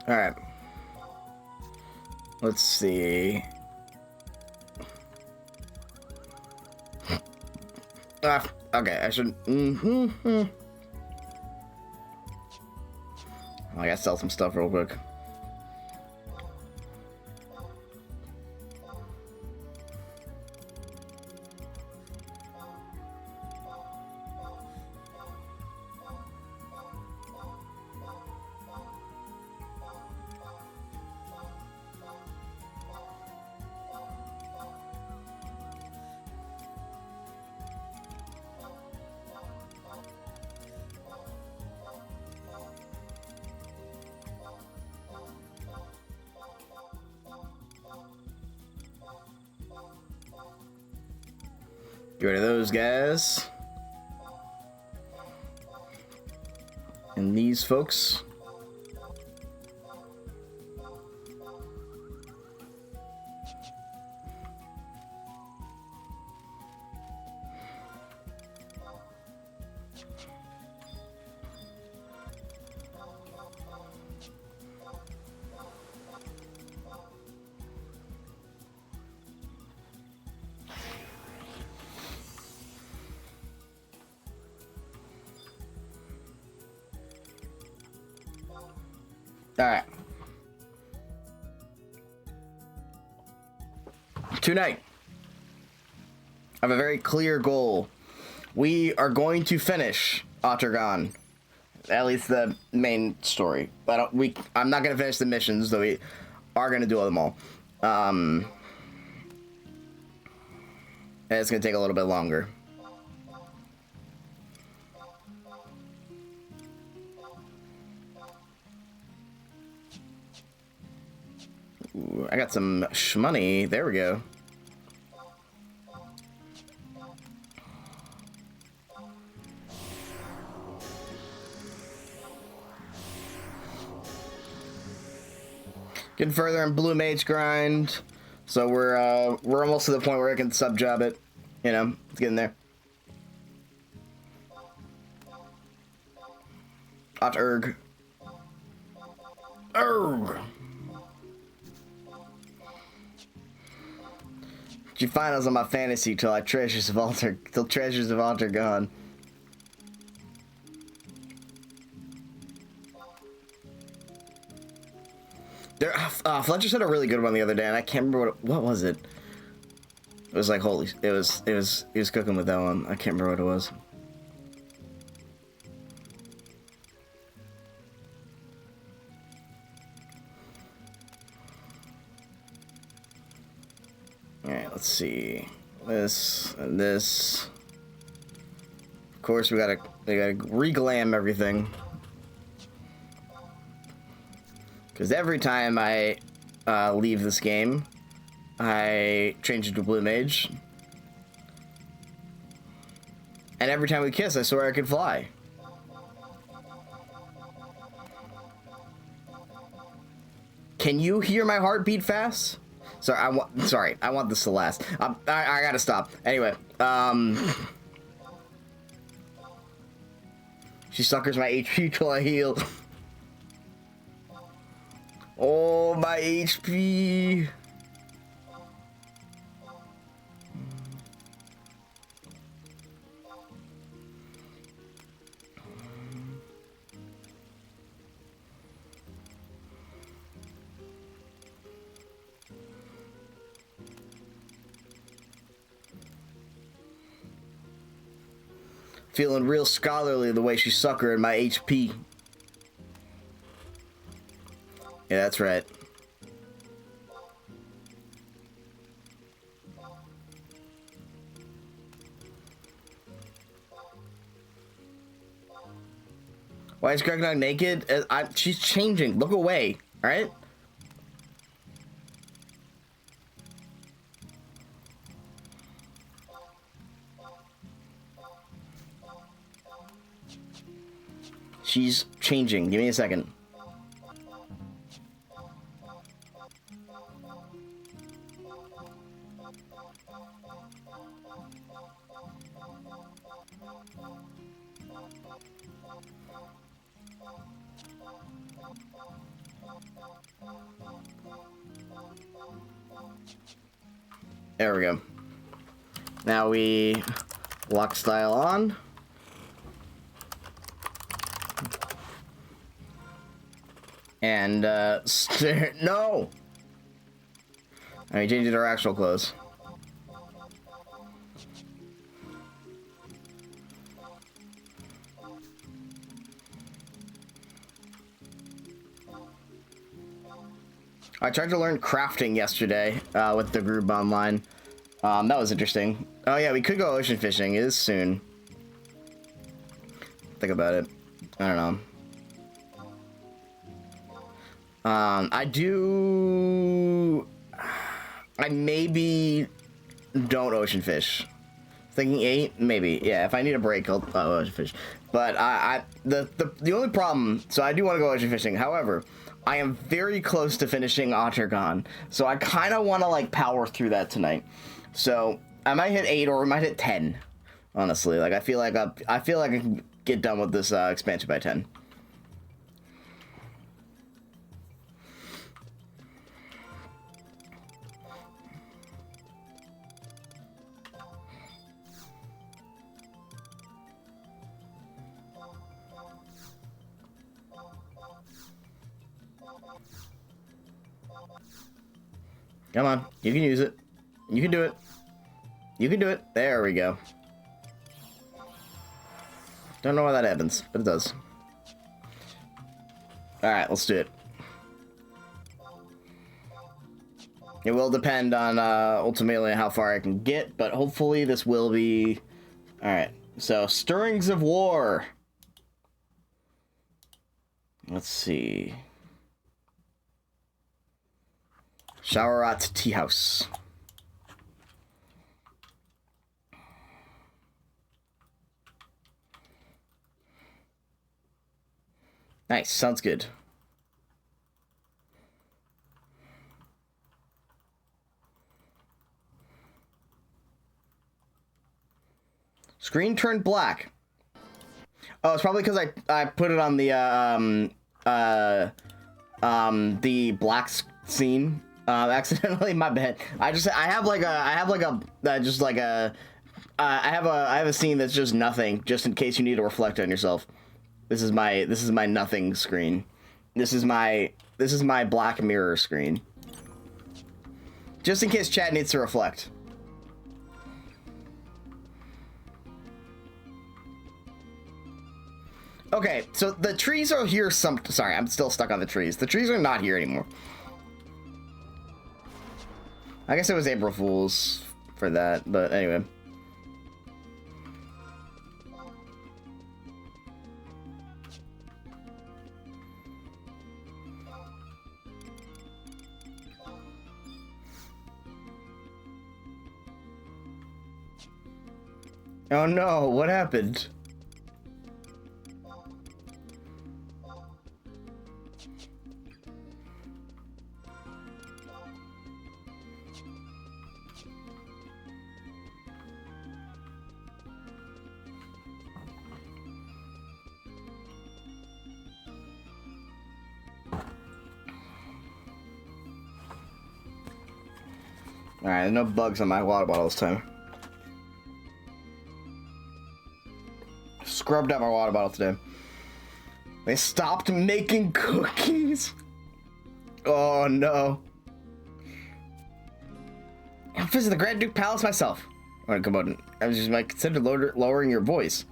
Alright. Let's see. Okay, I should... I gotta sell some stuff real quick. Get rid of those guys. And these folks. Alright. Tonight, I have a very clear goal. We are going to finish Ottergon. At least the main story. But I'm not going to finish the missions, though we are going to do them all. And it's going to take a little bit longer. Ooh, I got some shmoney. There we go. Getting further in Blue Mage grind, so we're almost to the point where I can sub job it. You know, it's getting there. Erg. Erg. You find us on my fantasy till Treasures of Altar gone. There, Fletcher said a really good one the other day, and I can't remember what was it. It was like holy. He was cooking with that one. I can't remember what it was. Alright, let's see. This and this. Of course, we gotta re-glam everything. Because every time I leave this game, I change it to Blue Mage. And every time we kiss, I swear I could fly. Can you hear my heartbeat fast? Sorry, I want this to last. I gotta stop. Anyway, she suckers my HP till I heal. Oh, my HP. Feeling real scholarly the way she suckered my HP. Yeah, that's right. Why is Greg not naked? She's changing. Look away. All right. She's changing. Give me a second. There we go. Now we lock style on. And, no! I mean, changed our actual clothes. I tried to learn crafting yesterday with the group online. That was interesting. Oh yeah, we could go ocean fishing. It is soon. Think about it. I don't know. I maybe don't ocean fish. Thinking 8, maybe. Yeah, if I need a break, I'll ocean fish. But the only problem, so I do want to go ocean fishing. However, I am very close to finishing Ottergon, so I kind of want to like power through that tonight. So I might hit 8 or I might hit 10. Honestly, like I feel like I can get done with this expansion by 10. Come on, you can use it. You can do it. You can do it. There we go. Don't know why that happens, but it does. Alright, let's do it. It will depend on ultimately how far I can get, but hopefully this will be... Alright, so Stirrings of War. Let's see... Showerat Tea House. Nice, sounds good. Screen turned black. Oh, it's probably because I put it on the black scene. Accidentally, my bad. I have a scene that's just nothing, just in case you need to reflect on yourself. This is my nothing screen. This is my black mirror screen. Just in case chat needs to reflect. Okay, so the trees are here sorry, I'm still stuck on the trees. The trees are not here anymore. I guess it was April Fool's for that, but anyway. Oh no, what happened? Alright, there's no bugs on my water bottle this time. Scrubbed out my water bottle today. They stopped making cookies. Oh no. I'm visiting the Grand Duke Palace myself. Alright, come on. I was just like, consider lowering your voice.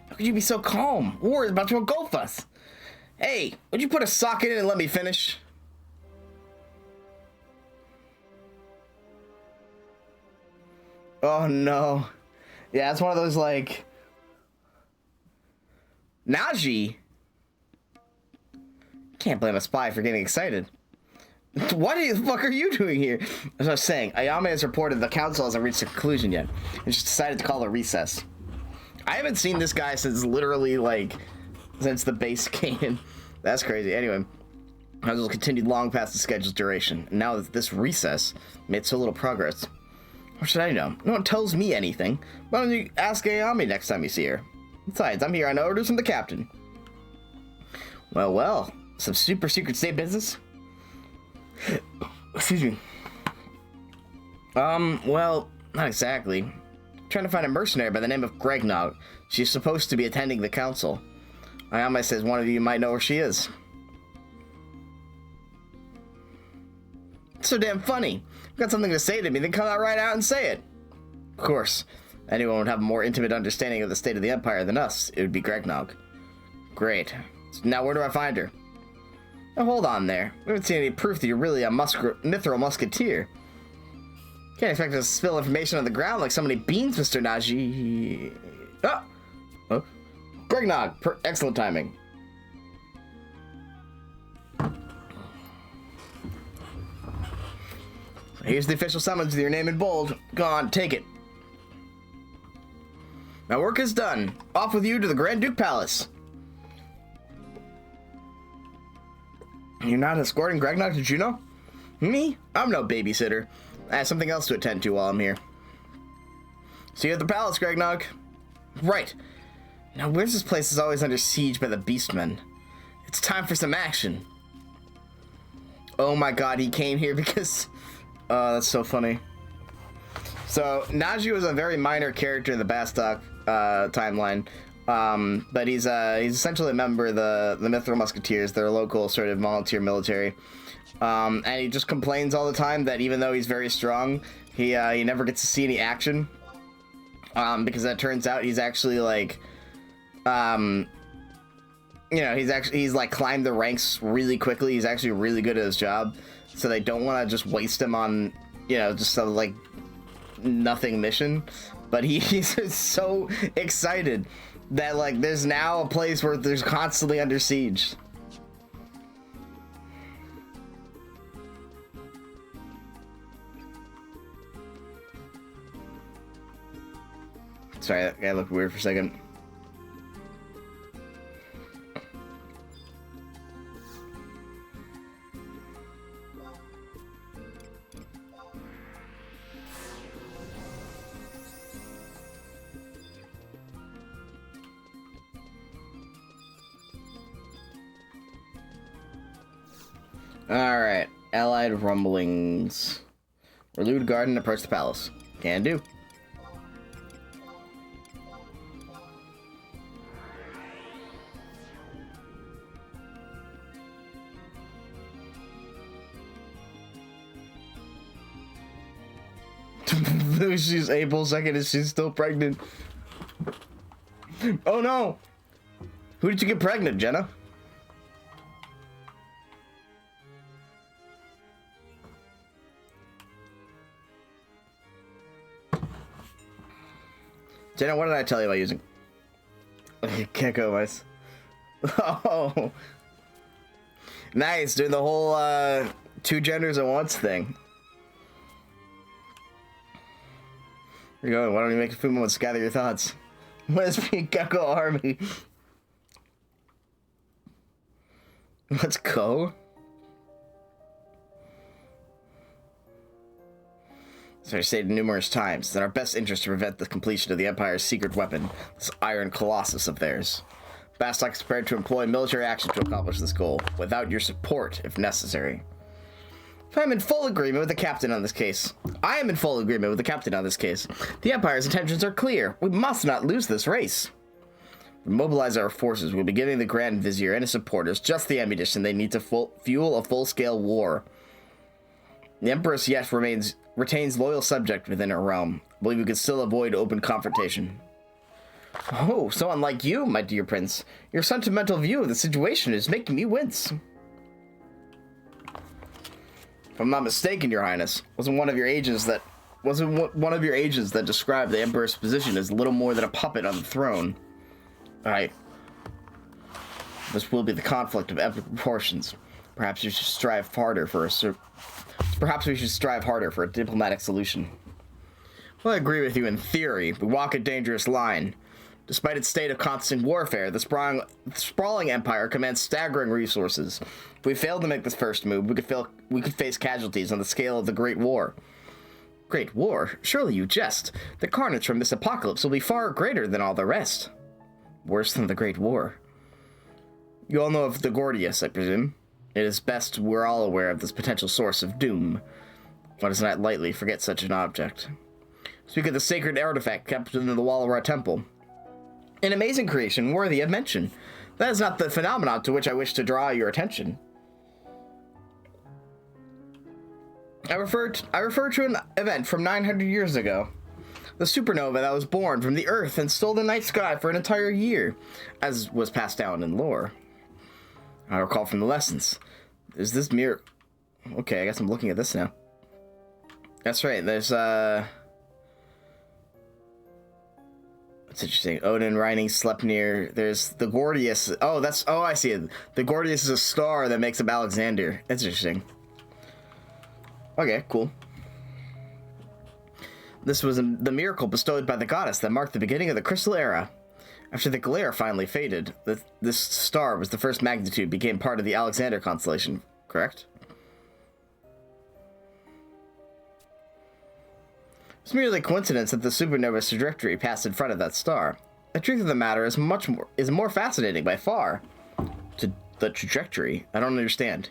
How could you be so calm? War is about to engulf us. Hey, would you put a sock in it and let me finish? Oh no. Yeah, it's one of those like... Naji? Can't blame a spy for getting excited. What the fuck are you doing here? As I was saying, Ayame has reported the council hasn't reached a conclusion yet. And just decided to call a recess. I haven't seen this guy since literally, like, since the base game. That's crazy. Anyway, Puzzle continued long past the scheduled duration. And now that this recess made so little progress. What should I know? No one tells me anything. Why don't you ask Ayame next time you see her? Besides, I'm here on orders from the captain. Well, some super secret state business? Excuse me. Well, not exactly. I'm trying to find a mercenary by the name of Gregnog. She's supposed to be attending the council. Ayame says one of you might know where she is. It's so damn funny. You've got something to say to me, then come out right out and say it. Of course, anyone would have a more intimate understanding of the state of the Empire than us. It would be Gregnog. Great. So now where do I find her? Now hold on there. We haven't seen any proof that you're really a mithril musketeer. Can't expect us to spill information on the ground like so many beans, Mr. Naji. Oh! Gregnog! Excellent timing. Here's the official summons with your name in bold. Go on, take it. My work is done. Off with you to the Grand Duke Palace. You're not escorting Gregnog to Juno? Me? I'm no babysitter. I have something else to attend to while I'm here. See you at the palace, Gregnog. Right. Now, where's this place is always under siege by the Beastmen? It's time for some action. Oh my god, he came here because... that's so funny. So, Naji was a very minor character in the Bastok timeline. But he's essentially a member of the Mithril Musketeers, their local sort of volunteer military. And he just complains all the time that even though he's very strong, he never gets to see any action. Because it turns out he's actually like, he's like climbed the ranks really quickly. He's actually really good at his job. So they don't want to just waste him on, just some like nothing mission. But he's so excited that like there's now a place where there's constantly under siege. Sorry, that guy looked weird for a second. Alright, allied rumblings. Relude Garden, approach the palace. Can do. She's April 2nd and she's still pregnant. Oh no! Who did you get pregnant, Jenna? Jenna, what did I tell you about using? Can't go, mice. Oh! Nice, doing the whole, two genders at once thing. Where you going? Why don't you make a few moments to gather your thoughts? Lesbian Gecko Army. Let's go. As I stated numerous times, it's in our best interest to prevent the completion of the Empire's secret weapon, this iron colossus of theirs. Bastok is prepared to employ military action to accomplish this goal, without your support, if necessary. I am in full agreement with the captain on this case. I am in full agreement with the captain on this case. The Empire's intentions are clear. We must not lose this race. We mobilize our forces. We'll be giving the Grand Vizier and his supporters just the ammunition they need to fuel a full-scale war. The Empress yet retains loyal subject within her realm. I believe we could still avoid open confrontation. Oh, so unlike you, my dear prince, your sentimental view of the situation is making me wince. If I'm not mistaken, Your Highness, wasn't one of your agents that described the Emperor's position as little more than a puppet on the throne? This will be the conflict of epic proportions. Perhaps we should strive harder for a diplomatic solution. Well, I agree with you in theory. We walk a dangerous line. Despite its state of constant warfare, the sprawling empire commands staggering resources. If we fail to make this first move, we could face casualties on the scale of the Great War. Great War? Surely you jest. The carnage from this apocalypse will be far greater than all the rest. Worse than the Great War. You all know of the Gordius, I presume. It is best we're all aware of this potential source of doom. Let us not lightly forget such an object. Speak of the sacred artifact kept within the wall of our temple. An amazing creation worthy of mention. That is not the phenomenon to which I wish to draw your attention. I refer to an event from 900 years ago. The supernova that was born from the Earth and stole the night sky for an entire year, as was passed down in lore. I recall from the lessons. Is this mirror... Okay, I guess I'm looking at this now. That's right, there's, That's interesting. Odin, Reining, Sleipnir. There's the Gordius. Oh, I see it. The Gordius is a star that makes up Alexander. That's interesting. Okay, cool. This was the miracle bestowed by the goddess that marked the beginning of the Crystal Era. After the glare finally faded, this star was the first magnitude, became part of the Alexander constellation, correct? It's merely coincidence that the supernova's trajectory passed in front of that star. The truth of the matter is more fascinating by far. To the trajectory, I don't understand.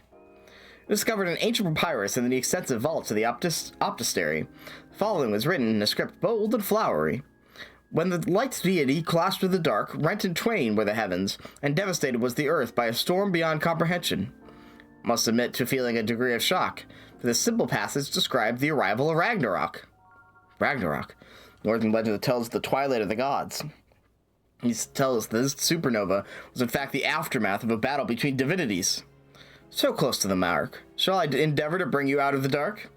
Discovered an ancient papyrus in the extensive vaults of the Optistery. The following was written in a script bold and flowery. When the light's deity clashed with the dark, rent in twain were the heavens, and devastated was the earth by a storm beyond comprehension. Must admit to feeling a degree of shock, for this simple passage described the arrival of Ragnarok. Ragnarok. Northern legend tells the twilight of the gods. He tells us that this supernova was in fact the aftermath of a battle between divinities. So close to the mark. Shall I endeavor to bring you out of the dark?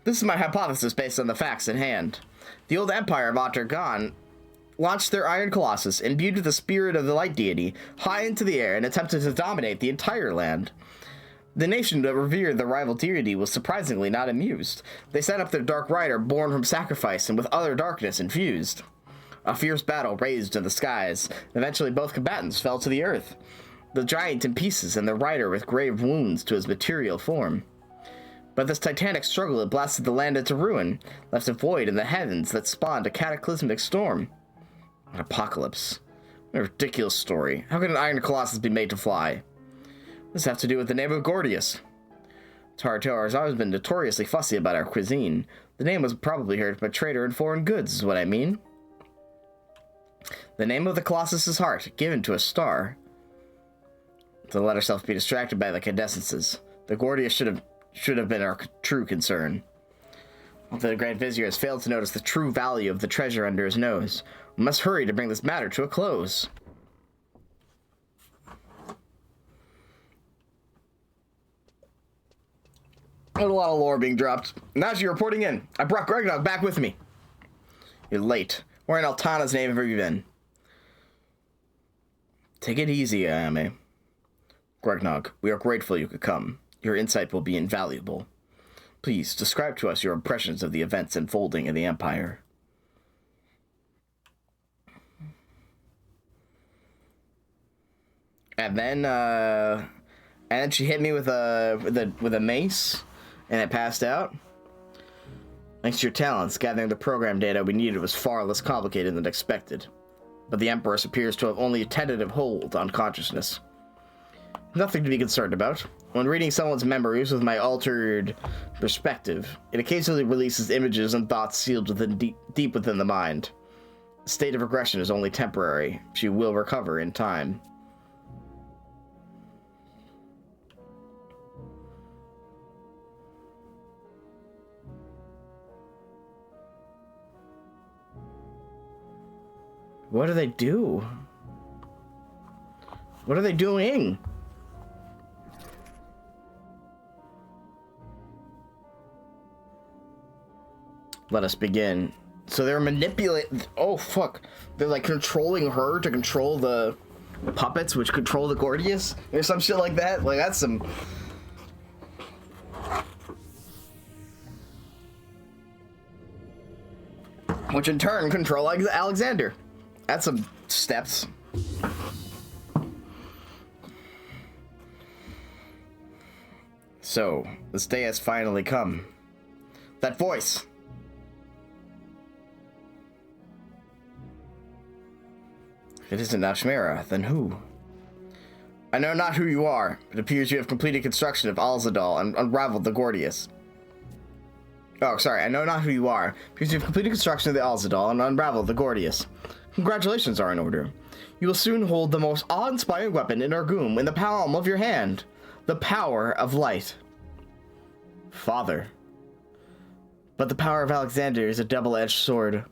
This is my hypothesis based on the facts at hand. The old empire of Otter launched their iron colossus, imbued with the spirit of the light deity, high into the air and attempted to dominate the entire land. The nation that revered the rival deity was surprisingly not amused. They set up their dark rider born from sacrifice and with other darkness infused. A fierce battle raged in the skies. Eventually both combatants fell to the earth. The giant in pieces and the rider with grave wounds to his material form. But this titanic struggle had blasted the land into ruin, left a void in the heavens that spawned a cataclysmic storm. An apocalypse. What a ridiculous story. How could an iron colossus be made to fly? What does this have to do with the name of Gordius? Tartar has always been notoriously fussy about our cuisine. The name was probably heard from a trader in foreign goods, is what I mean. The name of the colossus's heart, given to a star. To let herself be distracted by the cadescences. The Gordius should have been our true concern. The Grand Vizier has failed to notice the true value of the treasure under his nose. We must hurry to bring this matter to a close. A lot of lore being dropped. Naji reporting in. I brought Gregnog back with me. You're late. Where in Altana's name have you been? Take it easy, Ayame. Gregnog, we are grateful you could come. Your insight will be invaluable. Please, describe to us your impressions of the events unfolding in the Empire. And then she hit me with a mace, and it passed out. Thanks to your talents, gathering the program data we needed was far less complicated than expected. But the Empress appears to have only a tentative hold on consciousness. Nothing to be concerned about. When reading someone's memories with my altered perspective, it occasionally releases images and thoughts sealed deep within the mind. The state of regression is only temporary. She will recover in time. What do they do? What are they doing? Let us begin. So they're manipulating... Oh, fuck. They're, like, controlling her to control the puppets, which control the Gordius? Or some shit like that? Like, that's some... Which in turn control Alexander. That's some steps. So, this day has finally come. That voice! If it isn't Ashmera, then who? I know not who you are, but it appears you have completed construction of Alzadal and unraveled the Gordius. Oh, sorry, I know not who you are, because you've completed construction of the Alzadal and unraveled the Gordius. Congratulations are in order. You will soon hold the most awe-inspiring weapon in Argum in the palm of your hand. The power of light. Father. But the power of Alexander is a double-edged sword.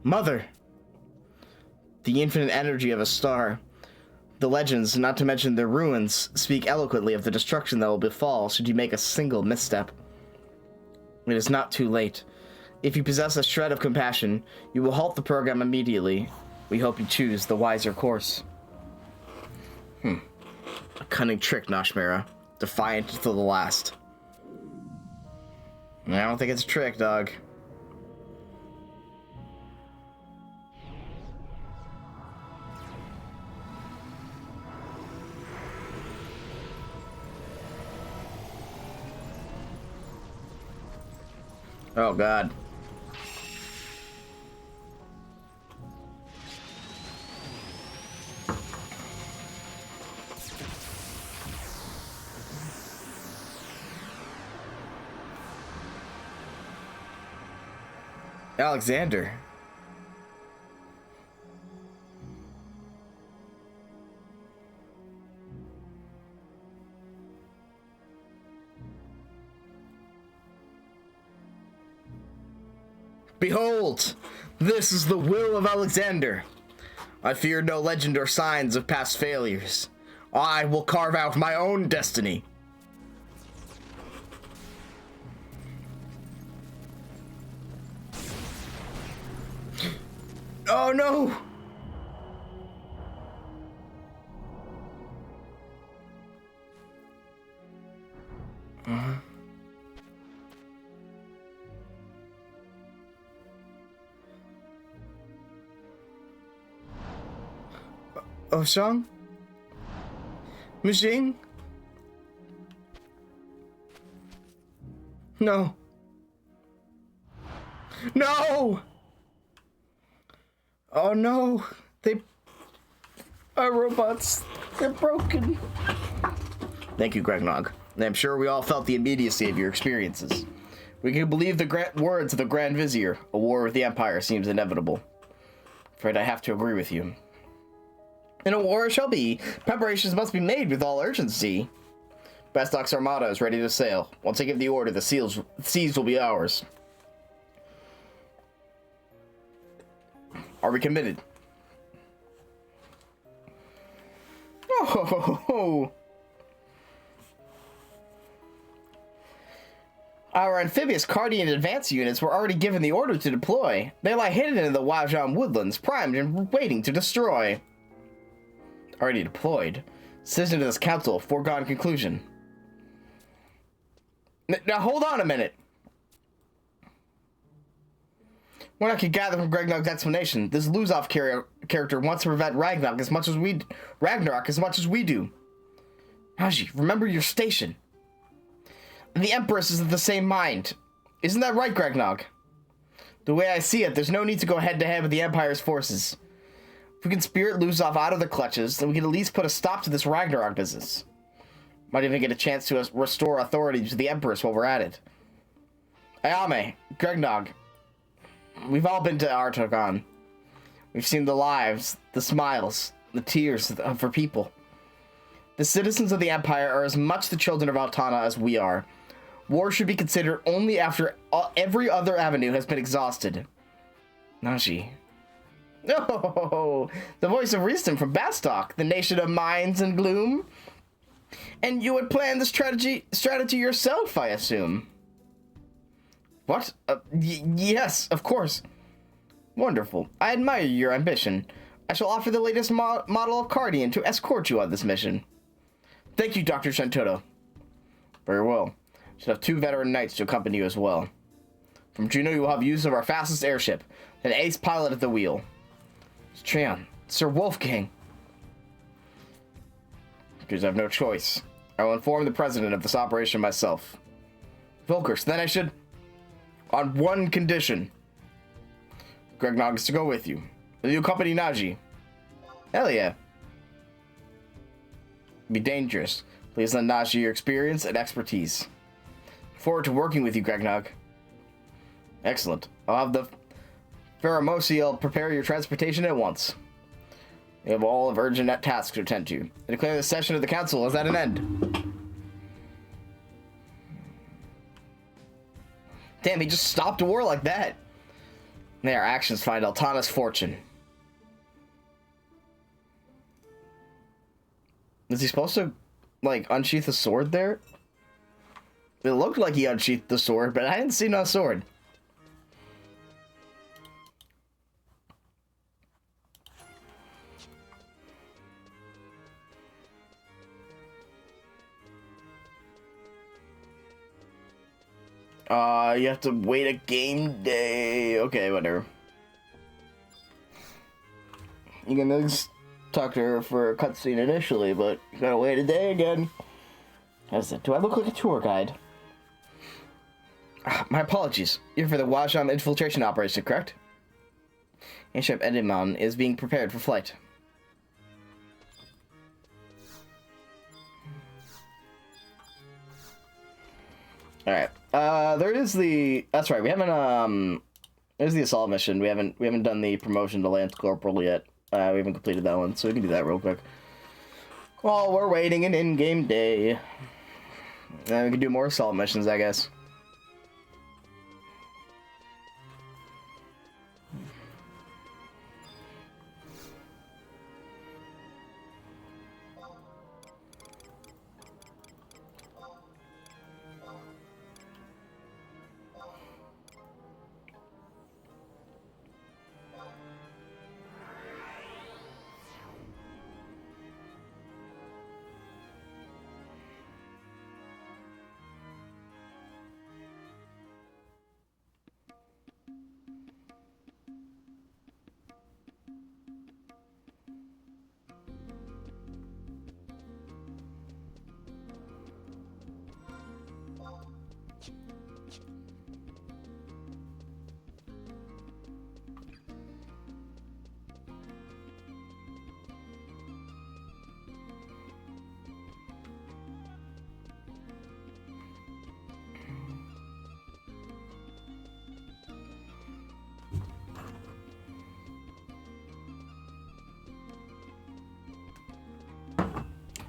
Mother. The infinite energy of a star. The legends, not to mention their ruins, speak eloquently of the destruction that will befall should you make a single misstep. It is not too late. If you possess a shred of compassion, you will halt the program immediately. We hope you choose the wiser course. A cunning trick, Noshmera. Defiant to the last. I don't think it's a trick, dog. Oh, God. Alexander. Behold, this is the will of Alexander. I fear no legend or signs of past failures. I will carve out my own destiny. Oh no! Oh, Shang? Machine? No. No! Oh no! Our robots, they're broken. Thank you, Gregnog. I'm sure we all felt the immediacy of your experiences. We can believe the words of the Grand Vizier. A war with the Empire seems inevitable. Afraid I have to agree with you. And a war it shall be. Preparations must be made with all urgency. Bestok's armada is ready to sail. Once I give the order, the seas will be ours. Are we committed? Oh. Our amphibious Cardian advance units were already given the order to deploy. They lie hidden in the Wajan woodlands, primed and waiting to destroy. Already deployed. Decision of this council, foregone conclusion. Now hold on a minute. What I could gather from Gregnog's explanation, this Luzov character wants to prevent Ragnarok as much as we do. Haji, remember your station. The Empress is of the same mind. Isn't that right, Gregnog? The way I see it, there's no need to go head-to-head with the Empire's forces. If we can spirit Luzov out of their clutches, then we can at least put a stop to this Ragnarok business. Might even get a chance to restore authority to the Empress while we're at it. Ayame, Gregnog, we've all been to Artagon. We've seen the lives, the smiles, the tears for people. The citizens of the Empire are as much the children of Altana as we are. War should be considered only after every other avenue has been exhausted. Naji. Oh, the voice of wisdom from Bastok, the nation of minds and gloom. And you would plan the strategy yourself, I assume. What? Yes, of course. Wonderful. I admire your ambition. I shall offer the latest model of Cardian to escort you on this mission. Thank you, Dr. Shantoto. Very well. Should have 2 veteran knights to accompany you as well. From Juno, you will have use of our fastest airship, an ace pilot at the wheel. Trion, Sir Wolfgang. Because I have no choice. I will inform the president of this operation myself. Volkers, then I should... On one condition. Gregnog is to go with you. Will you accompany Naji? Hell yeah. Be dangerous. Please lend Naji your experience and expertise. Forward to working with you, Gregnog. Excellent. I'll have the Pheromosiel prepare your transportation at once. We have all of urgent tasks to attend to. I declare the session of the council is at an end. Damn, he just stopped a war like that. May our actions find Altana's fortune. Is he supposed to, like, unsheath a sword there? It looked like he unsheathed the sword, but I didn't see no sword. You have to wait a game day. Okay, whatever. You can just talk to her for a cutscene initially, but you gotta wait a day again. How's it? Do I look like a tour guide? My apologies. You're for the Wajam infiltration operation, correct? Airship Edimon is being prepared for flight. Alright. There is the... That's right, we haven't, there's the assault mission. We haven't done the promotion to Lance Corporal yet. We haven't completed that one, so we can do that real quick. While we're waiting an in-game day. Then we can do more assault missions, I guess.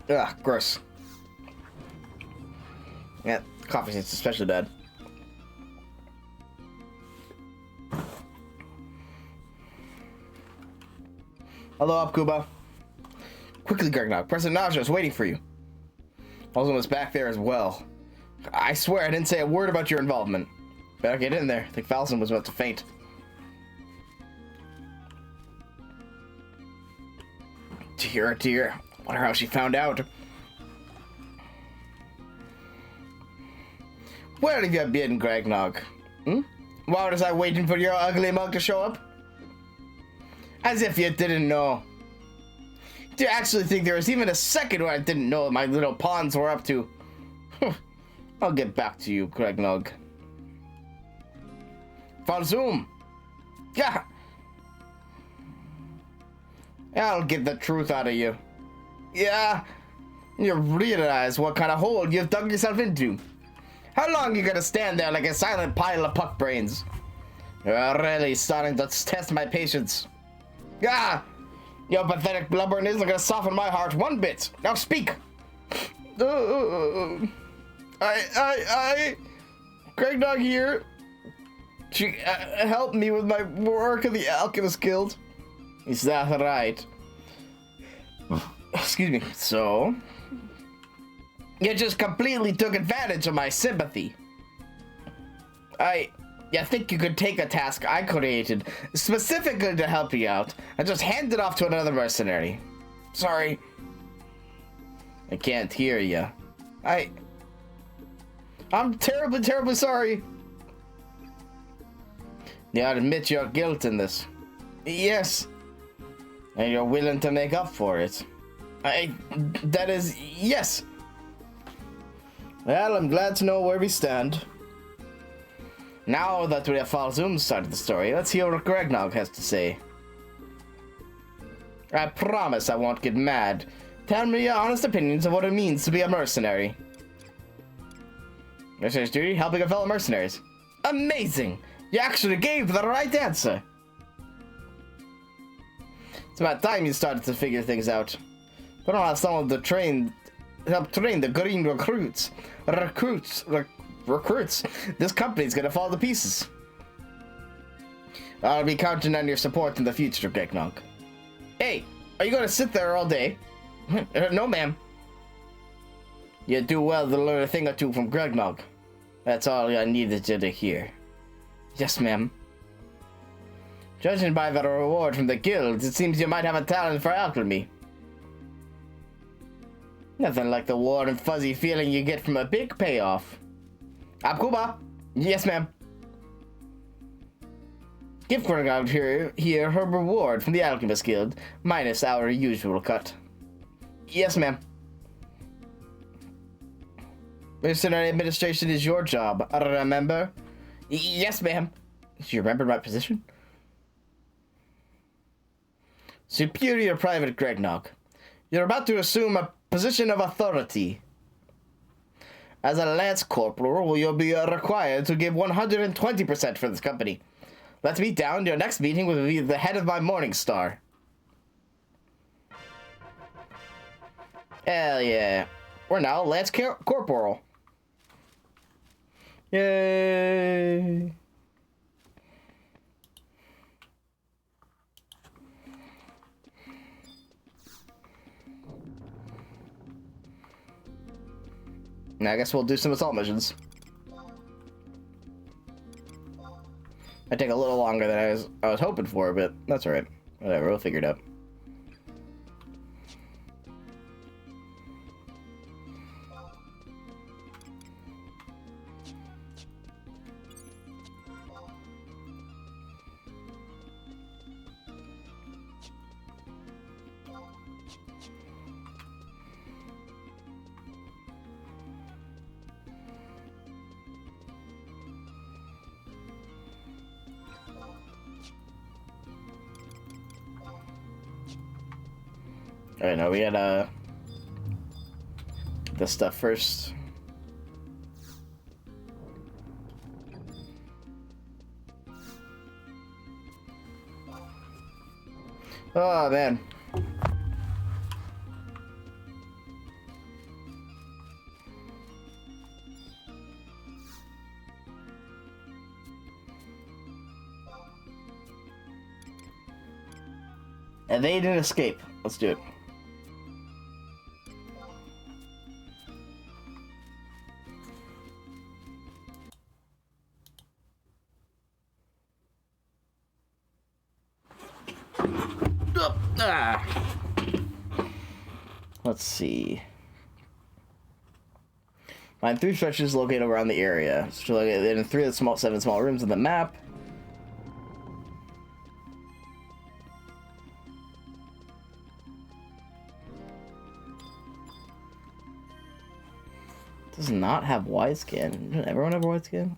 Ugh, gross. Yeah, coffee tastes especially bad. Hello, up, Kuba. Quickly, Gregnog. President Naja is waiting for you. Falzum was back there as well. I swear I didn't say a word about your involvement. Better get in there. I think Falzum was about to faint. Dear, dear. Wonder how she found out. Where have you been, Gregnog? Why was I waiting for your ugly mug to show up? As if you didn't know. Do you actually think there was even a second where I didn't know what my little pawns were up to? I'll get back to you, Gregnog. Falzum! Yeah! I'll get the truth out of you. Yeah, you realize what kind of hole you've dug yourself into. How long you gonna stand there like a silent pile of puck brains? You're really starting to test my patience. Ah, your pathetic blubbering isn't gonna soften my heart one bit. Now speak. Gregnog here. She helped me with my work at the Alchemist Guild. Is that right? Excuse me. So, you just completely took advantage of my sympathy. You think you could take a task I created specifically to help you out and just hand it off to another mercenary? Sorry. I can't hear you. I'm terribly, terribly sorry. You admit your guilt in this. Yes. And you're willing to make up for it. That is, yes. Well, I'm glad to know where we stand. Now that we have Falzum's side of the story, let's hear what Gregnog has to say. I promise I won't get mad. Tell me your honest opinions of what it means to be a mercenary. Missionary's duty, helping a fellow mercenaries. Amazing! You actually gave the right answer. It's about time you started to figure things out. We don't have someone to help train the green recruits. Recruits. This company's gonna fall to pieces. I'll be counting on your support in the future, Gregnog. Hey, are you gonna sit there all day? No, ma'am. You do well to learn a thing or two from Gregnog. That's all I needed you to hear. Yes, ma'am. Judging by the reward from the guild, it seems you might have a talent for alchemy. Nothing like the warm and fuzzy feeling you get from a big payoff. Abkuba! Yes, ma'am. Give Gregnog here her reward from the Alchemist Guild, minus our usual cut. Yes, ma'am. Mercenary administration is your job, remember? Yes, ma'am. Do you remember my position? Superior Private Gregnog. You're about to assume a position of authority. As a Lance Corporal, you'll be required to give 120% for this company. Let's meet down. Your next meeting will be the head of my Morning Star. Hell yeah. We're now Lance Corporal. Yay. Now I guess we'll do some assault missions. Might take a little longer than I was hoping for, but that's alright. Whatever, we'll figure it out. Alright, now we had this stuff first. Oh man. Evade and escape. Let's do it. Let's see. Find 3 stretches located around the area. So located in 3 of the 7 small rooms in the map. Does not have widescan. Doesn't everyone have widescan?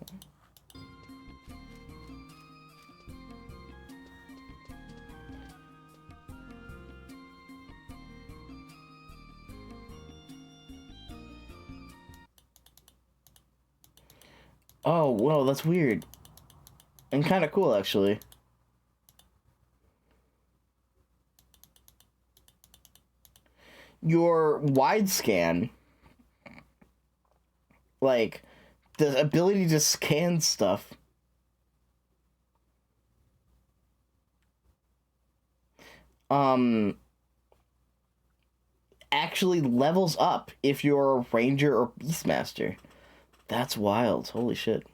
Oh, whoa, that's weird. And kind of cool, actually. Your wide scan, like, the ability to scan stuff, actually levels up if you're a ranger or beastmaster. That's wild. Holy shit.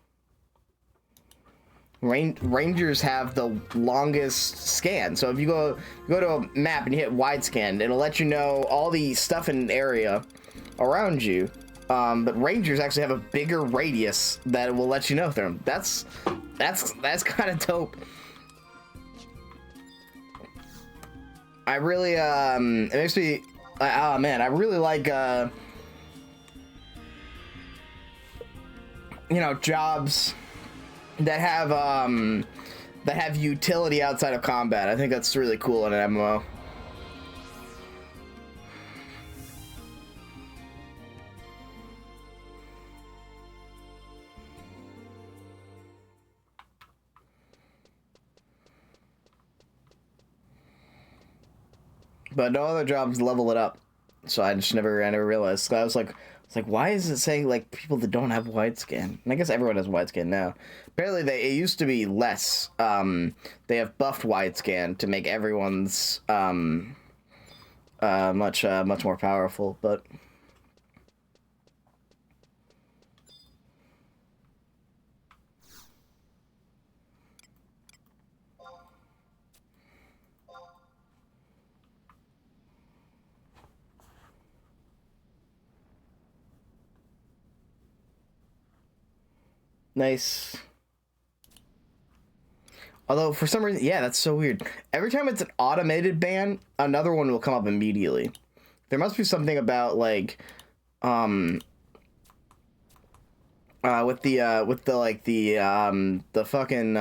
Rangers have the longest scan. So if you go to a map and you hit wide scan, it'll let you know all the stuff in an area around you. But Rangers actually have a bigger radius that will let you know them. That's kind of dope. I really it makes me oh man, I really like you know, jobs that have utility outside of combat. I think that's really cool in an MMO. but no other jobs level it up. So I never realized. I was like, why is it saying like people that don't have widescan? And I guess everyone has widescan now. Apparently, it used to be less. They have buffed widescan to make everyone's much more powerful. But nice. Although, for some reason, yeah, that's so weird. Every time it's an automated ban, another one will come up immediately. There must be something about, like, with the fucking,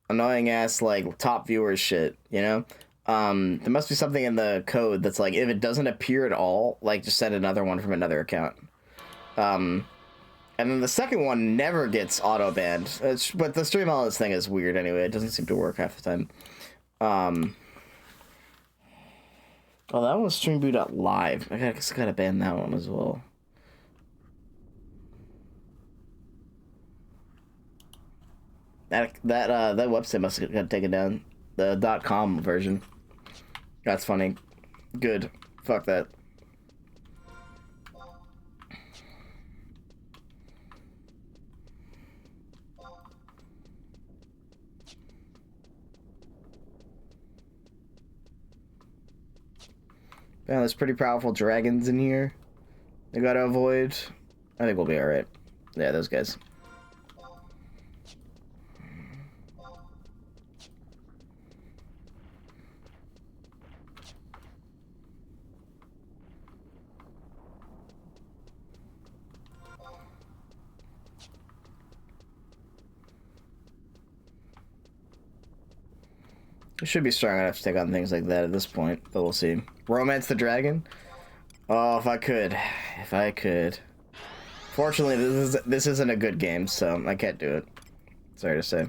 annoying ass, like, top viewers shit, you know? There must be something in the code that's like, if it doesn't appear at all, like, just send another one from another account. And then the second one never gets auto-banned. But the stream elements thing is weird anyway. It doesn't seem to work half the time. Oh, that was streamboot.live. I guess I gotta ban that one as well. That website must have got taken down. The .com version. That's funny. Good. Fuck that. Yeah, there's pretty powerful dragons in here. They gotta avoid. I think we'll be alright. Yeah, those guys. We should be strong enough to take on things like that at this point, but we'll see. Romance the Dragon? Oh, if I could. If I could. Fortunately, this isn't a good game, so I can't do it. Sorry to say.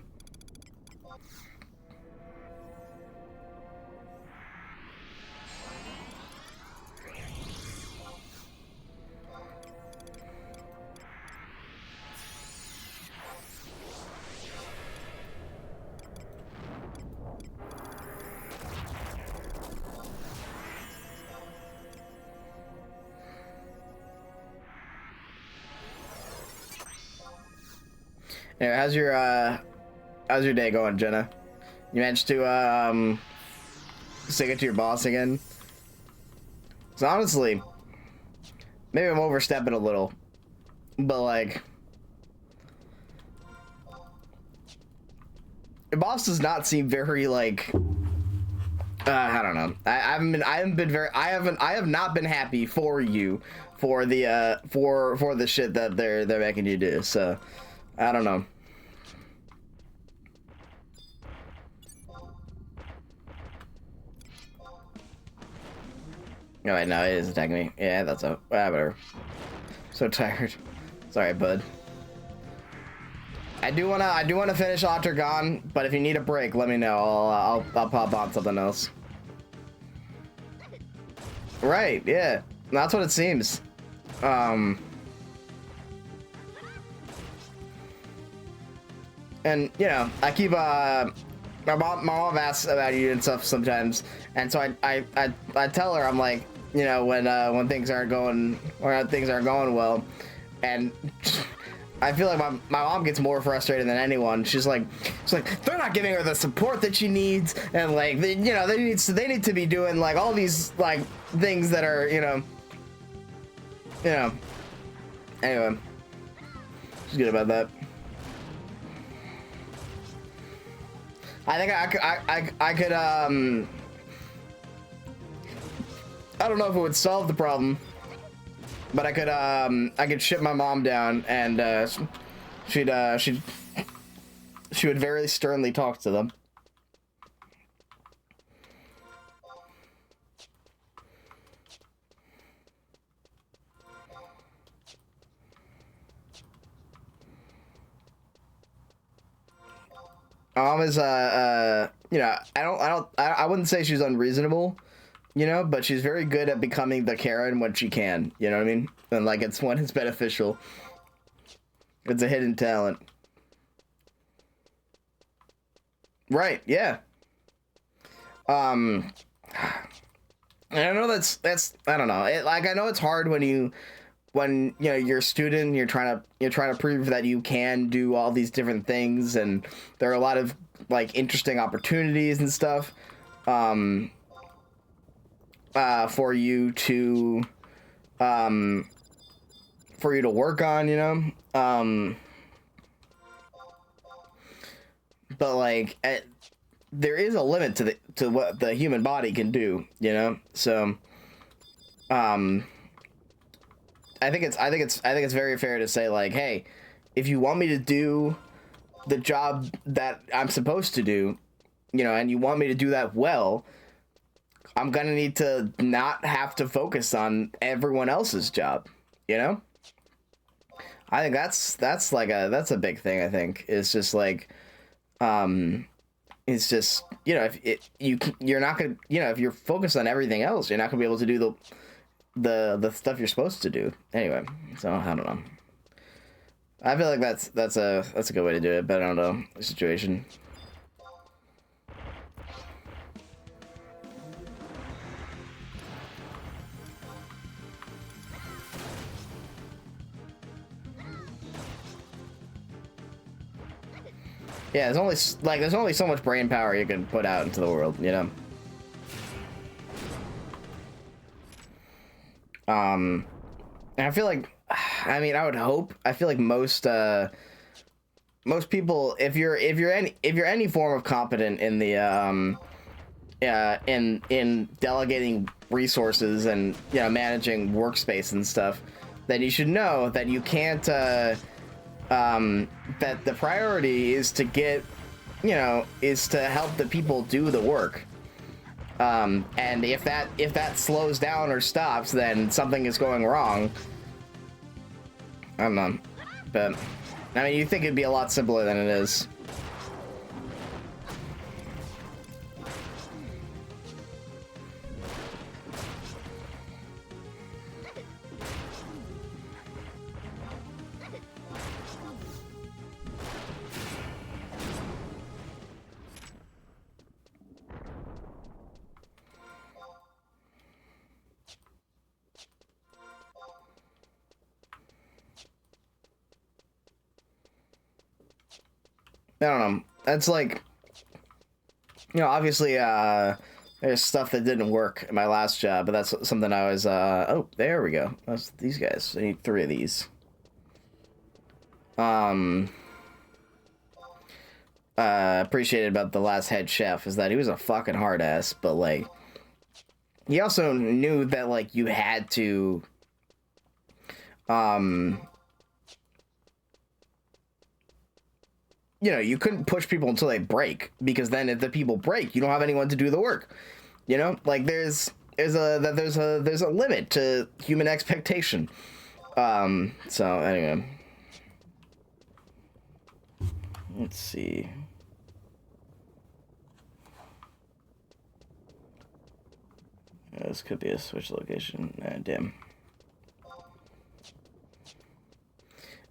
Anyway, how's your day going, Jenna? You managed to stick it to your boss again? So honestly, maybe I'm overstepping a little, but like, your boss does not seem very like. I don't know. I have not been happy for you for the for the shit that they're making you do. So I don't know. Oh, wait, no, it is attacking me. Yeah, that's a whatever. So tired. Sorry, bud. I do wanna finish Ottergon, but if you need a break, let me know. I'll pop on something else. Right, yeah. That's what it seems. And you know, I keep my mom asks about you and stuff sometimes, and so I tell her, I'm like, you know, when things aren't going well, and I feel like my mom gets more frustrated than anyone. She's like they're not giving her the support that she needs, and like they need to be doing like all these like things that are you know. Anyway, she's good about that. I think I could I don't know if it would solve the problem, but I could ship my mom down and she would very sternly talk to them. My mom is you know, I wouldn't say she's unreasonable, you know, but she's very good at becoming the Karen when she can, you know what I mean? And like, it's when it's beneficial. It's a hidden talent. Right, yeah. Um, and I know that's I don't know. Like, I know it's hard when you know you're a student, you're trying to prove that you can do all these different things, and there are a lot of like interesting opportunities and stuff um for you to um work on, you know. But like there is a limit to what the human body can do, you know. So um I think it's very fair to say, like, hey, if you want me to do the job that I'm supposed to do, you know, and you want me to do that well, I'm gonna need to not have to focus on everyone else's job, you know. I think that's like that's a big thing. I think it's just like it's just, you know, if you're not gonna, you know, if you're focused on everything else, you're not gonna be able to do the stuff you're supposed to do anyway. So I don't know. I feel like that's a good way to do it, but I don't know the situation. Yeah, there's only so much brain power you can put out into the world, you know. And I feel like, I mean, I would hope. I feel like most people, if you're any form of competent in the in delegating resources and, you know, managing workspace and stuff, then you should know that you can't that the priority is to get, you know, is to help the people do the work. And if that slows down or stops, then something is going wrong. I don't know, but I mean, you think it'd be a lot simpler than it is. I don't know. That's like, you know, obviously, there's stuff that didn't work in my last job, but that's something I was, oh, there we go. That's these guys. I need 3 of these. Appreciated about the last head chef is that he was a fucking hard ass, but like, he also knew that, like, you had to, you know, you couldn't push people until they break, because then if the people break, you don't have anyone to do the work. You know, like there's a limit to human expectation. So anyway, let's see. This could be a switch location. Damn.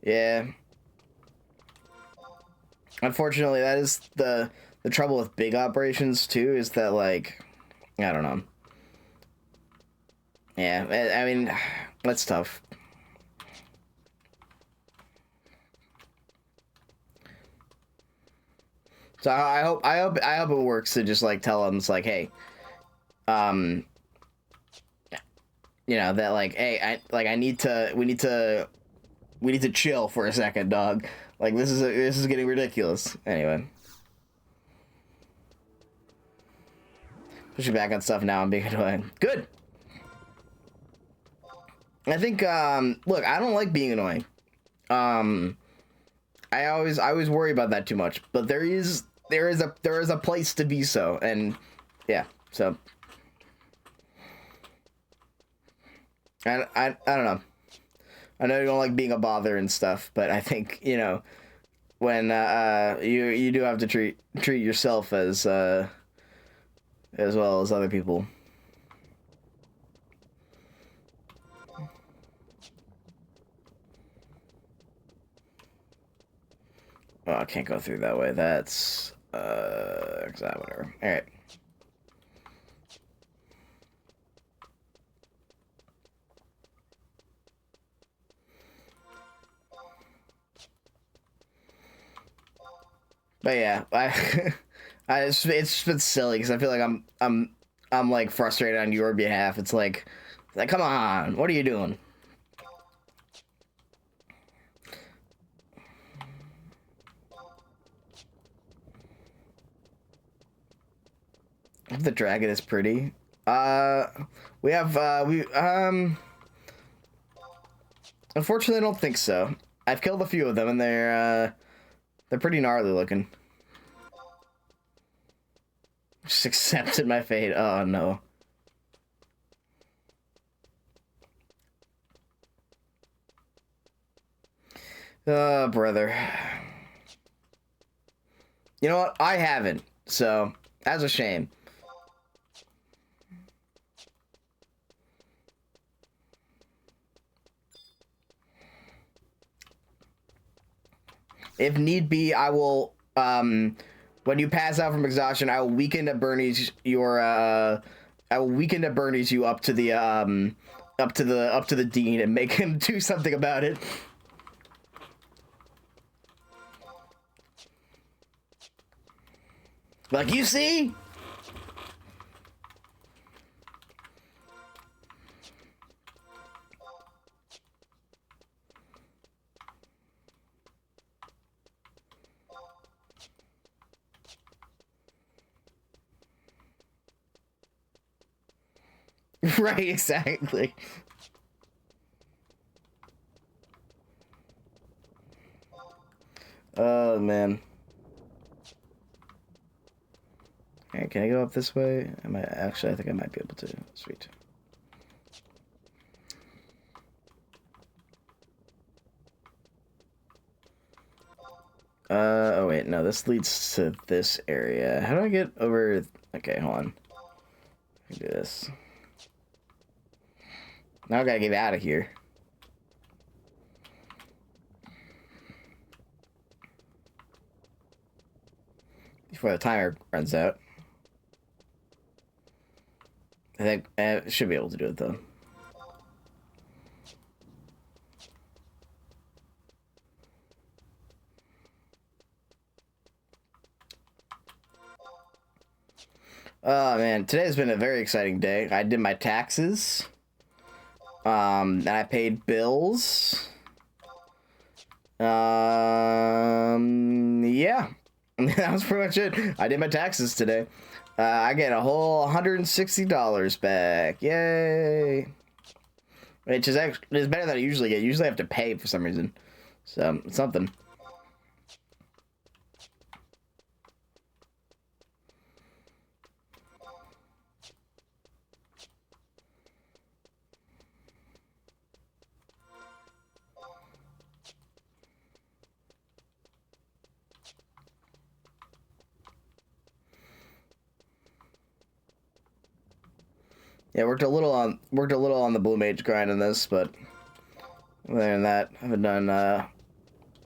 Yeah. Unfortunately, that is the trouble with big operations too, is that, like, I don't know. Yeah, I mean, that's tough. So I hope it works to just, like, tell them, it's like, hey, you know, that, like, hey, we need to chill for a second, dog. Like, this is getting ridiculous. Anyway. Pushing back on stuff now and being annoying. Good. I think, look, I don't like being annoying. I always worry about that too much, but there is a place to be so, and yeah, so I don't know. I know you don't like being a bother and stuff, but I think, you know, when you do have to treat yourself as well as other people. Oh, I can't go through that way. That's whatever. All right. But yeah, it's been silly because I feel like I'm like frustrated on your behalf. It's like come on, what are you doing? The dragon is pretty. We have unfortunately I don't think so. I've killed a few of them and they're pretty gnarly looking. Just accepted my fate. Oh no. Oh, brother. You know what? I haven't. So, that's a shame. If need be, I will, when you pass out from exhaustion, I will weaken to Bernie's your, I will weaken to Bernie's you up to the, up to the dean and make him do something about it. Like, you see? Right, exactly. Oh, man. Okay, can I go up this way? Actually, I think I might be able to. Sweet. Oh wait, no, this leads to this area. How do I get over? Okay, hold on. Do this. Now I gotta get out of here. Before the timer runs out. I think I should be able to do it though. Oh man, today's been a very exciting day. I did my taxes. And I paid bills. Yeah. That was pretty much it. I did my taxes today. I get a whole $160 back. Yay. Which is actually is better than I usually get. Usually I have to pay for some reason. So, it's something. Yeah, worked a little on the Blue Mage grind in this, but other than that, I haven't done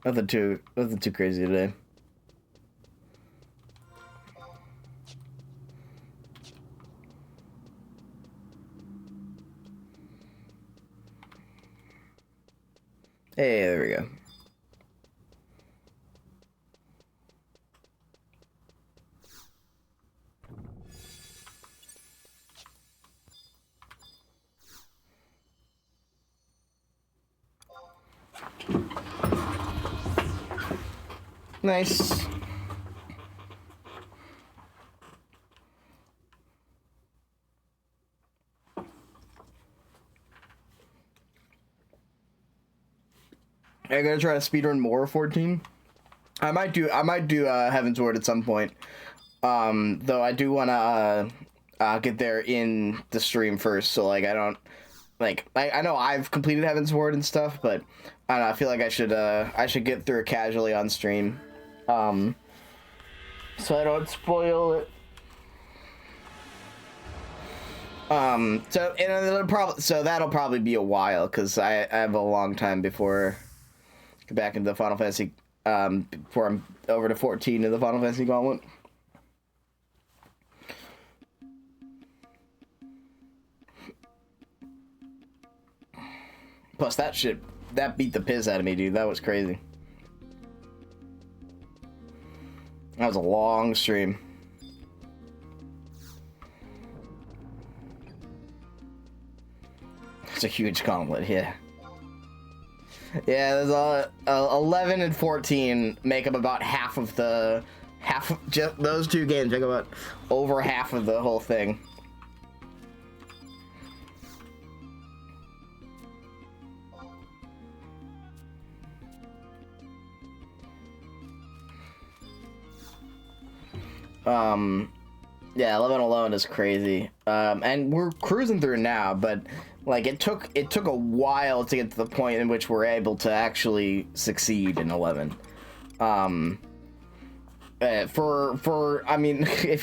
nothing too crazy today. Hey, there we go. Nice. I'm gonna try to speedrun more 14. I might do Heaven's Ward at some point. Though I do wanna get there in the stream first, so like I don't like I know I've completed Heaven's Ward and stuff, but I don't know, I feel like I should get through it casually on stream, so I don't spoil it. That'll probably be a while, because I have a long time before I get back into the Final Fantasy, before I'm over to 14 in the Final Fantasy Gauntlet. Plus that beat the piss out of me, dude. That was crazy. That was a long stream. It's a huge gauntlet, yeah. Yeah, there's 11 and 14 make up about just those two games make up about over half of the whole thing. Yeah, 11 alone is crazy. And we're cruising through now, but like it took a while to get to the point in which we're able to actually succeed in 11. I mean, if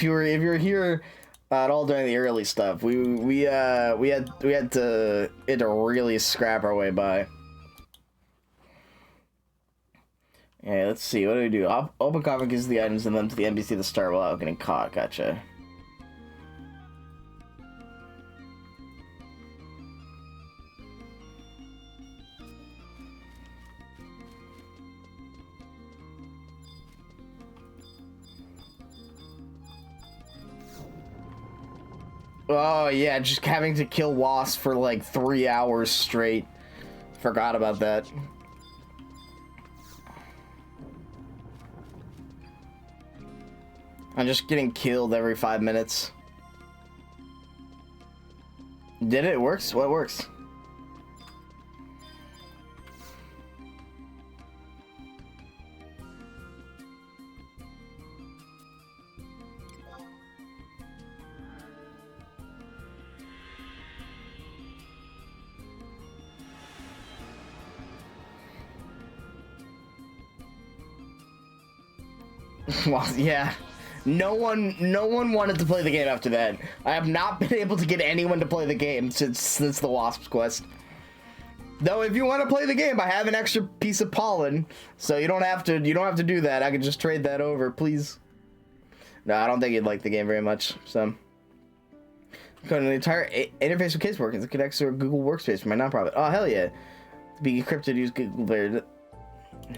you were here at all during the early stuff, we had to really scrap our way by. Yeah, let's see. What do we do? Open comic gives the items and then to the NPC to start without getting caught. Gotcha. Oh yeah, just having to kill wasps for like 3 hours straight. Forgot about that. I'm just getting killed every 5 minutes. Did it? It works? What works? Well, yeah. No one wanted to play the game after that. I have not been able to get anyone to play the game since the Wasp's Quest. Though, if you want to play the game, I have an extra piece of pollen, so you don't have to do that. I can just trade that over, please. No, I don't think you'd like the game very much. So, the entire interface with casework. It connects to a Google Workspace for my nonprofit. Oh hell yeah! To be encrypted, use Google Layer.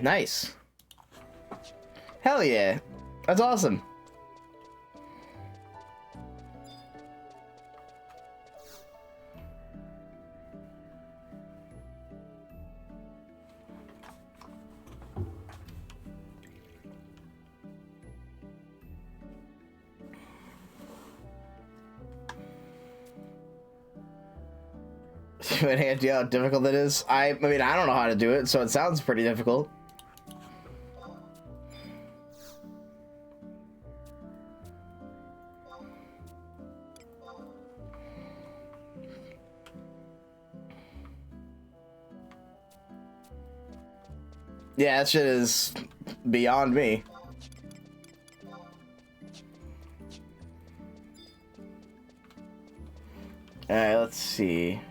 Nice. Hell yeah! That's awesome. Any idea how difficult it is? I mean, I don't know how to do it, so it sounds pretty difficult. Yeah, that shit is beyond me. Alright, let's see.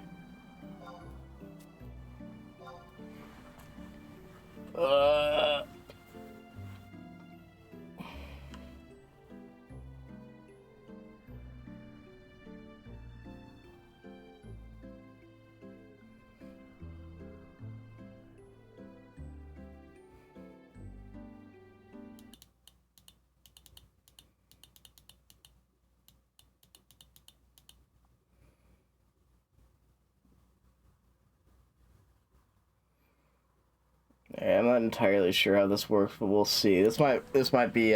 Yeah, I'm not entirely sure how this works, but we'll see. This might be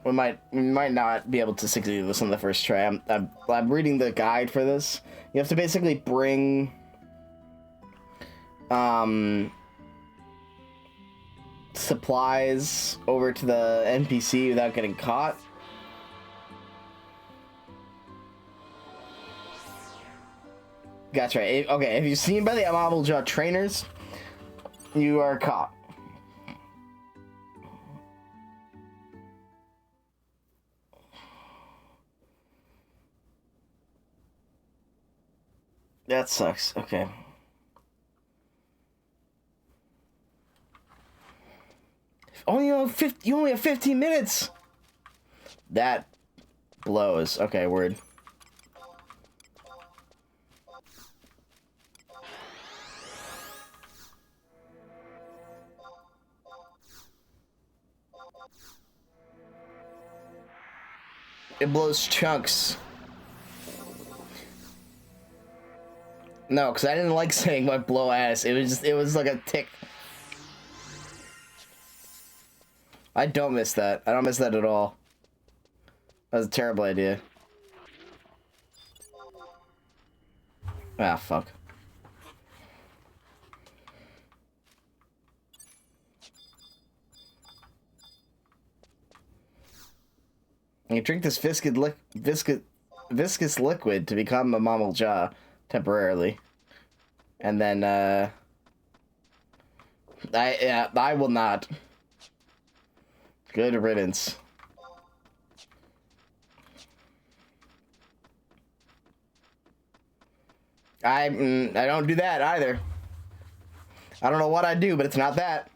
we might not be able to succeed this on the first try. I'm reading the guide for this. You have to basically bring supplies over to the NPC without getting caught. That's right. Okay, if you've seen by the Marble Jaw trainers, you are caught. That sucks. Okay. You only have 15 minutes. That blows. Okay, word. It blows chunks. No, because I didn't like saying what blow ass. It was like a tick. I don't miss that. I don't miss that at all. That was a terrible idea. Ah, fuck. You drink this viscous liquid to become a Mammal Jaw temporarily. And then, I will not. Good riddance. I don't do that either. I don't know what I do, but it's not that.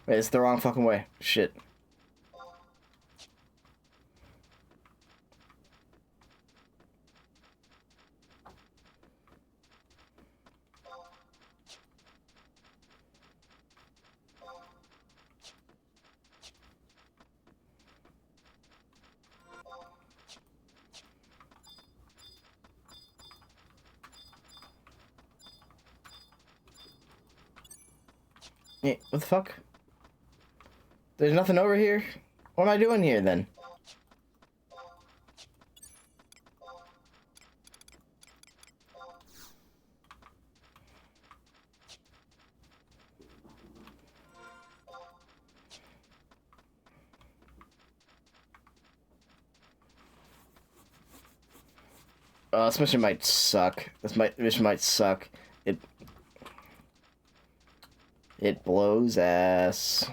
Wait, it's the wrong fucking way. Shit. Yeah, what the fuck? There's nothing over here? What am I doing here, then? This mission might suck. Mission might suck. It blows ass.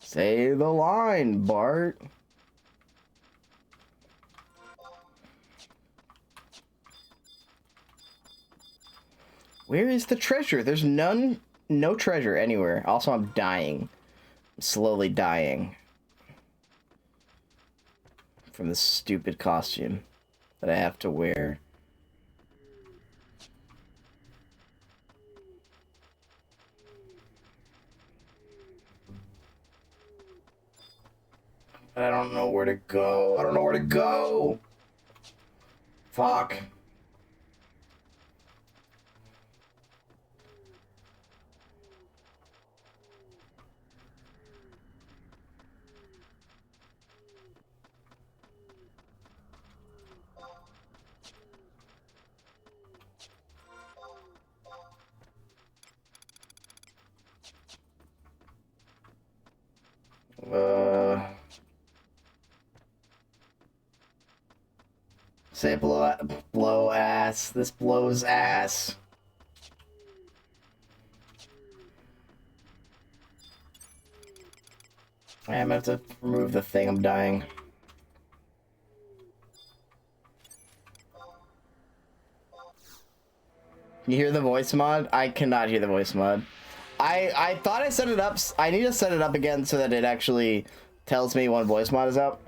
Say the line, Bart. Where is the treasure? There's no treasure anywhere. Also, I'm dying. I'm slowly dying. From this stupid costume that I have to wear. I don't know where to go. I don't know where to go. Fuck. Say blow ass. This blows ass. I'm gonna have to remove the thing. I'm dying. You hear the voice mod? I cannot hear the voice mod. I thought I set it up. I need to set it up again so that it actually tells me when voice mod is up.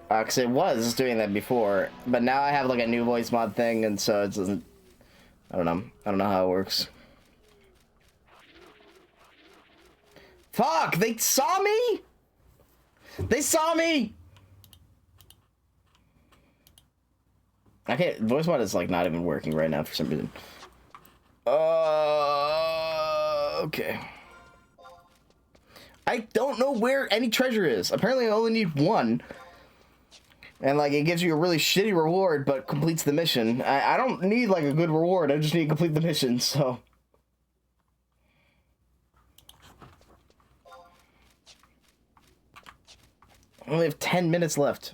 Because it was doing that before, but now I have like a new voice mod thing, and so it doesn't. I don't know. I don't know how it works. Fuck! They saw me. They saw me. I can't. Voice mod is like not even working right now for some reason. Okay. I don't know where any treasure is. Apparently, I only need one. And, like, it gives you a really shitty reward, but completes the mission. I don't need, like, a good reward. I just need to complete the mission, so... I only have 10 minutes left.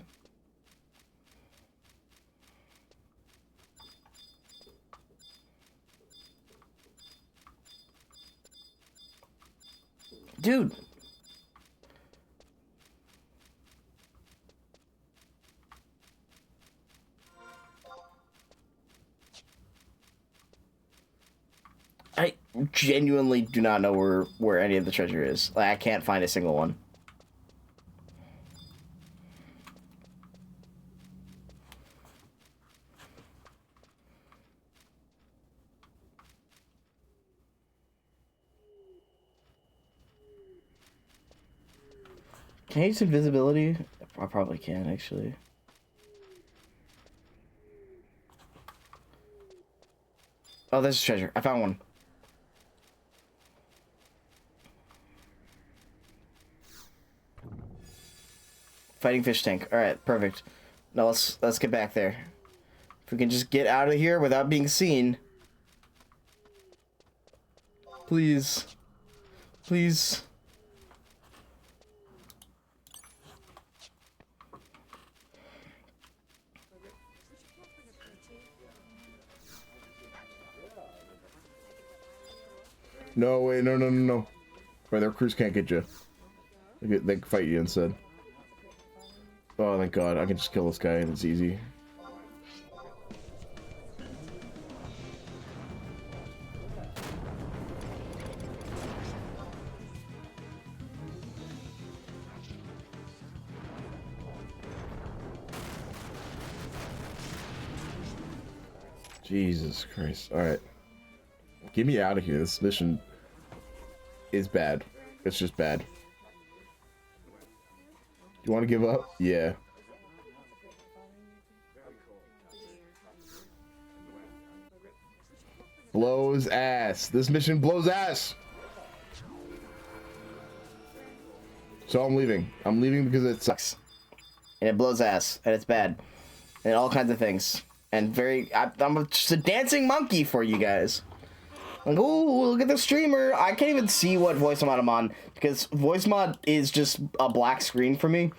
Dude. I genuinely do not know where any of the treasure is. Like, I can't find a single one. Can I use invisibility? I probably can, actually. Oh, there's a treasure. I found one. Fighting fish tank. Alright, perfect. Now let's get back there. If we can just get out of here without being seen. Please. Please. No, wait, no. Wait, their crews can't get you. They can fight you instead. Oh, thank God. I can just kill this guy and it's easy. Jesus Christ. Alright. Get me out of here. This mission is bad. It's just bad. You want to give up? Yeah. Blows ass. This mission blows ass. So I'm leaving. I'm leaving because it sucks. And it blows ass. And it's bad. And all kinds of things. And I'm just a dancing monkey for you guys. Like, ooh, look at the streamer. I can't even see what voice mod I'm on because voice mod is just a black screen for me.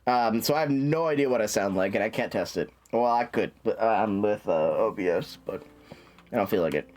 So I have no idea what I sound like, and I can't test it. Well, I could, but I'm with OBS, but I don't feel like it.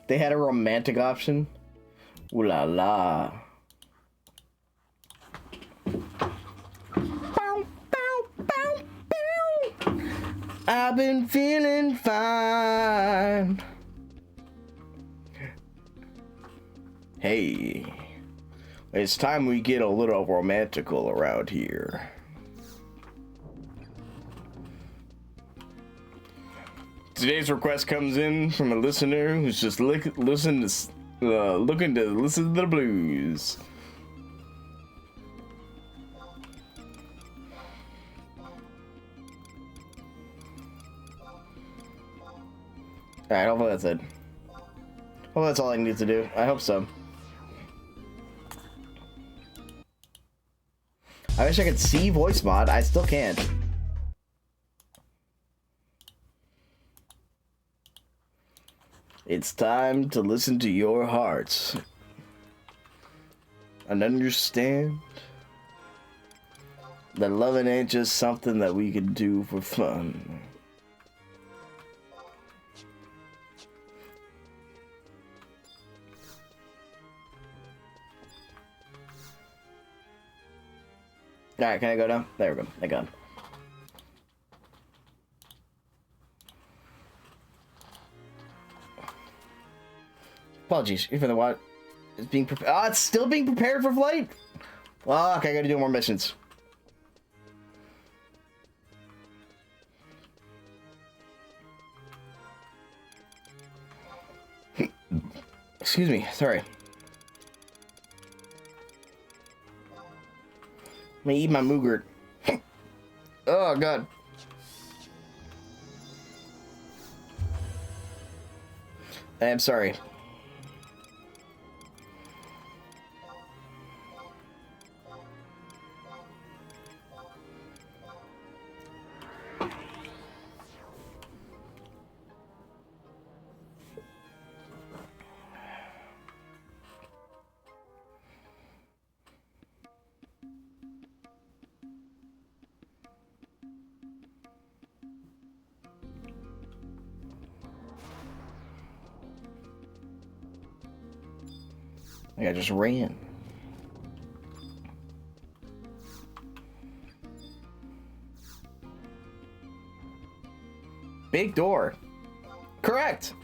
They had a romantic option. Ooh la la. Bow, bow, bow, bow. I've been feeling fine. Hey, it's time we get a little romantical around here. Today's request comes in from a listener who's just looking to listen to the blues. Alright, hopefully that's it. Well, that's all I need to do. I hope so. I wish I could see voice mod. I still can't. It's time to listen to your hearts and understand that loving ain't just something that we can do for fun. Alright, can I go down? There we go. I got him. Apologies, even though what is being prepared. Oh, it's still being prepared for flight? Well, okay, I gotta do more missions. Excuse me, sorry. Let me eat my moogert. Oh, God. I'm sorry. I just ran. Big door. Correct.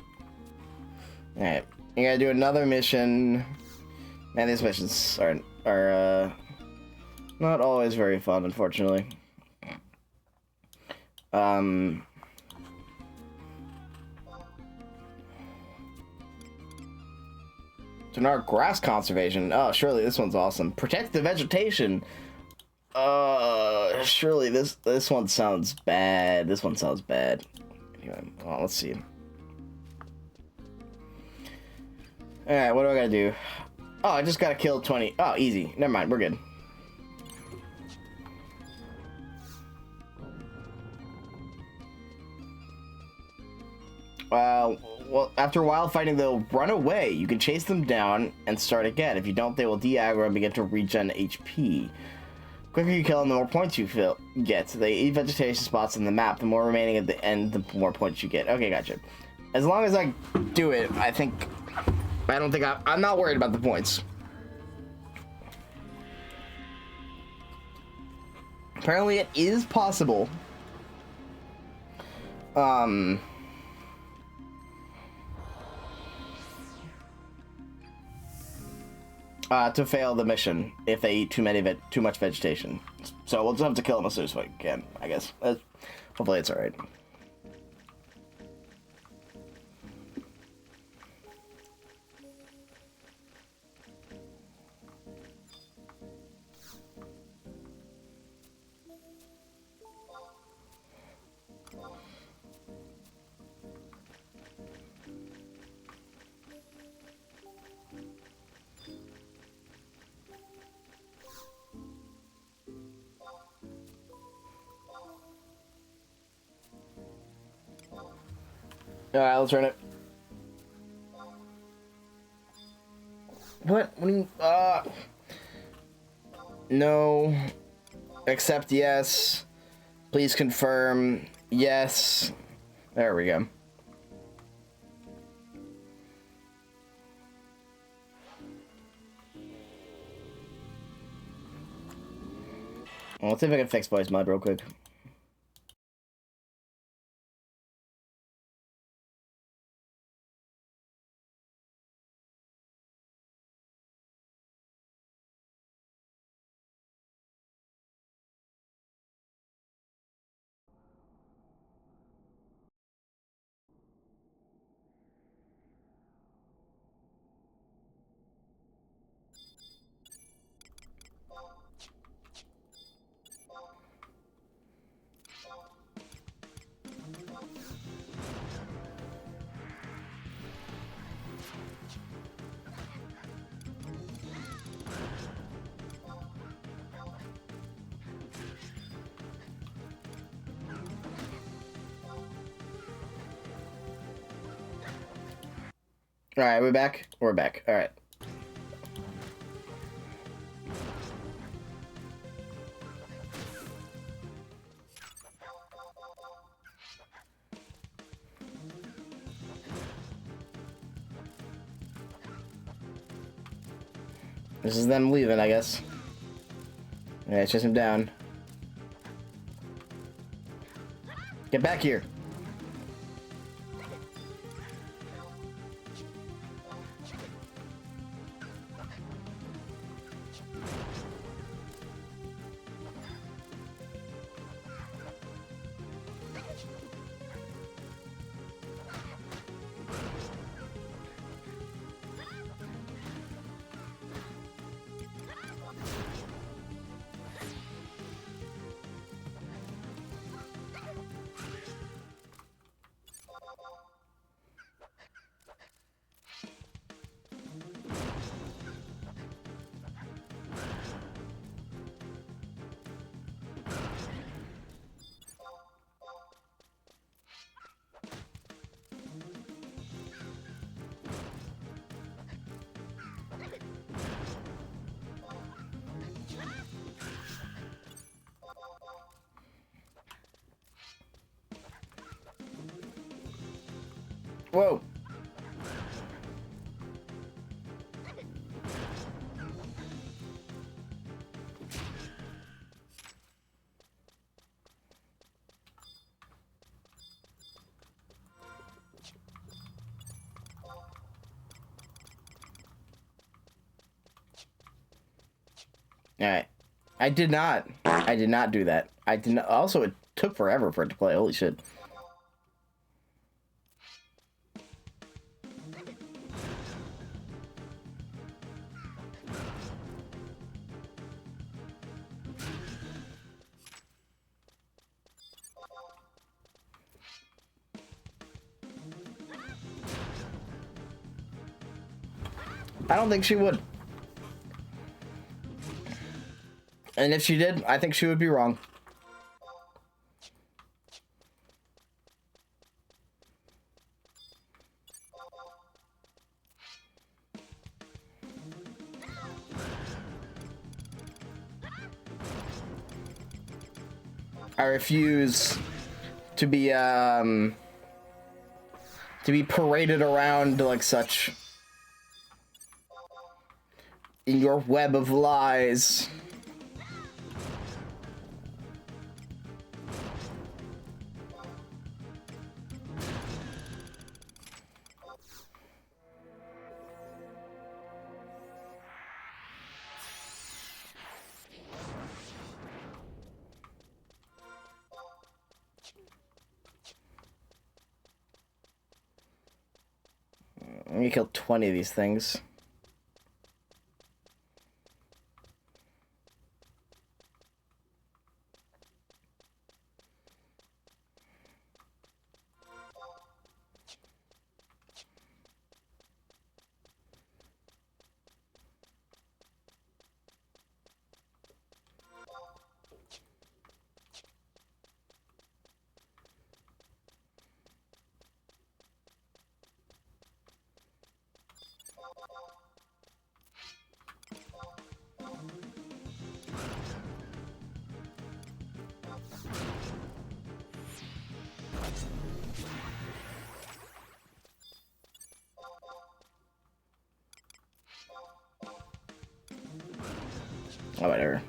Alright. You gotta do another mission. Man, these missions are not always very fun, unfortunately. Generic grass conservation. Oh, surely this one's awesome. Protect the vegetation. Surely this one sounds bad. This one sounds bad. Anyway, well, let's see. Alright, what do I gotta do? Oh, I just gotta kill 20. Oh, easy. Never mind, we're good. Well, after a while fighting, they'll run away. You can chase them down and start again. If you don't, they will de-aggro and begin to regen HP. The quicker you kill them, the more points you get. They eat vegetation spots in the map. The more remaining at the end, the more points you get. Okay, gotcha. As long as I do it, I'm not worried about the points. Apparently it is possible. To fail the mission if they eat too much vegetation. So we'll just have to kill them as soon as we can, I guess. Hopefully it's alright. Alright, let's run it. What? What do you... No. Accept yes. Please confirm. Yes. There we go. Well, let's see if I can fix voice mod real quick. Alright, we're back? We're back. Alright. This is them leaving, I guess. Yeah, chase him down. Get back here. Whoa. Alright. I did not do that. I did not. Also, it took forever for it to play. Holy shit. I don't think she would. And if she did, I think she would be wrong. I refuse to be paraded around like such in your web of lies. Let me kill 20 of these things. Oh, whatever.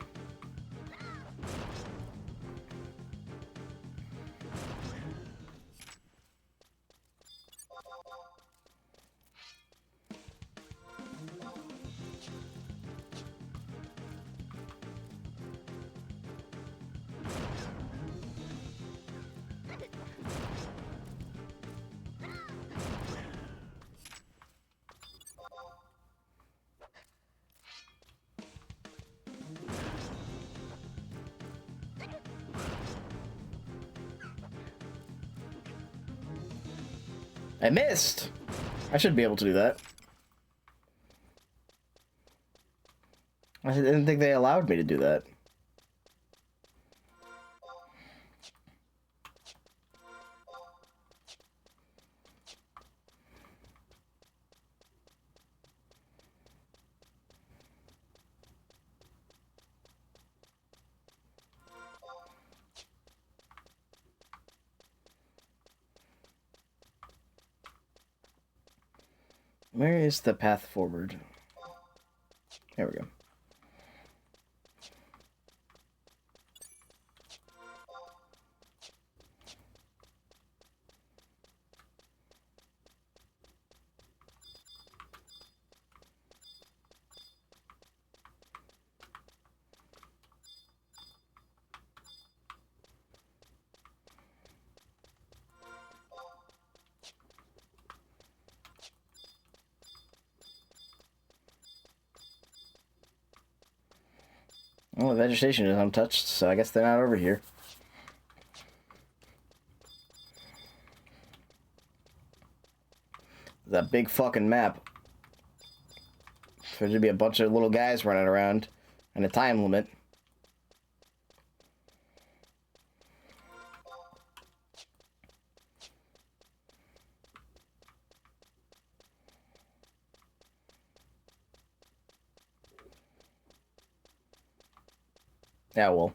I missed! I should be able to do that. I didn't think they allowed me to do that. Where is the path forward? There we go. Well, the vegetation is untouched, so I guess they're not over here. That big fucking map. There should be a bunch of little guys running around, and a time limit. Yeah, well.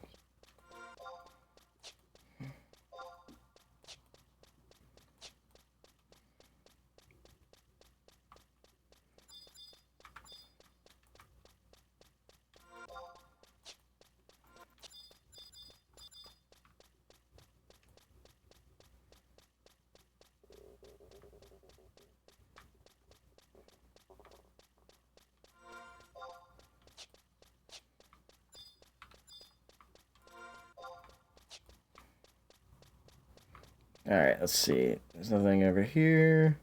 Alright, let's see. There's nothing over here.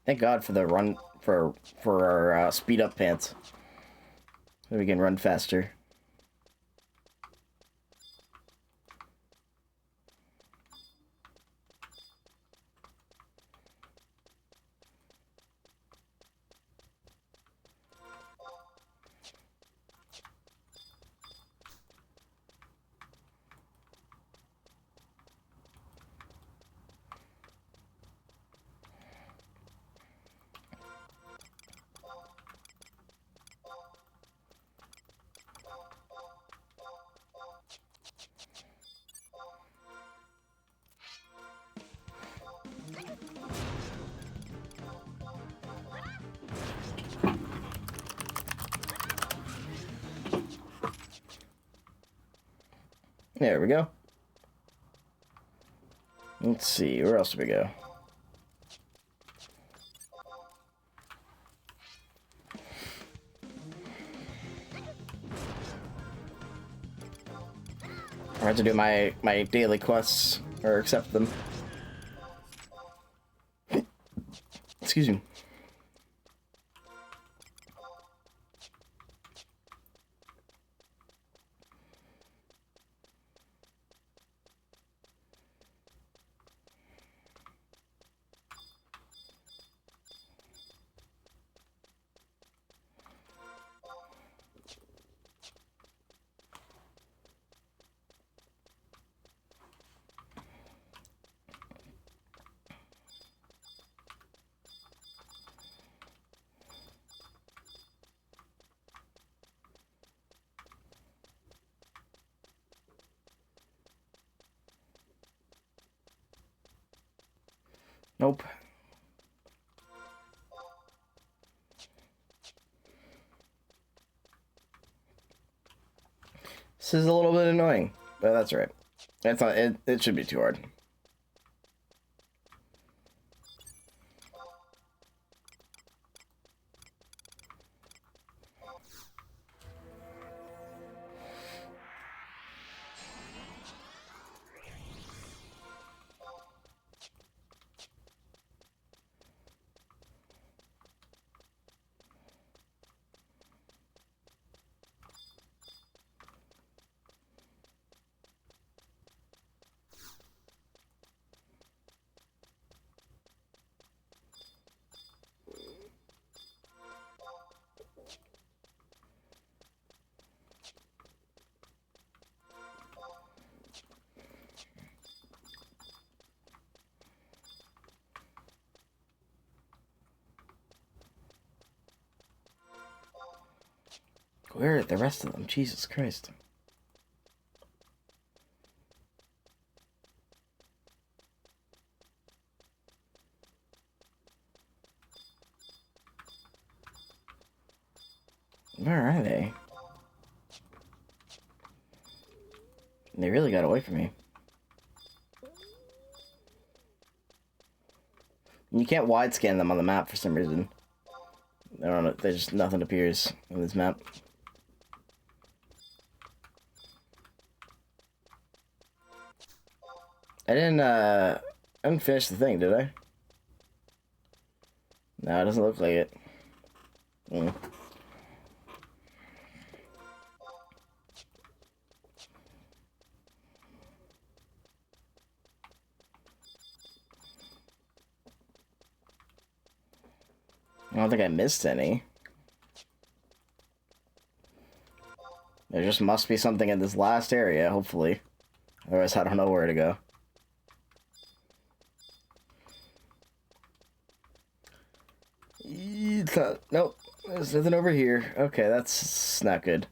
Thank God for the run for our speed up pants. So we can run faster. There we go. Let's see, where else do we go? I have to do my daily quests, or accept them. Excuse me. Nope. This is a little bit annoying, but that's right. It's not. It should be too hard. Where are the rest of them? Jesus Christ. Where are they? They really got away from me. You can't wide scan them on the map for some reason. I don't know. There's just nothing appears on this map. I didn't finish the thing, did I? No, it doesn't look like it. Mm. I don't think I missed any. There just must be something in this last area, hopefully. Otherwise, I don't know where to go. Nope, there's nothing over here. Okay, that's not good.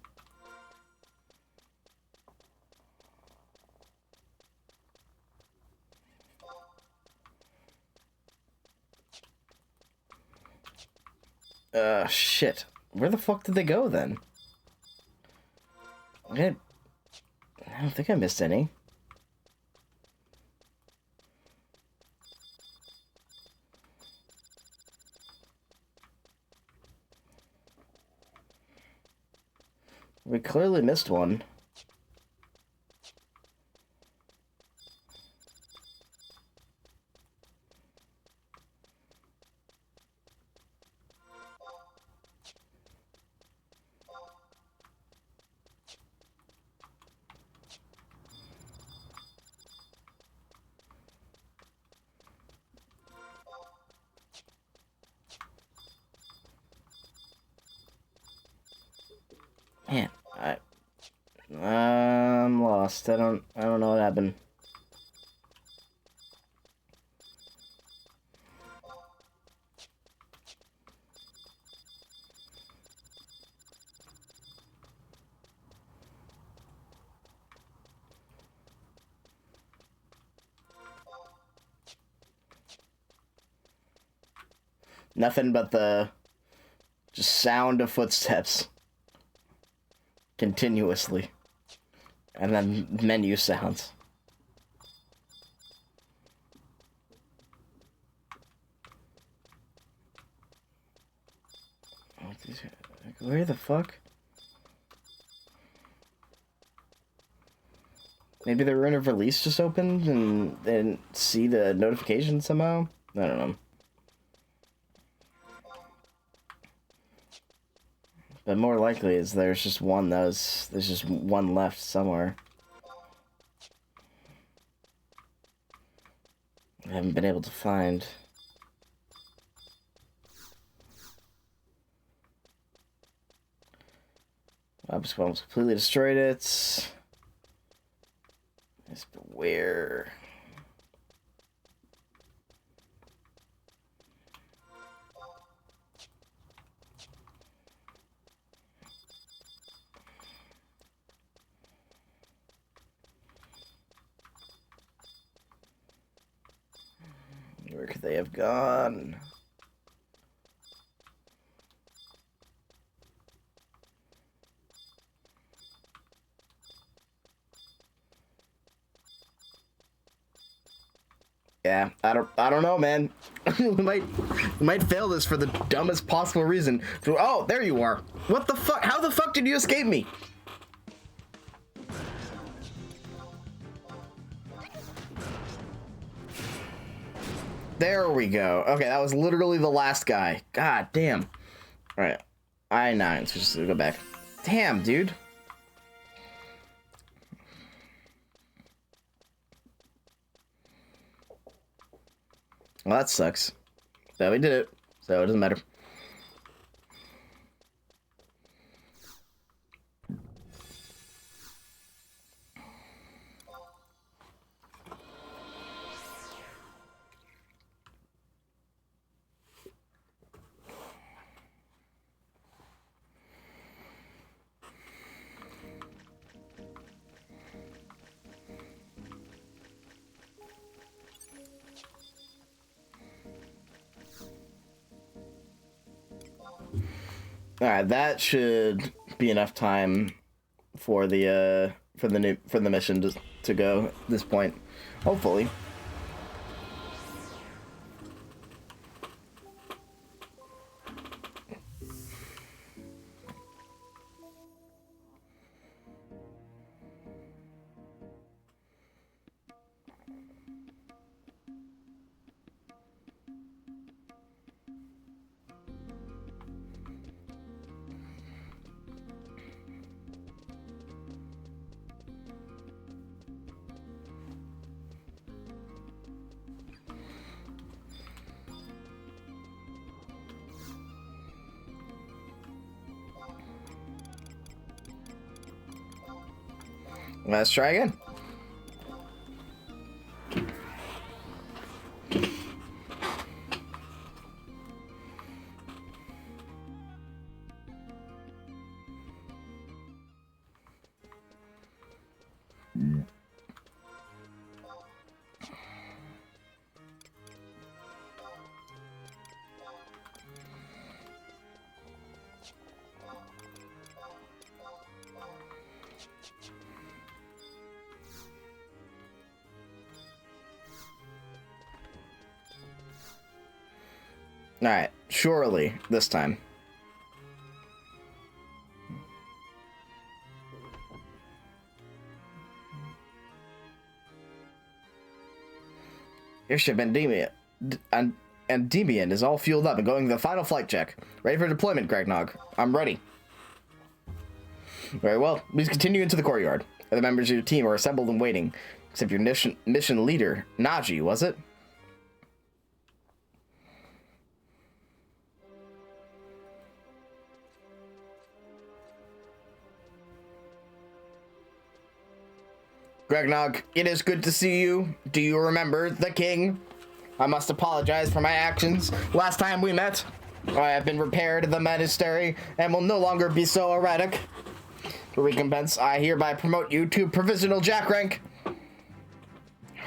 Shit. Where the fuck did they go then? I don't think I missed any. We clearly missed one. Man, I'm lost. I don't know what happened. Nothing but the just sound of footsteps continuously. And then menu sounds. Where the fuck? Maybe the run of release just opened and they didn't see the notification somehow? I don't know. But more likely is there's just one there's just one left somewhere. I haven't been able to find. I just almost completely destroyed it. Yes, but where? Where could they have gone? Yeah, I don't know, man. we might fail this for the dumbest possible reason. Oh, there you are. What the fuck? How the fuck did you escape me? There we go. Okay, that was literally the last guy. God damn. All right, I-9. So just go back. Damn, dude. Well, that sucks. But we did it, so it doesn't matter. All right, that should be enough time for the mission to go at this point. Hopefully. Let's try again. Alright, surely this time. Your ship Endymion is all fueled up and going to the final flight check. Ready for deployment, Gregnog. I'm ready. Very well. Please continue into the courtyard. Other members of your team are assembled and waiting. Except your mission leader, Naji, was it? Gregnog, it is good to see you. Do you remember the king? I must apologize for my actions last time we met. I have been repaired in the monastery and will no longer be so erratic. For recompense, I hereby promote you to provisional jack rank.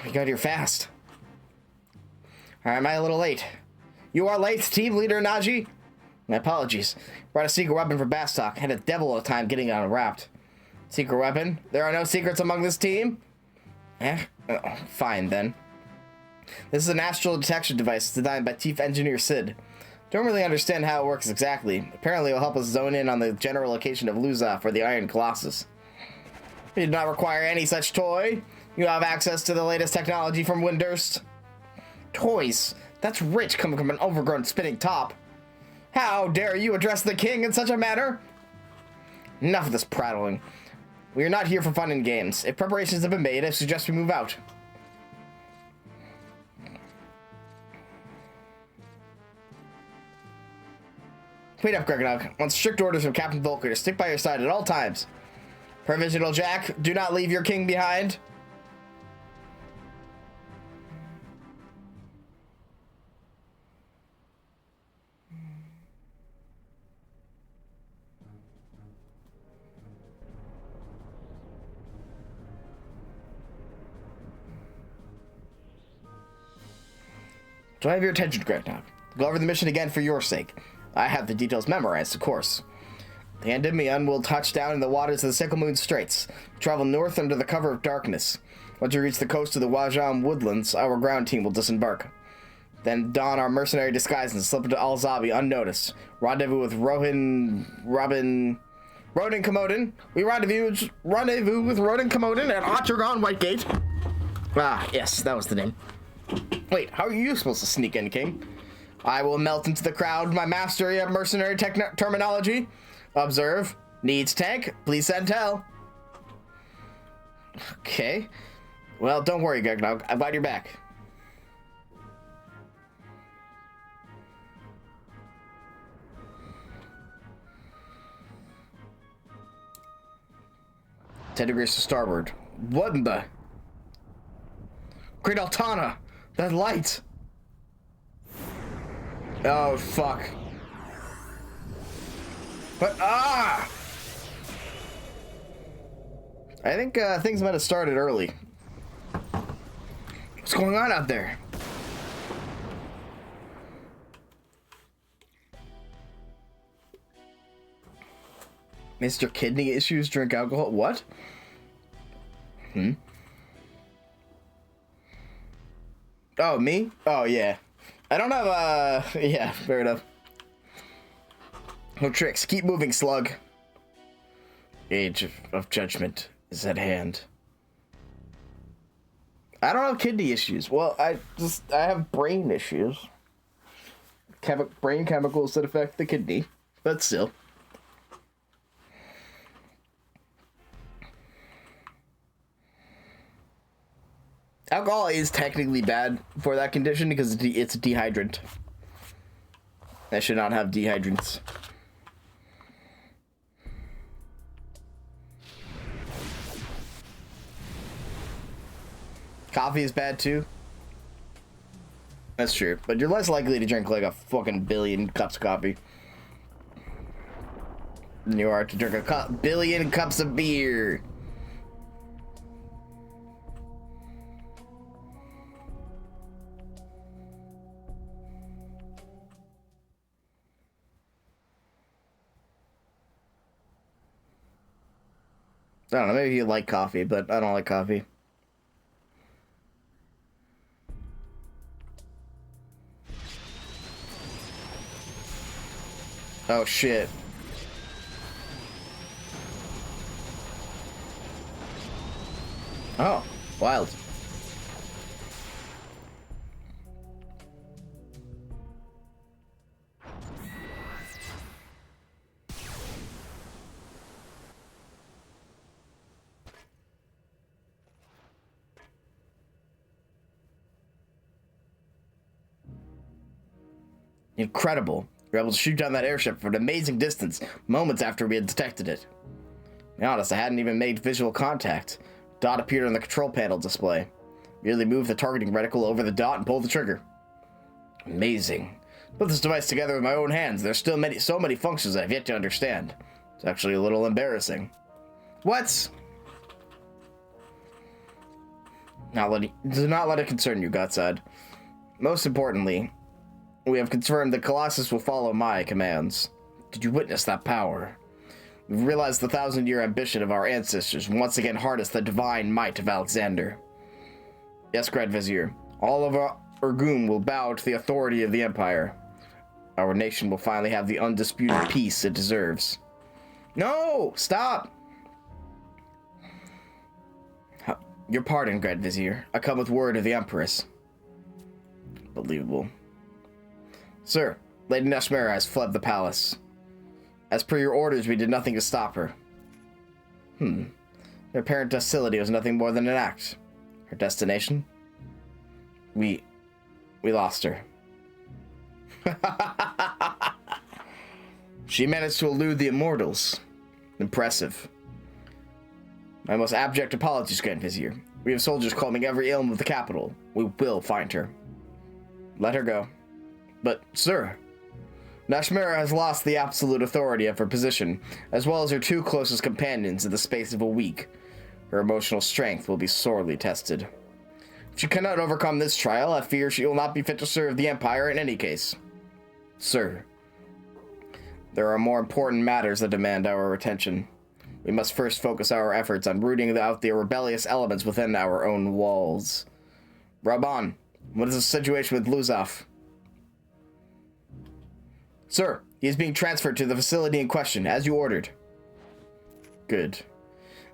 We got here fast. Or am I a little late? You are late, team leader Naji. My apologies. Brought a secret weapon for Bastok. Had a devil of a time getting it unwrapped. Secret weapon? There are no secrets among this team? Oh, fine then. This is an astral detection device designed by Chief Engineer Sid. Don't really understand how it works exactly. Apparently it will help us zone in on the general location of Luza for the Iron Colossus. We do not require any such toy. You have access to the latest technology from Windurst. Toys? That's rich coming from an overgrown spinning top. How dare you address the king in such a manner? Enough of this prattling. We are not here for fun and games. If preparations have been made, I suggest we move out. Wait up, Gregnog. On strict orders from Captain Volker to stick by your side at all times. Provisional Jack, do not leave your king behind. Do I have your attention, Gregnog? Go over the mission again for your sake. I have the details memorized, of course. The Endymion will touch down in the waters of the Sickle Moon Straits, travel north under the cover of darkness. Once we reach the coast of the Wajam woodlands, our ground team will disembark. Then don our mercenary disguise and slip into Al-Zabi unnoticed. Rendezvous with Rodin Commodin. We rendezvous with Rodin Commodin at Otragon Whitegate. Ah, yes, that was the name. Wait, how are you supposed to sneak in, King? I will melt into the crowd my mastery of mercenary terminology. Observe. Needs tank. Please send tell. Okay. Well, don't worry, Gregnog. I've got your back. Ten degrees to starboard. What in the... Great Altana! That light! Oh, fuck. But, ah! I think things might have started early. What's going on out there? Mr. Kidney issues, drink alcohol. What? Oh, me? Oh, yeah. I don't have, yeah, fair enough. No tricks. Keep moving, slug. Age of judgment is at hand. I don't have kidney issues. Well, I have brain issues. Brain chemicals that affect the kidney. But still. Alcohol is technically bad for that condition because it's a dehydrant. I should not have dehydrants. Coffee is bad too. That's true, but you're less likely to drink like a fucking billion cups of coffee than you are to drink a billion cups of beer. I don't know, maybe you like coffee, but I don't like coffee. Oh, shit. Oh, wild. Incredible. We were able to shoot down that airship from an amazing distance, moments after we had detected it. To be honest, I hadn't even made visual contact. Dot appeared on the control panel display. Merely moved the targeting reticle over the dot and pulled the trigger. Amazing. Put this device together with my own hands. There's still so many functions I have yet to understand. It's actually a little embarrassing. What? Do not let it concern you, God said. Most importantly, we have confirmed that Colossus will follow my commands. Did you witness that power? We've realized the 1,000-year ambition of our ancestors and once again harnessed the divine might of Alexander. Yes, Grand Vizier. All of our Urgum will bow to the authority of the Empire. Our nation will finally have the undisputed peace it deserves. No! Stop! Your pardon, Grand Vizier. I come with word of the Empress. Believable. Sir, Lady Nashmera has fled the palace. As per your orders, we did nothing to stop her. Her apparent docility was nothing more than an act. Her destination? We lost her. She managed to elude the immortals. Impressive. My most abject apologies, Grand Vizier. We have soldiers combing every elm of the capital. We will find her. Let her go. But, sir, Nashmera has lost the absolute authority of her position, as well as her two closest companions in the space of a week. Her emotional strength will be sorely tested. If she cannot overcome this trial, I fear she will not be fit to serve the Empire in any case. Sir, there are more important matters that demand our attention. We must first focus our efforts on rooting out the rebellious elements within our own walls. Raban, what is the situation with Luzaf? Sir, he is being transferred to the facility in question, as you ordered. Good.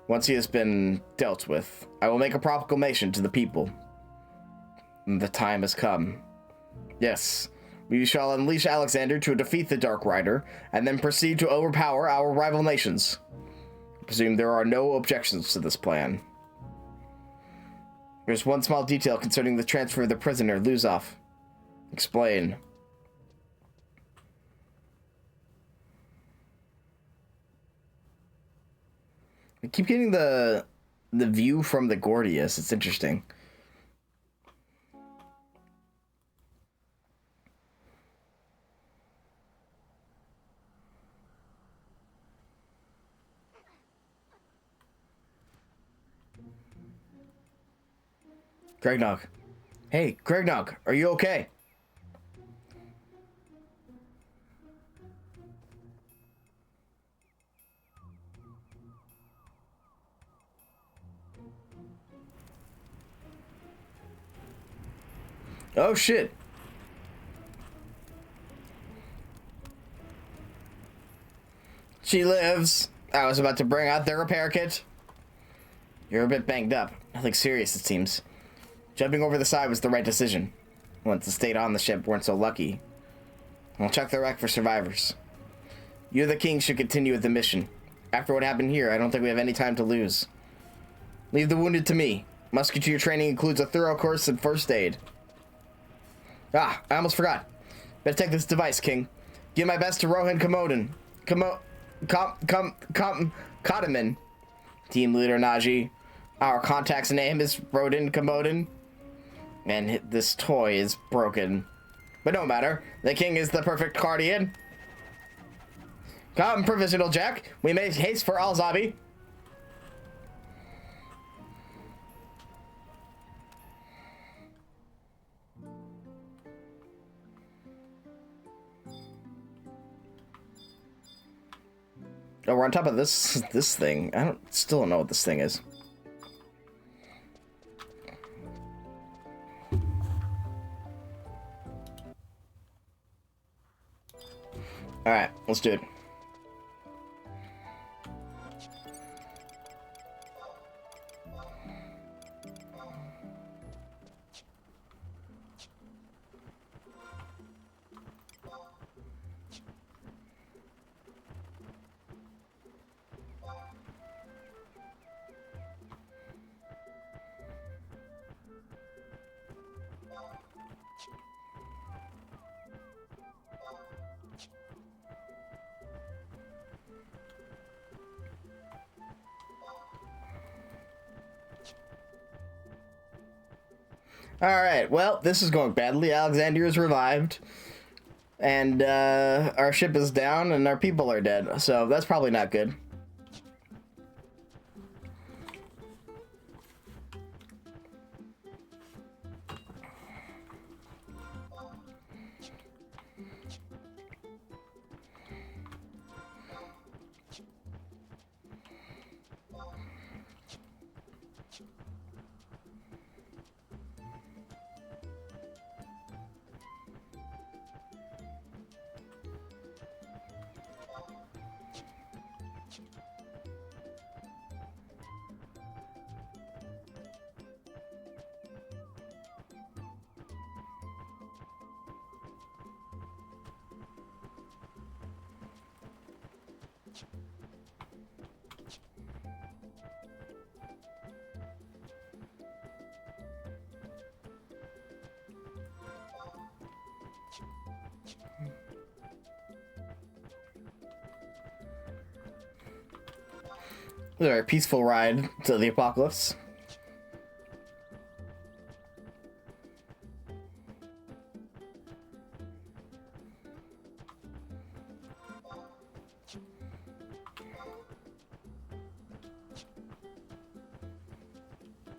Once he has been dealt with, I will make a proclamation to the people. The time has come. Yes, we shall unleash Alexander to defeat the Dark Rider, and then proceed to overpower our rival nations. I presume there are no objections to this plan. There's one small detail concerning the transfer of the prisoner, Luzaf. Explain. I keep getting the view from the Gordius. It's interesting. Gregnog. Hey, Gregnog, are you okay? Oh shit. She lives. I was about to bring out the repair kit. You're a bit banged up. Nothing serious, it seems. Jumping over the side was the right decision. Once the stayed on the ship weren't so lucky. I'll check the wreck for survivors. You and the king should continue with the mission. After what happened here, I don't think we have any time to lose. Leave the wounded to me. Musketeer training includes a thorough course in first aid. Ah, I almost forgot. Better take this device, King. Give my best to Rohan Komodan. Kodaman. Team leader Naji. Our contact's name is Rodan Komodan. And this toy is broken. But no matter. The king is the perfect guardian. Come, Provisional Jack. We make haste for Alzabi. Oh, we're on top of this thing. Still don't know what this thing is. Alright, let's do it. Alright, well, this is going badly. Alexandria is revived. And our ship is down and our people are dead. So that's probably not good. A very peaceful ride to the apocalypse.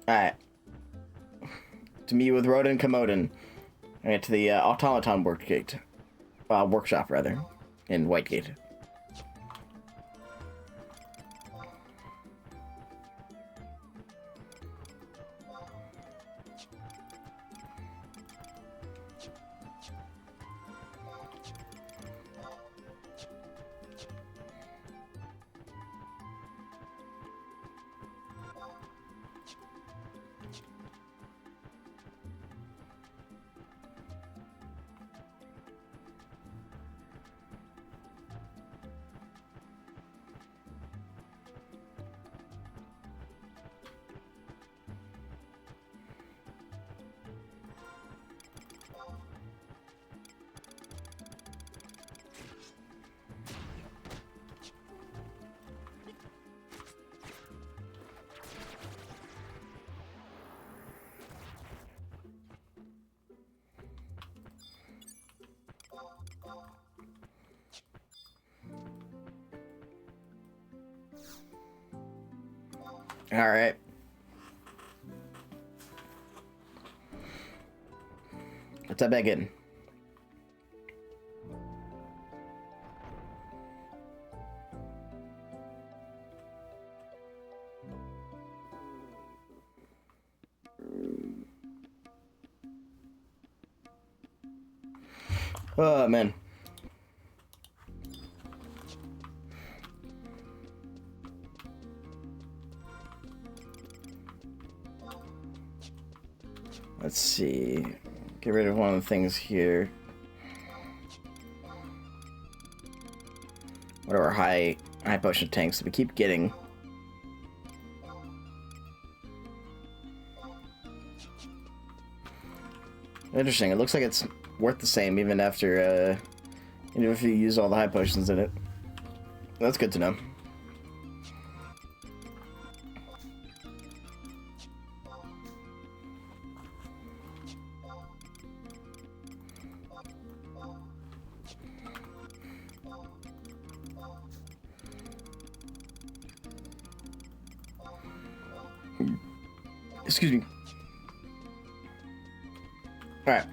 Alright. To meet with Rodin Commodin. Alright, to the automaton workshop, rather, in Whitegate. All right. What's that begging? Oh, man. Let's see. Get rid of one of the things here. What are our high potion tanks that we keep getting? Interesting. It looks like it's worth the same even after, even if you use all the high potions in it. That's good to know. Excuse me. Alright.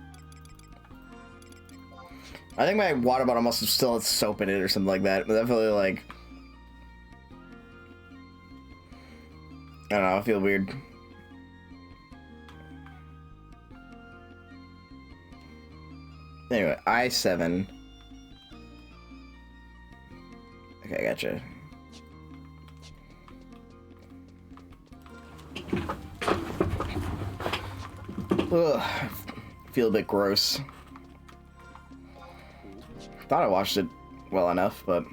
I think my water bottle must have still had soap in it or something like that. But I feel like... I don't know, I feel weird. Anyway, I7. Okay, I gotcha. Ugh, feel a bit gross. Thought I washed it well enough, but...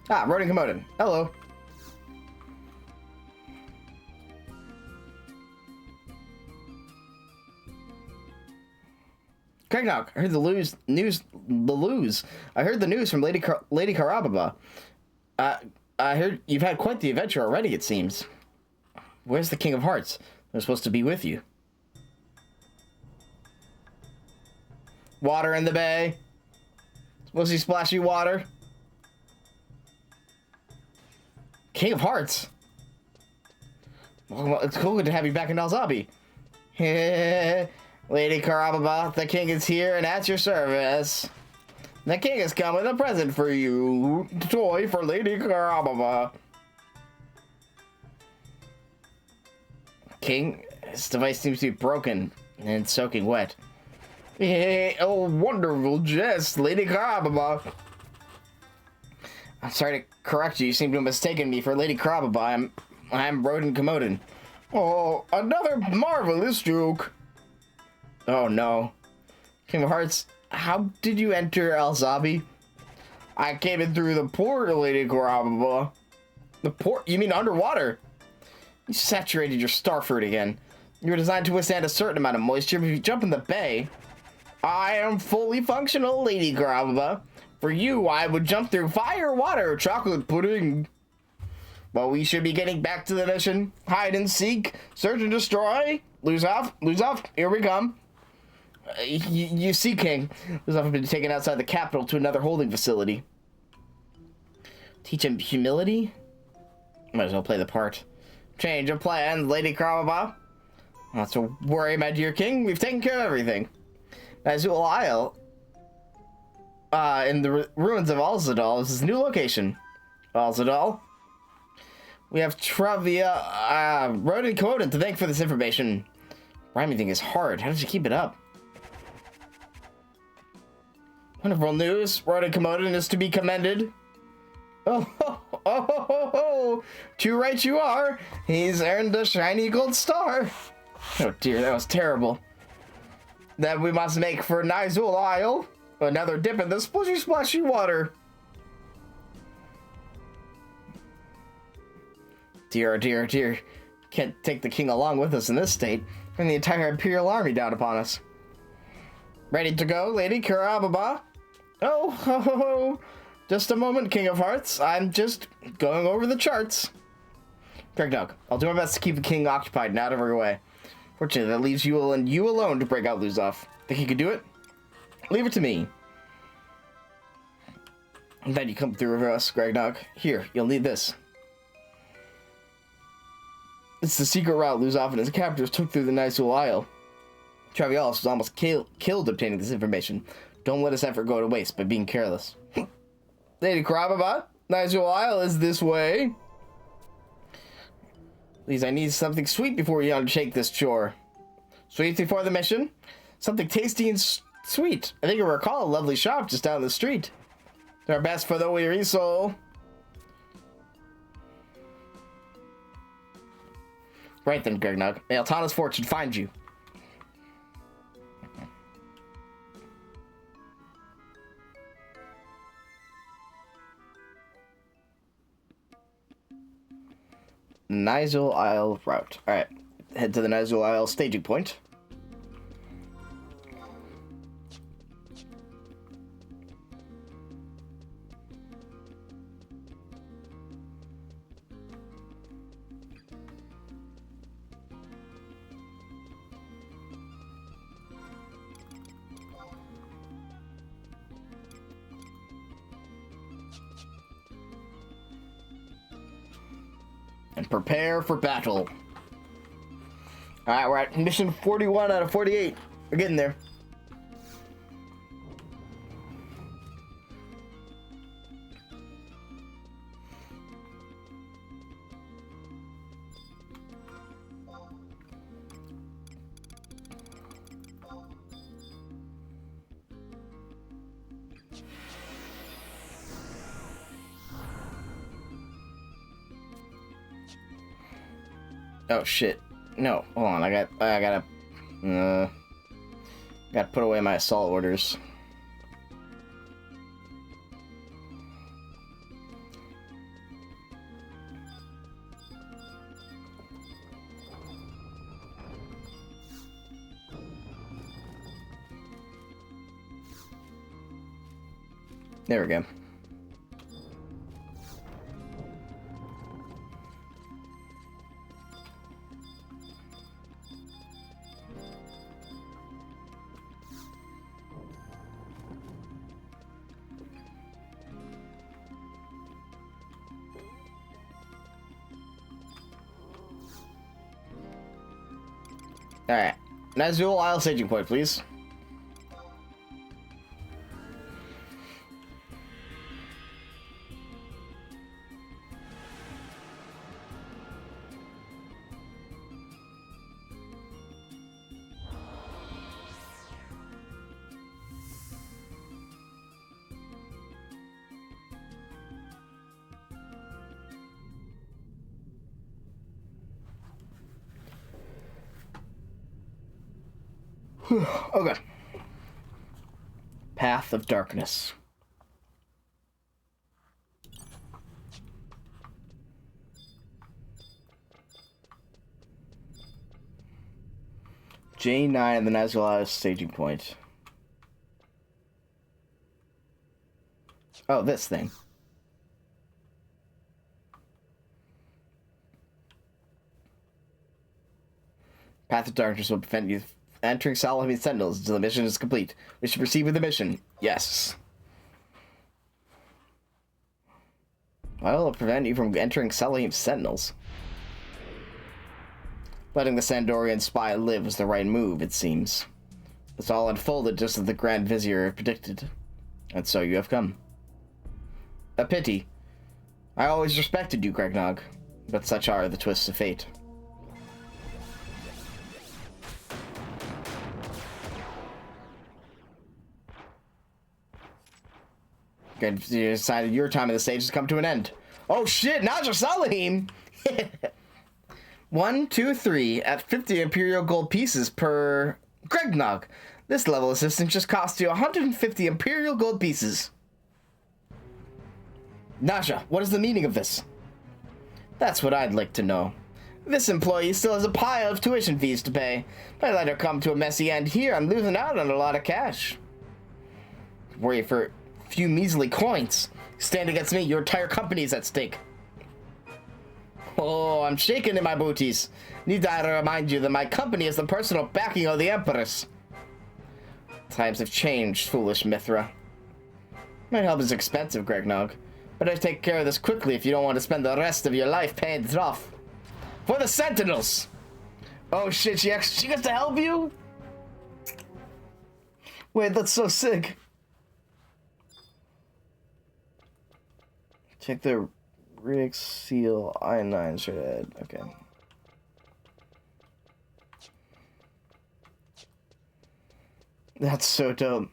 Ah, Rodin Commodin. Hello. Craignock, I heard I heard the news from Lady Karababa. I heard you've had quite the adventure already, it seems. Where's the King of Hearts? They're supposed to be with you. Water in the bay. Supposed to be splashy water. King of Hearts. Well, it's cool to have you back in Alzabi. Lady Karababa, the king is here and at your service. The king has come with a present for you. Toy for Lady Karababa. King, this device seems to be broken and soaking wet. Oh, wonderful jest, Lady Karababa. I'm sorry to correct you. You seem to have mistaken me for Lady Karababa. I'm Rodin Komoden. Oh, another marvelous joke. Oh no. King of Hearts, how did you enter Alzabi? I came in through the port, Lady Karababa. The port? You mean underwater? You saturated your star fruit again. You were designed to withstand a certain amount of moisture, but if you jump in the bay... I am fully functional, Lady Karababa. For you, I would jump through fire, water, chocolate pudding. Well, we should be getting back to the mission. Hide and seek, search and destroy. Lose off, here we come. You see, King. Lose off has been taken outside the capital to another holding facility. Teach him humility? Might as well play the part. Change of plans, Lady Karababa. Not to worry, my dear King. We've taken care of everything. Azul Isle, in the ruins of Alzadal, is his new location. Alzadal? We have Travia, Rodin Komoden to thank for this information. Rhyming thing is hard. How did you keep it up? Wonderful news. Rodin Komoden is to be commended. Oh, too right you are. He's earned a shiny gold star. Oh dear, that was terrible. That we must make for Nizul Isle. Another dip in the splashy water. Dear, dear, dear. Can't take the king along with us in this state. Bring the entire Imperial Army down upon us. Ready to go, Lady Karababa? Oh, ho, ho, ho. Just a moment, King of Hearts. I'm just going over the charts. Craignock, I'll do my best to keep the king occupied and out of her way. Fortunately, that leaves you and you alone to break out Lose Off. Think you can do it? Leave it to me. I'm glad you come through with us, Craignock. Here, you'll need this. It's the secret route Lose Off and his captors took through the Nizul Isle. Travialis was almost killed obtaining this information. Don't let his effort go to waste by being careless. Lady Karababa, Nizul Isle is this way. Please, I need something sweet before we undertake this chore. Sweet before the mission? Something tasty and sweet. I think I recall a lovely shop just down the street. Our best for the weary soul. Right then, Craignock. May Altana's fortune find you. Nizul Isle route. Alright. Head to the Nizul Isle staging point. And prepare for battle. Alright, we're at mission 41 out of 48. We're getting there. Oh shit. No, hold on. I gotta put away my assault orders. There we go. Alright. Nice dual aisle staging point, please. Okay. Path of Darkness. J9 and the Nazgul staging point. Oh, this thing. Path of Darkness will prevent you entering Salahim Sentinels until the mission is complete. We should proceed with the mission. Yes. Why will it prevent you from entering Salahim Sentinels? Letting the Sandorian spy live was the right move, it seems. It's all unfolded just as the Grand Vizier predicted. And so you have come. A pity. I always respected you, Gregnog, but such are the twists of fate. You decided your time of the stage has come to an end. Oh shit, Naja Salahim! 1, 2, 3 at 50 Imperial gold pieces per Gregnog. This level assistant just cost you 150 Imperial gold pieces. Naja, what is the meaning of this? That's what I'd like to know. This employee still has a pile of tuition fees to pay. If I let her come to a messy end here, I'm losing out on a lot of cash. Worry for few measly coins. Stand against me, your entire company is at stake. Oh, I'm shaking in my booties. Need I remind you that my company is the personal backing of the Empress. Times have changed, foolish Mithra. My help is expensive, Gregnog. Better take care of this quickly if you don't want to spend the rest of your life paying it off. For the Sentinels! Oh shit, she gets to help you? Wait, that's so sick. Check the rig seal I9 straight ahead. Okay. That's so dope.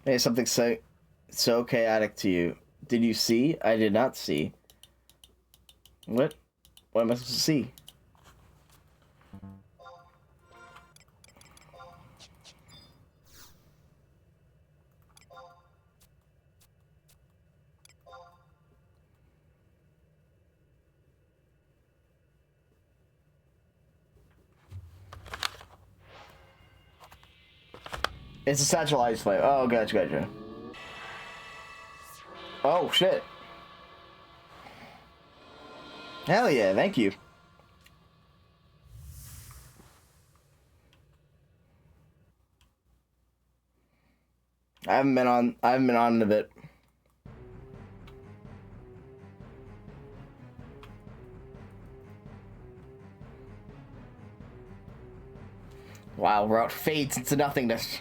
Hey, something so chaotic to you. Did you see? I did not see. What? What am I supposed to see? It's a satchel ice flame. Oh, gotcha. Oh, shit. Hell yeah, thank you. I haven't been on in a bit. Wow, we're out fades into nothingness.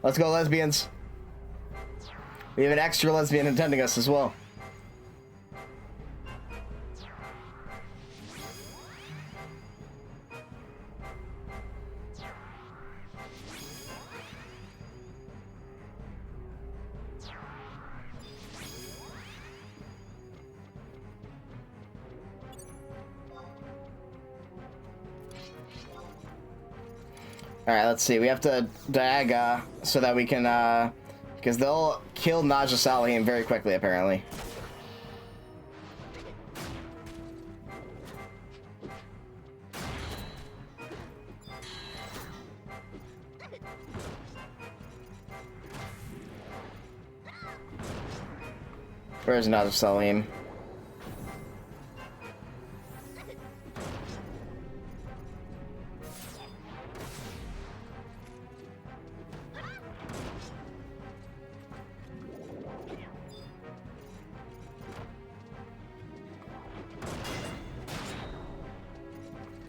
Let's go, lesbians. We have an extra lesbian attending us as well. Alright, let's see. We have to Diaga so that we can Because they'll kill Naja Salim very quickly, apparently. Where's Naja Salim?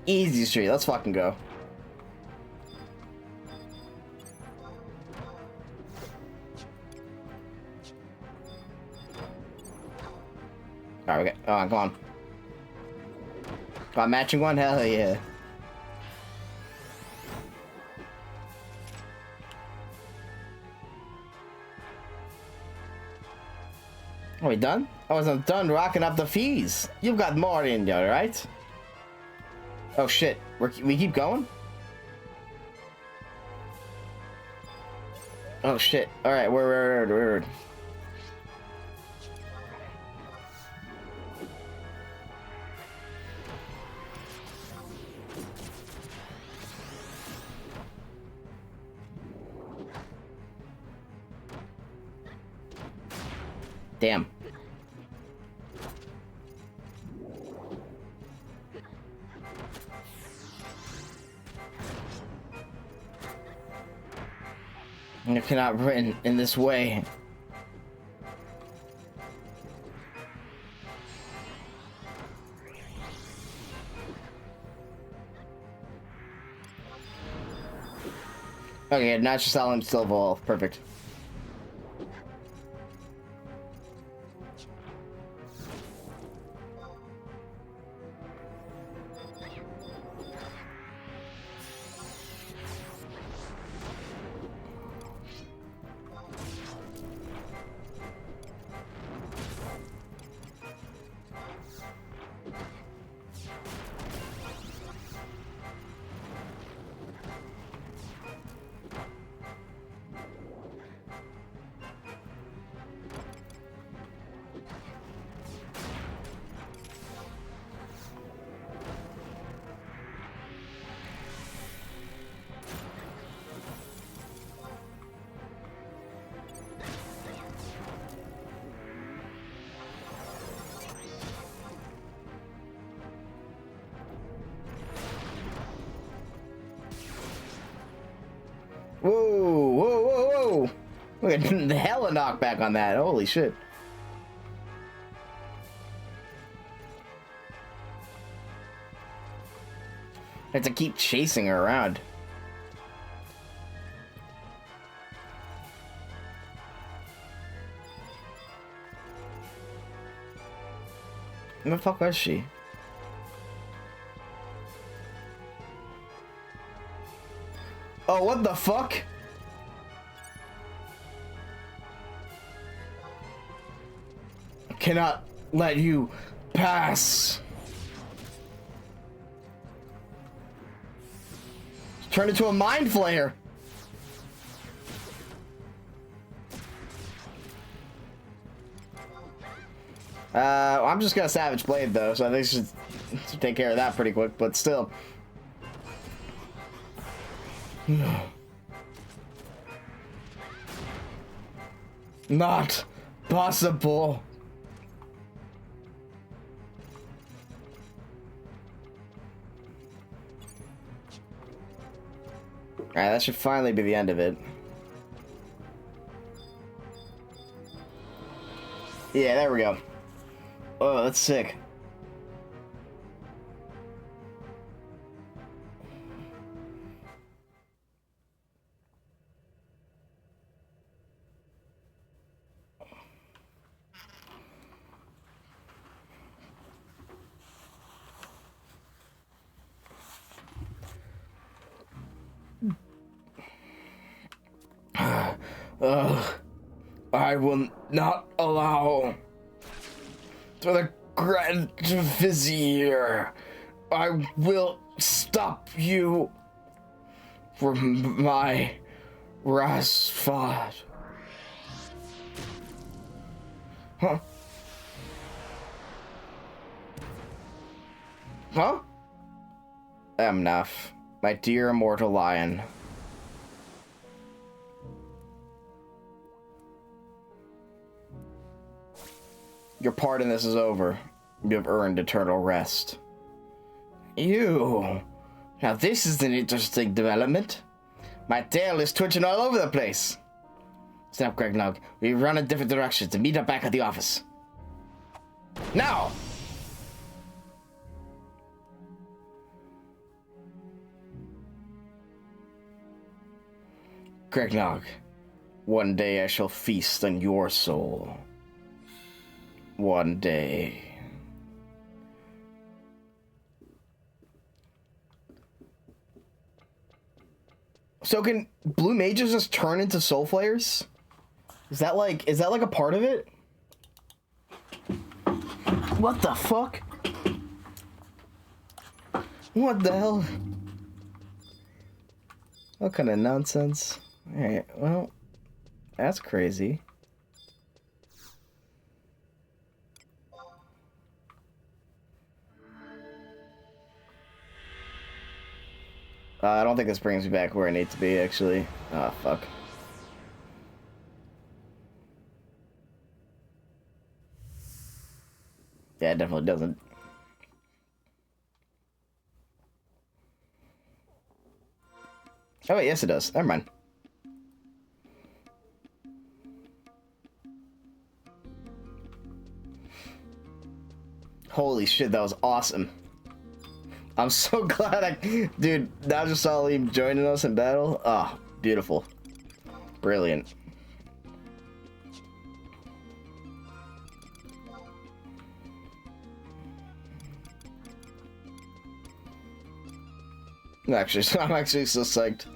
Easy street, let's fucking go. Alright, we got, come on. Got a matching one? Hell yeah. Are we done? I wasn't done rocking up the fees. You've got more in there, right? Oh shit, we keep going? Oh shit, alright, we're... Damn. You cannot win in this way. Okay, not just selling still evolve. Perfect. Whoa, whoa, whoa, whoa! Look at the hella knockback on that. Holy shit. I have to keep chasing her around. Where the fuck was she? Oh, what the fuck? I cannot let you pass. Turn into a mind flayer. I'm just gonna Savage Blade though, so I think I should take care of that pretty quick, but still. Not possible. Alright, that should finally be the end of it. Yeah, there we go. Oh, that's sick. I will not allow for the Grand Vizier. I will stop you from my Rasfad. Huh? Huh? Emnaf, my dear immortal lion. Your part in this is over. You have earned eternal rest. Ew. Now this is an interesting development. My tail is twitching all over the place. Snap, Gregnog. We run in different directions to meet up back at the office. Now! Gregnog, one day I shall feast on your soul. One day. So can blue mages just turn into soul flayers? Is that like a part of it? What the fuck? What the hell? What kind of nonsense? Alright, well, that's crazy. I don't think this brings me back where I need to be, actually. Oh, fuck. Yeah, it definitely doesn't. Oh, wait, yes it does. Never mind. Holy shit, that was awesome. I'm so glad Dude, now just saw him joining us in battle. Oh, beautiful. Brilliant. I'm actually so psyched.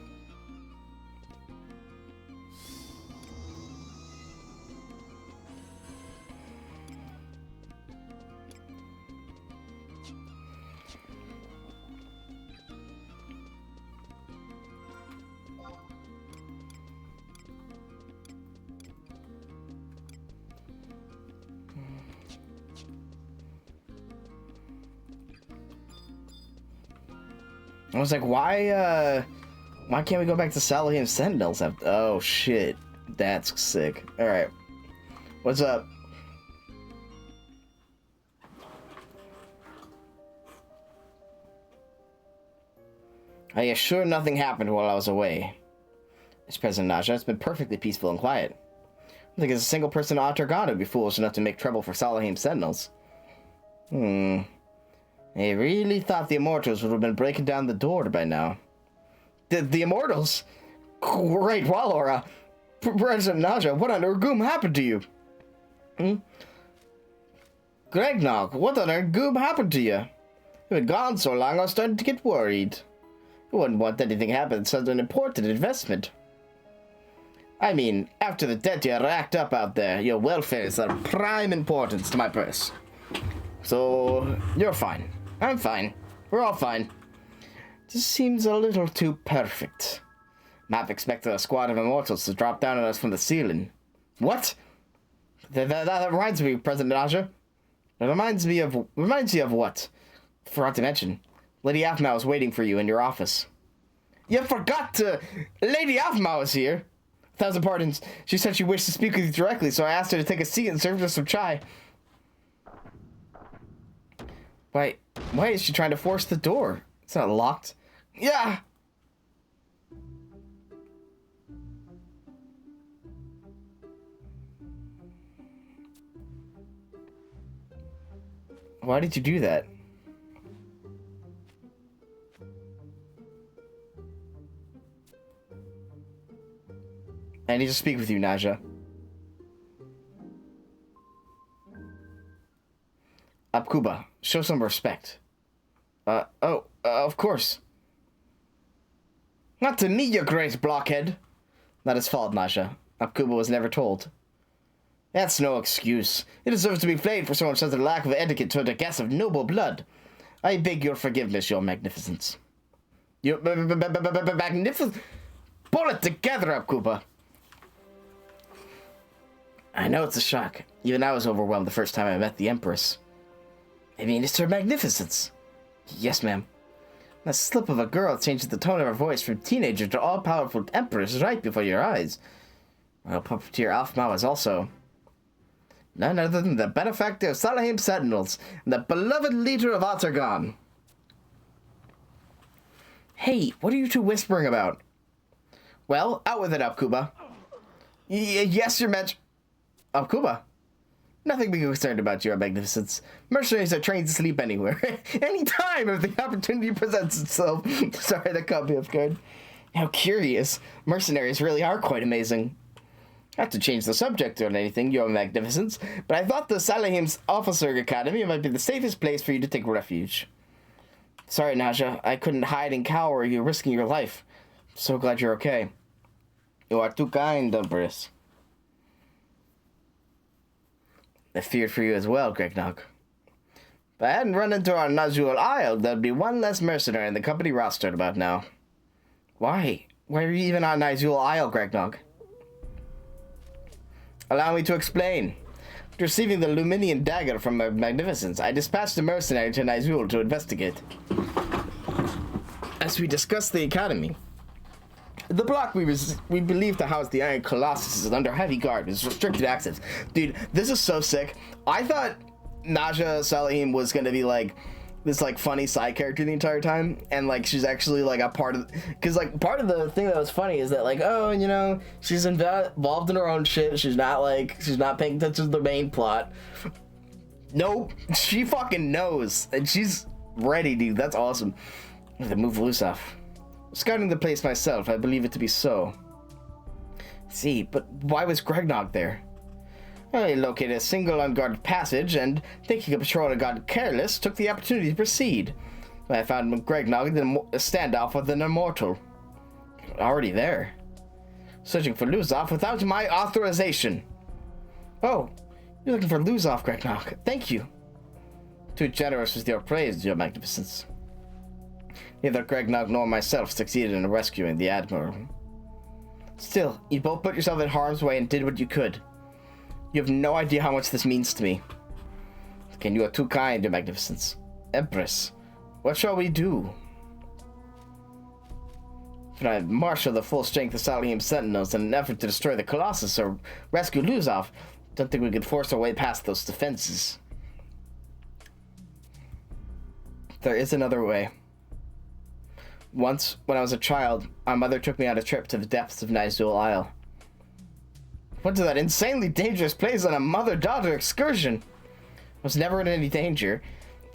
I was like, why can't we go back to Salahim Sentinels? Oh, shit. That's sick. Alright. What's up? Are you sure nothing happened while I was away? It's President Naja. It's been perfectly peaceful and quiet. I don't think there's a single person on Otter who'd be foolish enough to make trouble for Salahim Sentinels. I really thought the Immortals would have been breaking down the door by now. The Immortals? Great Wallora! President Naja, what on Urgum happened to you? Gregnog, what on Urgum happened to you? You've been gone so long, I was starting to get worried. You wouldn't want anything to happen to such an important investment. I mean, after the debt you racked up out there, your welfare is of prime importance to my purse. So, you're fine. I'm fine. We're all fine. This seems a little too perfect. Map expected a squad of immortals to drop down on us from the ceiling. What? That reminds me, President Naja. It reminds you of what? Forgot to mention. Lady Aphmau is waiting for you in your office. You forgot to... Lady Aphmau is here. 1,000 pardons. She said she wished to speak with you directly, so I asked her to take a seat and serve us some chai. Why is she trying to force the door? It's not locked. Yeah! Why did you do that? I need to speak with you, Naja. Apkuba, show some respect. Of course. Not to me, you great blockhead. Not his fault, Naja. Apkuba was never told. That's no excuse. It deserves to be flayed for someone such a lack of etiquette toward a guest of noble blood. I beg your forgiveness, your magnificence. Your magnificent... Pull it together, Apkuba. I know it's a shock. Even I was overwhelmed the first time I met the Empress. I mean, it's her magnificence. Yes, ma'am. The slip of a girl changed the tone of her voice from teenager to all-powerful Empress right before your eyes. Well, puppeteer Alfma was also none other than the benefactor of Salahim Sentinels and the beloved leader of Ottergon. Hey, what are you two whispering about? Well, out with it, Apkuba. Yes, your Apkuba. Nothing to be concerned about, your magnificence. Mercenaries are trained to sleep anywhere. Any time if the opportunity presents itself. Sorry, that caught me off guard. How curious. Mercenaries really are quite amazing. Not to change the subject or anything, your magnificence, but I thought the Salahim's Officer Academy might be the safest place for you to take refuge. Sorry, Naja, I couldn't hide and cower you risking your life. So glad you're okay. You are too kind, Empress. I feared for you as well, Gregnog. If I hadn't run into our Nazul Isle, there'd be one less mercenary in the company rostered about now. Why? Why are you even on Nazul Isle, Gregnog? Allow me to explain. After receiving the Luminian dagger from Her Magnificence, I dispatched a mercenary to Nazul to investigate. As we discussed the academy, the block we believe to house the Iron Colossus is under heavy guard. It's restricted access. Dude, this is so sick. I thought Naja Salahim was going to be like this like funny side character the entire time, and like she's actually like a part of, because like part of the thing that was funny is that like, oh, you know, she's involved in her own shit. She's not paying attention to the main plot. Nope, she fucking knows, and she's ready, dude. That's awesome. I have to move loose off. Scouting the place myself, I believe it to be so. See, but why was Gregnog there? I located a single unguarded passage, and thinking a patrol had gotten careless, took the opportunity to proceed. I found Gregnog in a standoff with an immortal. Already there. Searching for Luzov without my authorization. Oh, you're looking for Luzov, Gregnog. Thank you. Too generous with your praise, your magnificence. Neither Gregnog nor myself succeeded in rescuing the Admiral. Still, you both put yourself in harm's way and did what you could. You have no idea how much this means to me. Again, you are too kind, your magnificence. Empress, what shall we do? If I marshal the full strength of Salahim Sentinels in an effort to destroy the Colossus or rescue Luzov, don't think we could force our way past those defenses. There is another way. Once, when I was a child, my mother took me on a trip to the depths of Nazul Isle. Went to that insanely dangerous place on a mother-daughter excursion. I was never in any danger.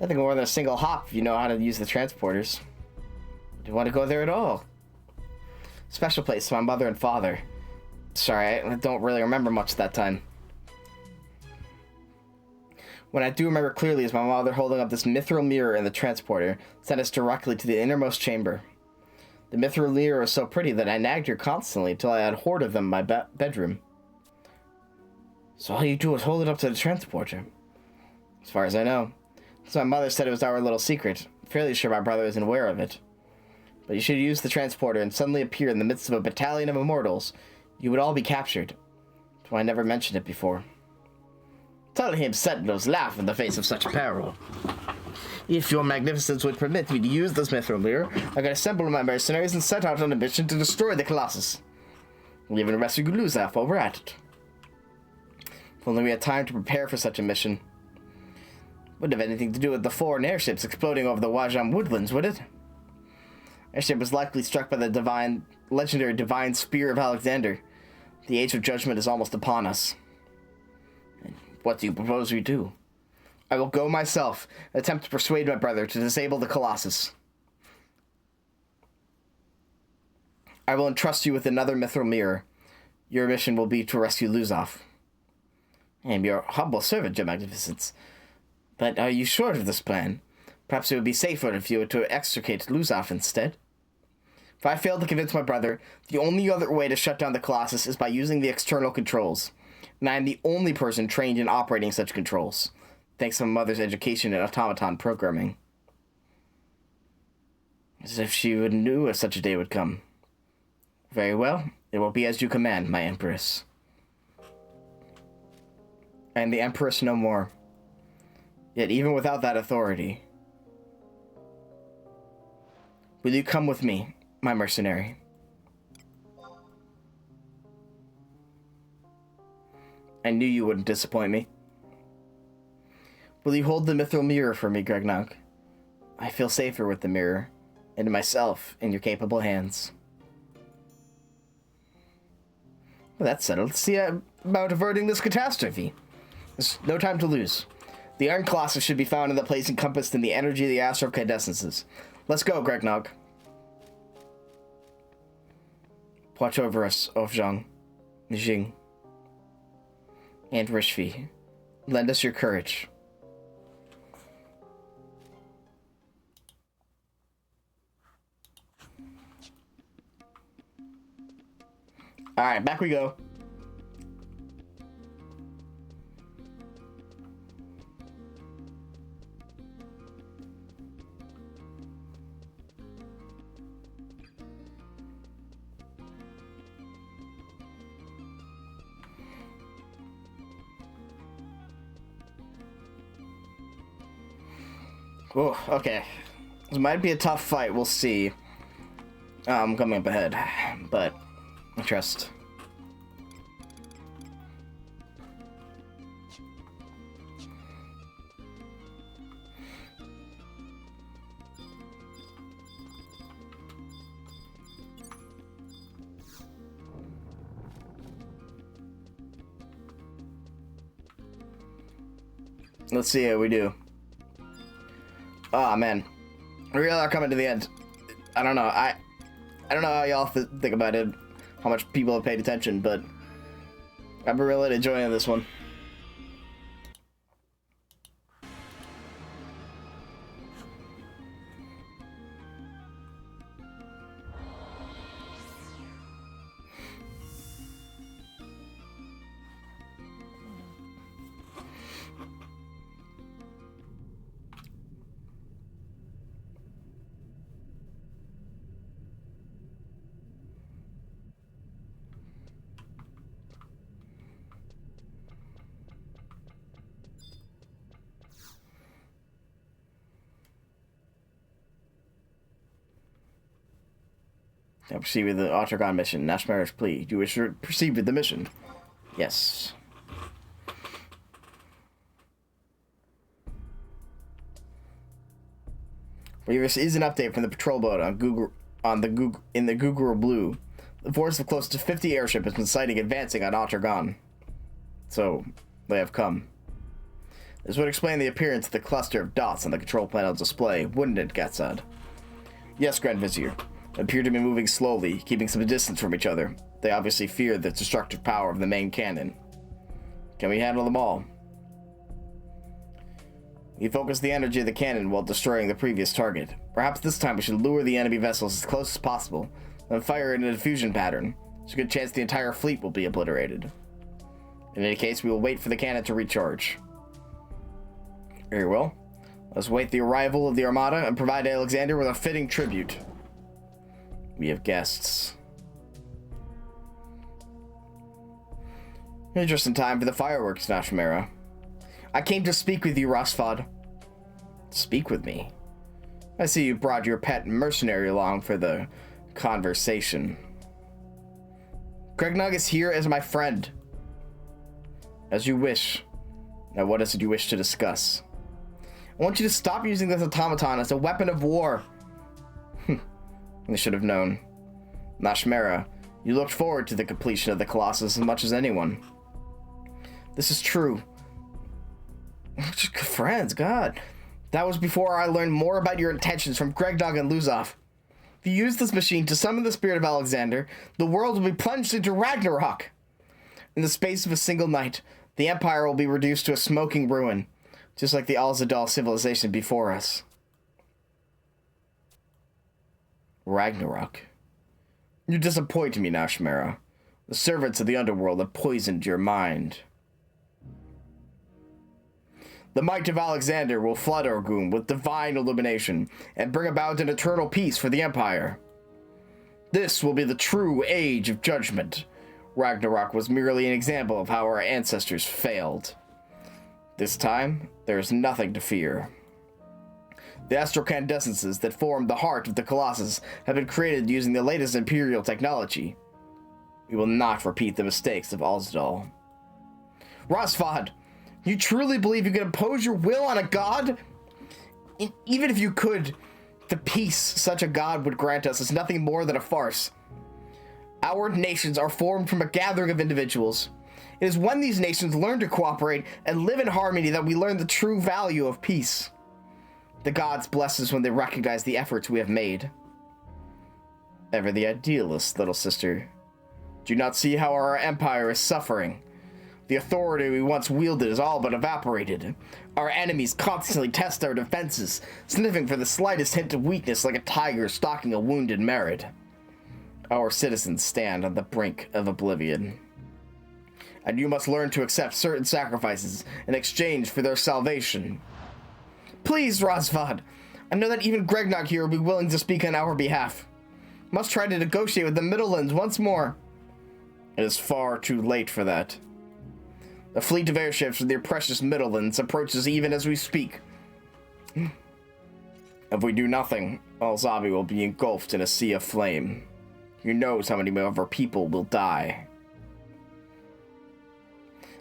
Nothing more than a single hop if you know how to use the transporters. I didn't want to go there at all. Special place to my mother and father. Sorry, I don't really remember much that time. What I do remember clearly is my mother holding up this mithril mirror in the transporter sent us directly to the innermost chamber. The mithril mirror was so pretty that I nagged her constantly until I had a hoard of them in my bedroom. So all you do is hold it up to the transporter. As far as I know. So my mother said it was our little secret. I'm fairly sure my brother isn't aware of it. But you should use the transporter and suddenly appear in the midst of a battalion of immortals. You would all be captured. So I never mentioned it before. Salahim Sentinels laugh in the face of such peril. If your magnificence would permit me to use this mithril mirror, I could assemble my mercenaries and set out on a mission to destroy the Colossus. We'll even rescue Luzaf while we're at it. If only we had time to prepare for such a mission. Wouldn't have anything to do with the foreign airships exploding over the Wajam woodlands, would it? Airship was likely struck by the legendary divine spear of Alexander. The age of judgment is almost upon us. And what do you propose we do? I will go myself, and attempt to persuade my brother to disable the Colossus. I will entrust you with another mithril mirror. Your mission will be to rescue Luzov. I am your humble servant, your magnificence. But are you sure of this plan? Perhaps it would be safer if you were to extricate Luzov instead. If I fail to convince my brother, the only other way to shut down the Colossus is by using the external controls. And I am the only person trained in operating such controls, thanks to my mother's education in automaton programming. As if she would knew such a day would come. Very well, it will be as you command, my Empress. I am the Empress no more. Yet even without that authority, will you come with me, my mercenary? I knew you wouldn't disappoint me. Will you hold the mithril mirror for me, Gregnog? I feel safer with the mirror, and myself in your capable hands. Well, that's settled. See about averting this catastrophe. There's no time to lose. The Iron Colossus should be found in the place encompassed in the energy of the Astro of Cadescences. Let's go, Gregnog. Watch over us, Ofjong, Jing, and Rishvi. Lend us your courage. Alright, back we go. Whoa, okay. This might be a tough fight, we'll see. Coming up ahead, but I trust. Let's see how we do. Oh man, we really are coming to the end. I don't know. I don't know how y'all think about it, how much people have paid attention, but I've been really enjoying this one. Now proceed with the Autogon mission. Nashmara's plea. Do you wish to proceed with the mission? Yes. This is an update from the patrol boat on in the Google Blue. The force of close to 50 airships has been sighting advancing on Autogon. So, they have come. This would explain the appearance of the cluster of dots on the control panel display, wouldn't it, Gatsad? Yes, Grand Vizier. They appear to be moving slowly, keeping some distance from each other. They obviously fear the destructive power of the main cannon. Can we handle them all? We focus the energy of the cannon while destroying the previous target. Perhaps this time we should lure the enemy vessels as close as possible, then fire in a diffusion pattern. There's a good chance the entire fleet will be obliterated. In any case, we will wait for the cannon to recharge. Very well. Let's wait the arrival of the Armada and provide Alexander with a fitting tribute. We have guests. You're just in time for the fireworks, Nashmara. I came to speak with you, Rosfod. Speak with me? I see you brought your pet mercenary along for the conversation. Gregnog is here as my friend. As you wish. Now what is it you wish to discuss? I want you to stop using this automaton as a weapon of war. I should have known. Nashmara, you looked forward to the completion of the Colossus as much as anyone. This is true. We're just good friends, God. That was before I learned more about your intentions from Gregnog and Luzov. If you use this machine to summon the spirit of Alexander, the world will be plunged into Ragnarok. In the space of a single night, the Empire will be reduced to a smoking ruin, just like the Alzadal civilization before us. Ragnarok. You disappoint me, Nashmara. The servants of the underworld have poisoned your mind. The might of Alexander will flood Orgum with divine illumination and bring about an eternal peace for the Empire. This will be the true age of judgment. Ragnarok was merely an example of how our ancestors failed. This time, there is nothing to fear. The astrocandescences that form the heart of the Colossus have been created using the latest Imperial technology. We will not repeat the mistakes of Osdal. Rosvad, you truly believe you can impose your will on a god? Even if you could, the peace such a god would grant us is nothing more than a farce. Our nations are formed from a gathering of individuals. It is when these nations learn to cooperate and live in harmony that we learn the true value of peace. The gods bless us when they recognize the efforts we have made. Ever the idealist, little sister. Do you not see how our empire is suffering? The authority we once wielded is all but evaporated. Our enemies constantly test our defenses, sniffing for the slightest hint of weakness like a tiger stalking a wounded merit. Our citizens stand on the brink of oblivion. And you must learn to accept certain sacrifices in exchange for their salvation. Please, Rosvad, I know that even Gregnog here will be willing to speak on our behalf. Must try to negotiate with the Middlelands once more. It is far too late for that. The fleet of airships with their precious Middlelands approaches even as we speak. If we do nothing, Alzabi will be engulfed in a sea of flame. Who knows how many of our people will die?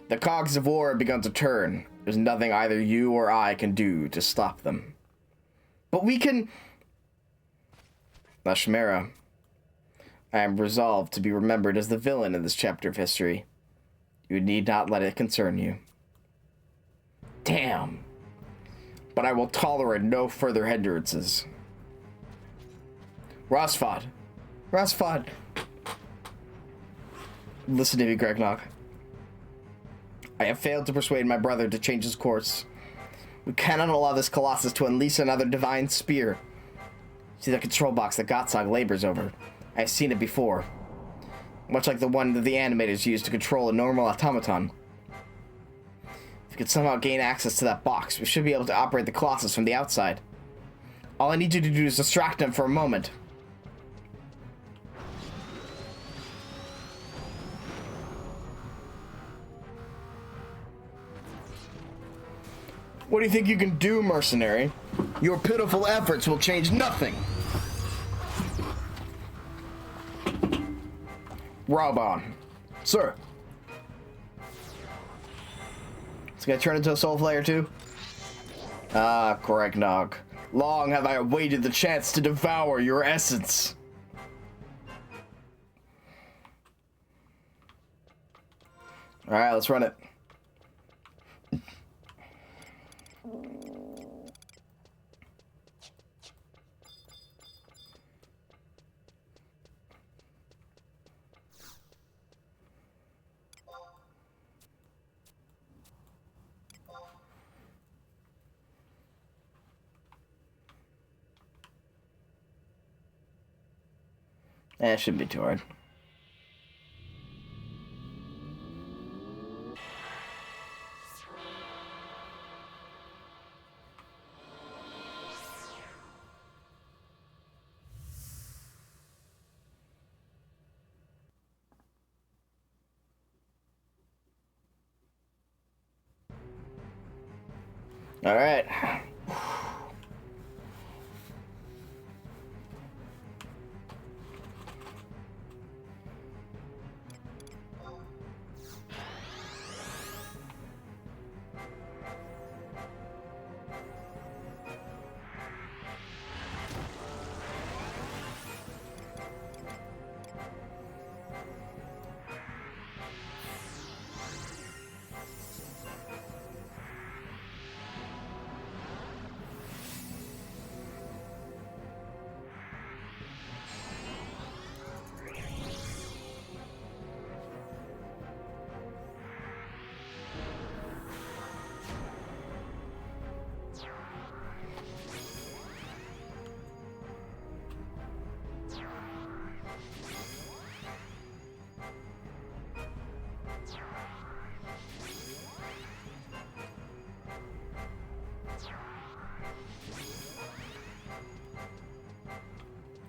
The cogs of war have begun to turn. There's nothing either you or I can do to stop them. But we can... Lashmera, I am resolved to be remembered as the villain in this chapter of history. You need not let it concern you. Damn. But I will tolerate no further hindrances. Rosvad. Rosvad. Listen to me, Gregnog. I have failed to persuade my brother to change his course. We cannot allow this Colossus to unleash another divine spear. See the control box that Gotsog labors over. I have seen it before. Much like the one that the animators use to control a normal automaton. If we could somehow gain access to that box, we should be able to operate the Colossus from the outside. All I need you to do is distract him for a moment. What do you think you can do, mercenary? Your pitiful efforts will change nothing. Raubon. Sir. It's gonna turn into a soul flare too? Ah, Gregnog. Long have I awaited the chance to devour your essence. Alright, let's run it. It shouldn't be too hard. All right.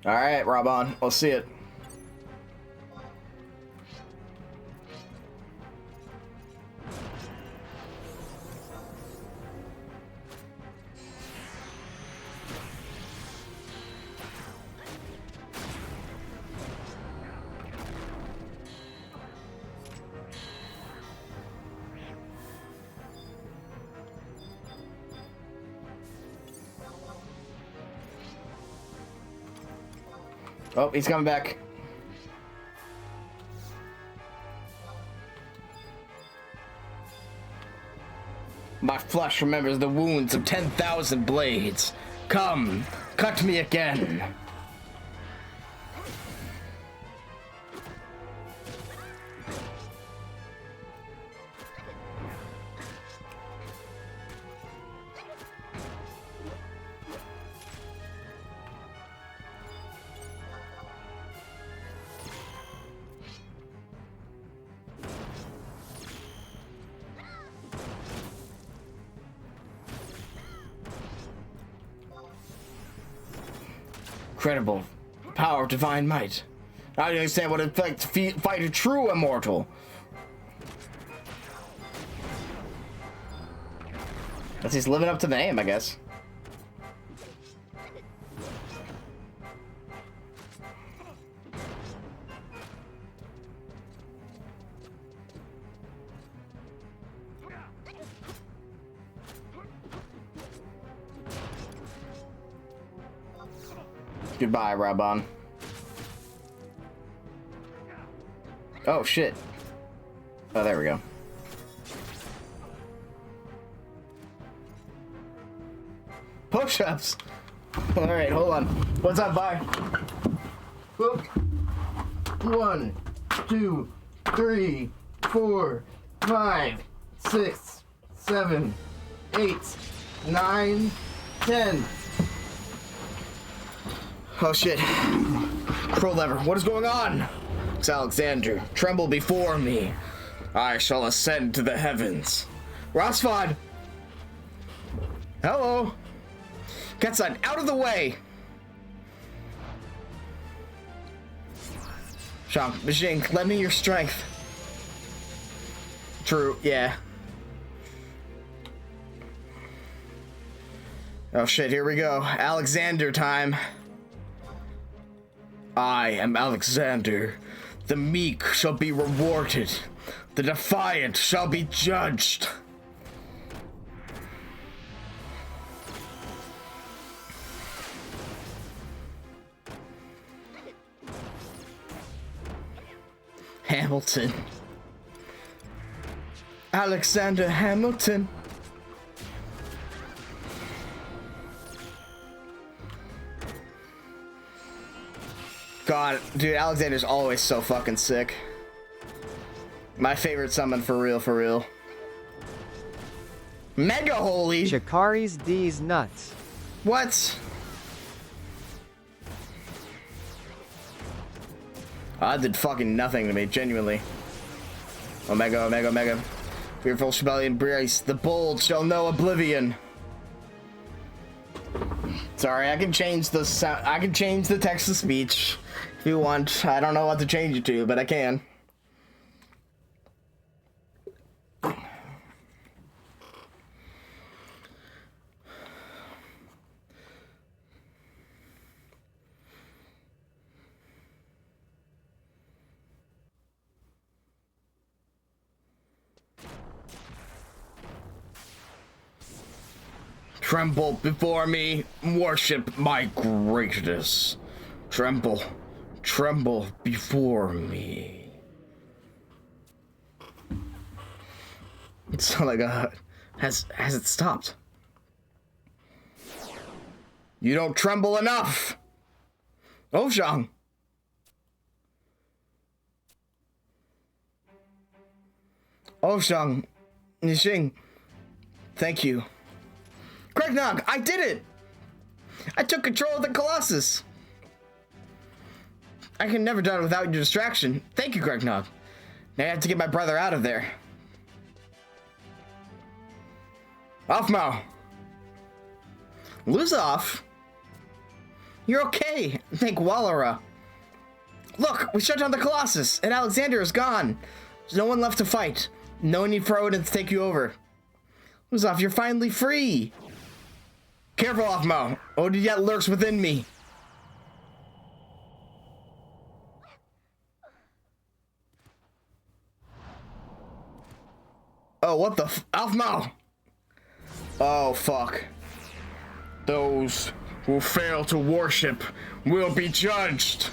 All right, Raubon, let's see it. Oh, he's coming back. My flesh remembers the wounds of 10,000 blades. Come, cut me again. Incredible power of divine might. I don't understand what it's like to fight a true immortal. Guess he's living up to the name, I guess. Goodbye, Raban. Oh, shit. Oh, there we go. Push-ups. All right, hold on. What's up, bye? Whoop. 1, 2, 3, 4, 5, 6, 7, 8, 9, 10. Oh shit. Pro lever, what is going on? It's Alexander. Tremble before me. I shall ascend to the heavens. Rosfod! Hello! Ketsun, out of the way! Shang, Bijing, lend me your strength. True, yeah. Oh shit, here we go. Alexander time. I am Alexander. The meek shall be rewarded. The defiant shall be judged. Hamilton. Alexander Hamilton. God, dude, Alexander's always so fucking sick. My favorite summon for real, for real. Mega Holy! Shikari's D's nuts. What? That did fucking nothing to me, genuinely. Omega, Omega, Omega. Fearful Rebellion Brace, the bold shall know oblivion. Sorry, I can change the sound. I can change the text to speech if you want. I don't know what to change it to, but I can. Tremble before me, worship my greatness. Tremble, tremble before me. It's not like has it stopped? You don't tremble enough. Oh, Zhang. Oh, Zhang. Nixing. Thank you. Gregnog, I did it! I took control of the Colossus! I can never do it without your distraction. Thank you, Gregnog. Now I have to get my brother out of there. Offmao! Lose off? You're okay. Thank Wallara. Look, we shut down the Colossus, and Alexander is gone. There's no one left to fight. No need for Odin to take you over. Lose off, you're finally free. Careful, Offmao. Odin yet lurks within me. Oh, what the Offmao? Oh, fuck. Those who fail to worship will be judged.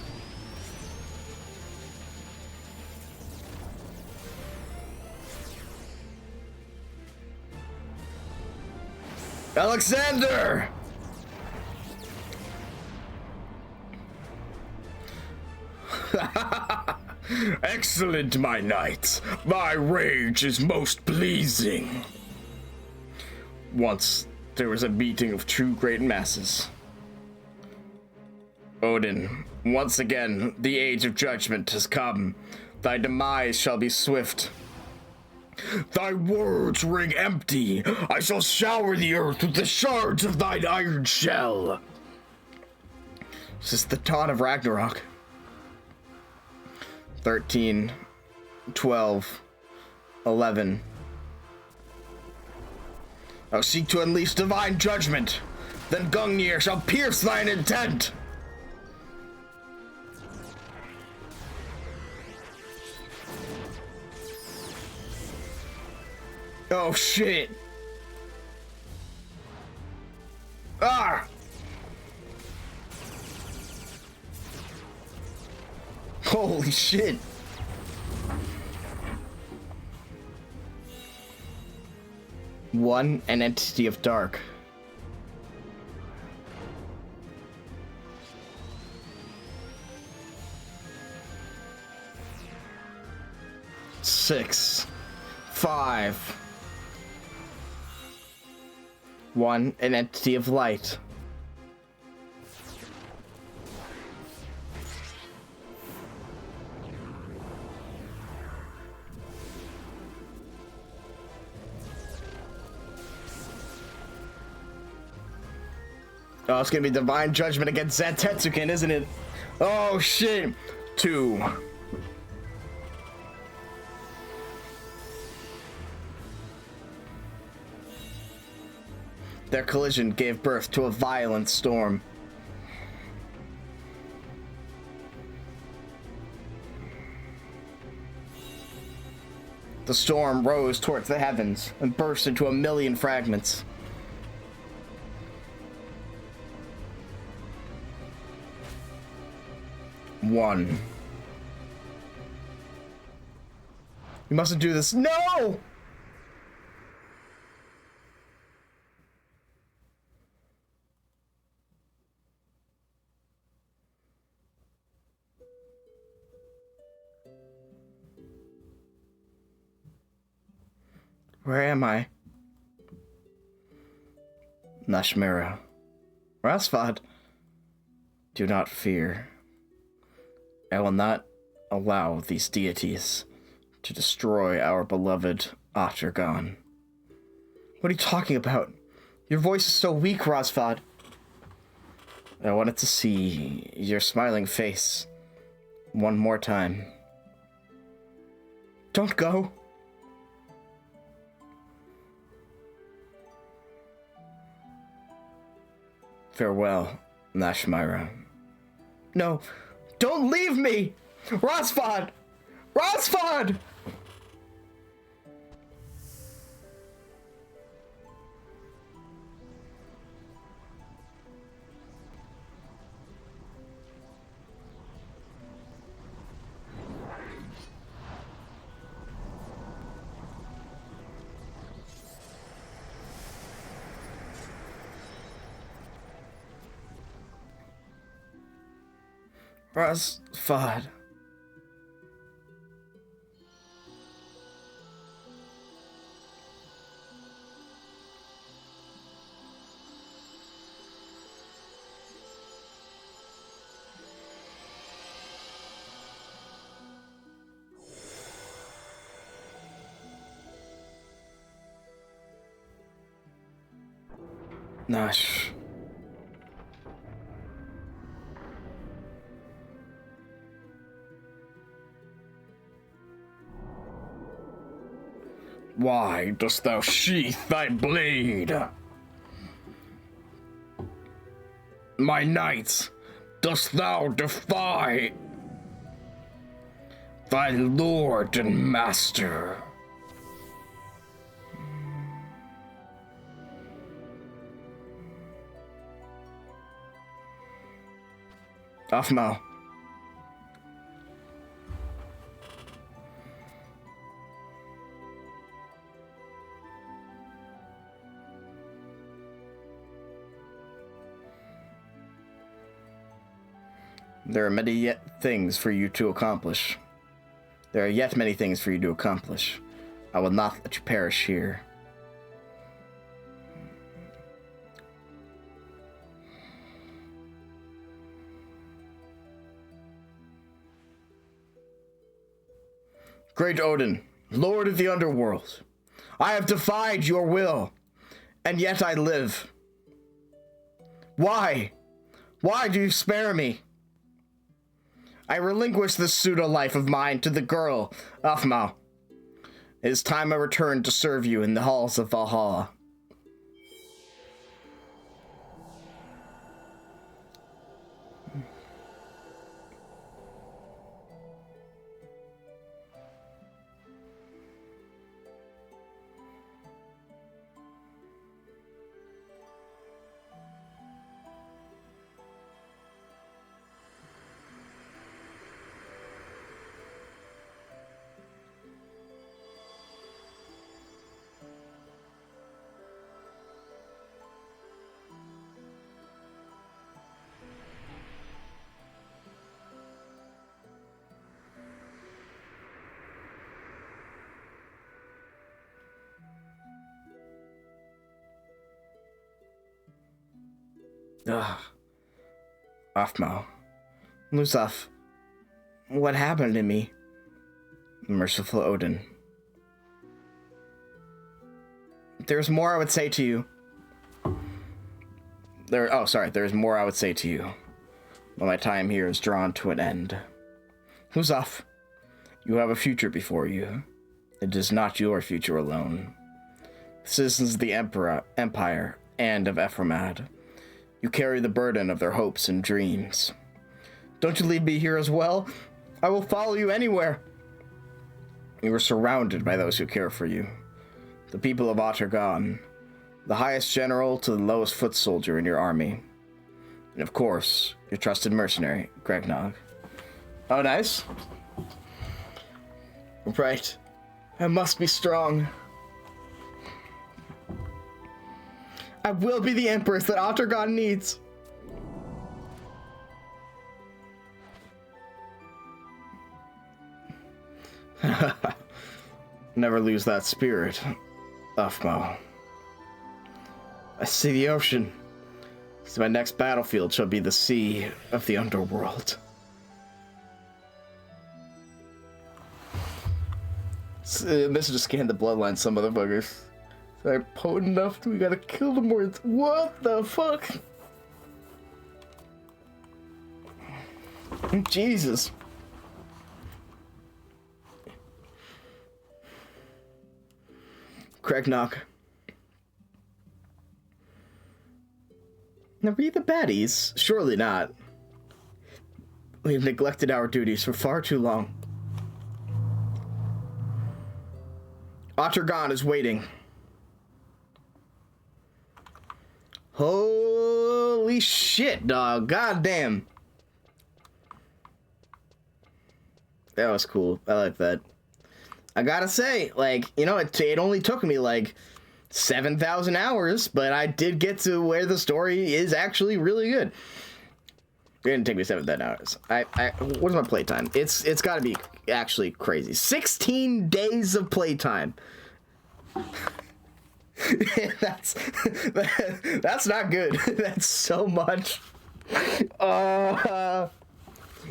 Alexander! Excellent, my knights. My rage is most pleasing. Once there was a meeting of true great masses. Odin, once again, the age of judgment has come. Thy demise shall be swift. Thy words ring empty. I shall shower the earth with the shards of thine iron shell. This is the dawn of Ragnarok. 13, 12, 11. I'll seek to unleash divine judgment. Then Gungnir shall pierce thine intent. Oh shit. Ah! Holy shit. One, an entity of dark. Six, 5. One, an entity of light. Oh, it's gonna be divine judgment against Zatetsuken, isn't it? Oh shit! 2. Their collision gave birth to a violent storm. The storm rose towards the heavens and burst into a million fragments. One. You mustn't do this. No! Where am I? Nashmira. Rasvad. Do not fear. I will not allow these deities to destroy our beloved Ottergon. What are you talking about? Your voice is so weak, Rasvad. I wanted to see your smiling face one more time. Don't go. Farewell, Nashmira. No, don't leave me! Rasvad! Rasvad! Rasvad. Nash. Why dost thou sheath thy blade? My knights, dost thou defy thy lord and master? Offmo. There are many yet things for you to accomplish. There are yet many things for you to accomplish. I will not let you perish here. Great Odin, Lord of the Underworld, I have defied your will, and yet I live. Why? Why do you spare me? I relinquish this pseudo-life of mine to the girl, Afmal. It is time I return to serve you in the halls of Valhalla. Ugh. Afmal. Lusaf. What happened to me? Merciful Odin. There's more I would say to you. There's more I would say to you. But my time here is drawn to an end. Lusaf, you have a future before you. It is not your future alone. Citizens of the Empire and of Ephraimad. You carry the burden of their hopes and dreams. Don't you leave me here as well? I will follow you anywhere. You are surrounded by those who care for you. The people of Ottergon, the highest general to the lowest foot soldier in your army. And of course, your trusted mercenary, Gregnog. Oh, nice. Right. I must be strong. I will be the Empress that Ottergon needs. Never lose that spirit, Ufmo. I see the ocean. So my next battlefield shall be the sea of the underworld. This just scanned the bloodline, some motherfuckers. They're potent enough, we gotta kill them more. What the fuck? Jesus. Craignock. Now we the baddies? Surely not. We've neglected our duties for far too long. Ottergon is waiting. Holy shit, dog. God damn. That was cool. I like that. I gotta say, like, you know, it only took me like 7,000 hours, but I did get to where the story is actually really good. It didn't take me 7,000 hours. What's my playtime? It's gotta be actually crazy. 16 days of playtime. That's not good. That's so much.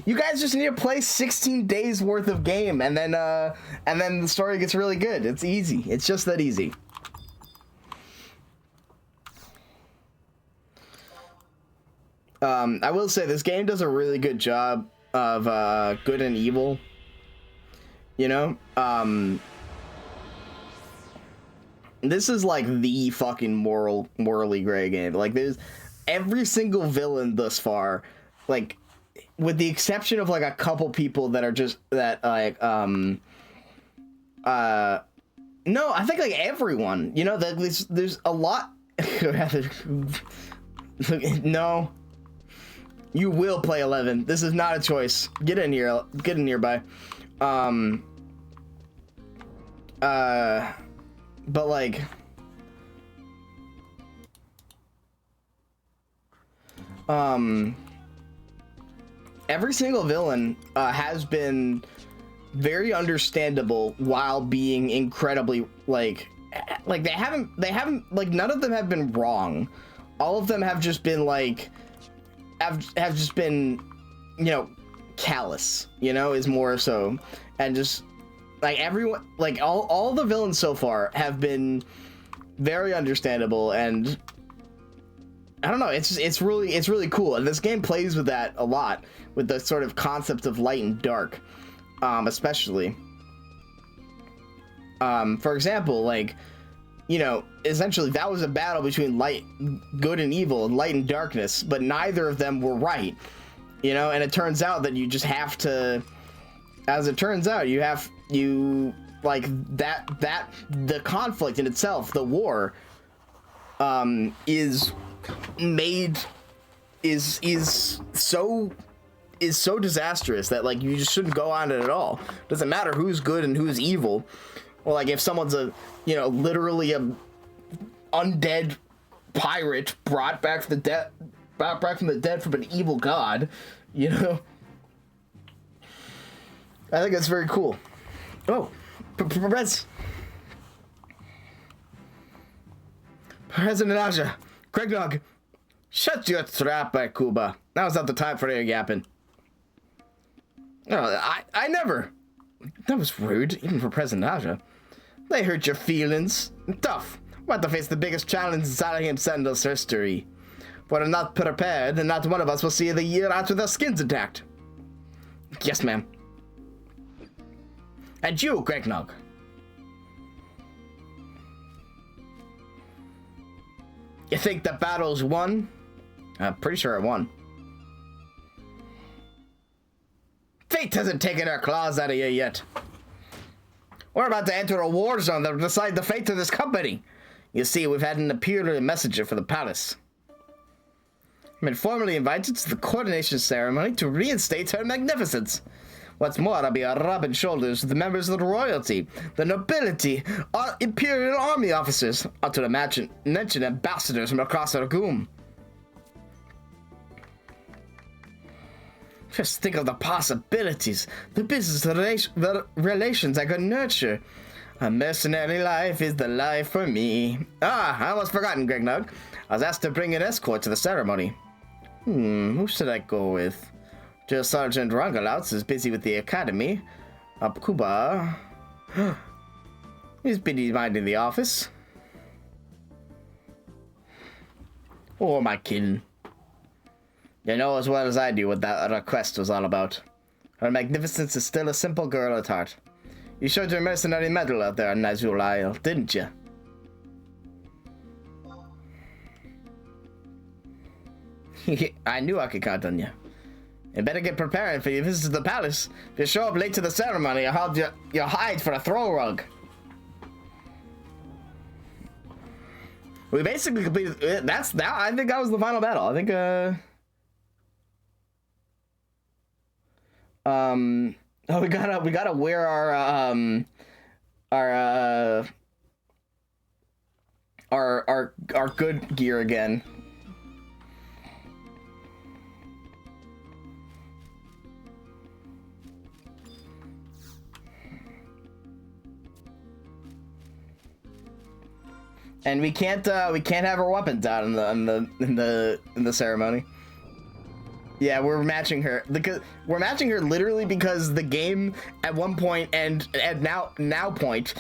You guys just need to play 16 days worth of game, and then the story gets really good. It's easy. It's just that easy. I will say this game does a really good job of good and evil. You know, this is like the fucking morally gray game. Like, there's every single villain thus far, like, with the exception of like a couple people that are just that like no, I think like everyone, you know, that there's a lot. No, You will play 11. This is not a choice. Get in here. Get in here, bye. But like, every single villain has been very understandable while being incredibly like they haven't like, none of them have been wrong. All of them have just been like have just been, you know, callous, you know, is more so, and just like everyone, like all the villains so far have been very understandable, and I don't know, it's really cool, and this game plays with that a lot, with the sort of concept of light and dark, especially. For example, like, you know, essentially that was a battle between good and evil, and light and darkness, but neither of them were right, you know, and it turns out that you just have to, as it turns out, the conflict in itself, the war, is so disastrous that, like, you just shouldn't go on it at all. Doesn't matter who's good and who's evil. Or like if someone's literally a undead pirate brought back from the dead from an evil god, you know. I think that's very cool. Oh, President Aja, Craignog, shut your trap, Kuba. Now's not the time for any yapping. No, I never. That was rude, even for President Aja. They hurt your feelings. Tough. We're about to face the biggest challenge in Saladin Sentinel's history. If we're not prepared, then not one of us will see the year out with our skins intact. Yes, ma'am. And you, Gregnog. You think the battle's won? I'm pretty sure it won. Fate hasn't taken her claws out of you yet. We're about to enter a war zone that will decide the fate of this company. You see, we've had an imperial messenger for the palace. I've been formally invited to the coronation ceremony to reinstate her magnificence. What's more, I'll be rubbing shoulders with the members of the royalty, the nobility, imperial army officers, not to mention ambassadors from across the Ragum. Just think of the possibilities, the business relations I could nurture. A mercenary life is the life for me. Ah, I almost forgotten, Gregnog. I was asked to bring an escort to the ceremony. Who should I go with? Drill Sergeant Rangalouts is busy with the academy. Kuba. He's busy minding the office. Or am I kidding? You know as well as I do what that request was all about. Her magnificence is still a simple girl at heart. You showed your mercenary medal out there on Nazul Isle, didn't you? I knew I could count on you. You better get prepared for your visit to the palace. If you show up late to the ceremony, I'll hold your hide for a throw rug. We basically completed. I think that was the final battle. I think. Oh, we gotta wear our good gear again. And we can't have our weapons out in the ceremony. Yeah, we're matching her literally because the game at one point and at now point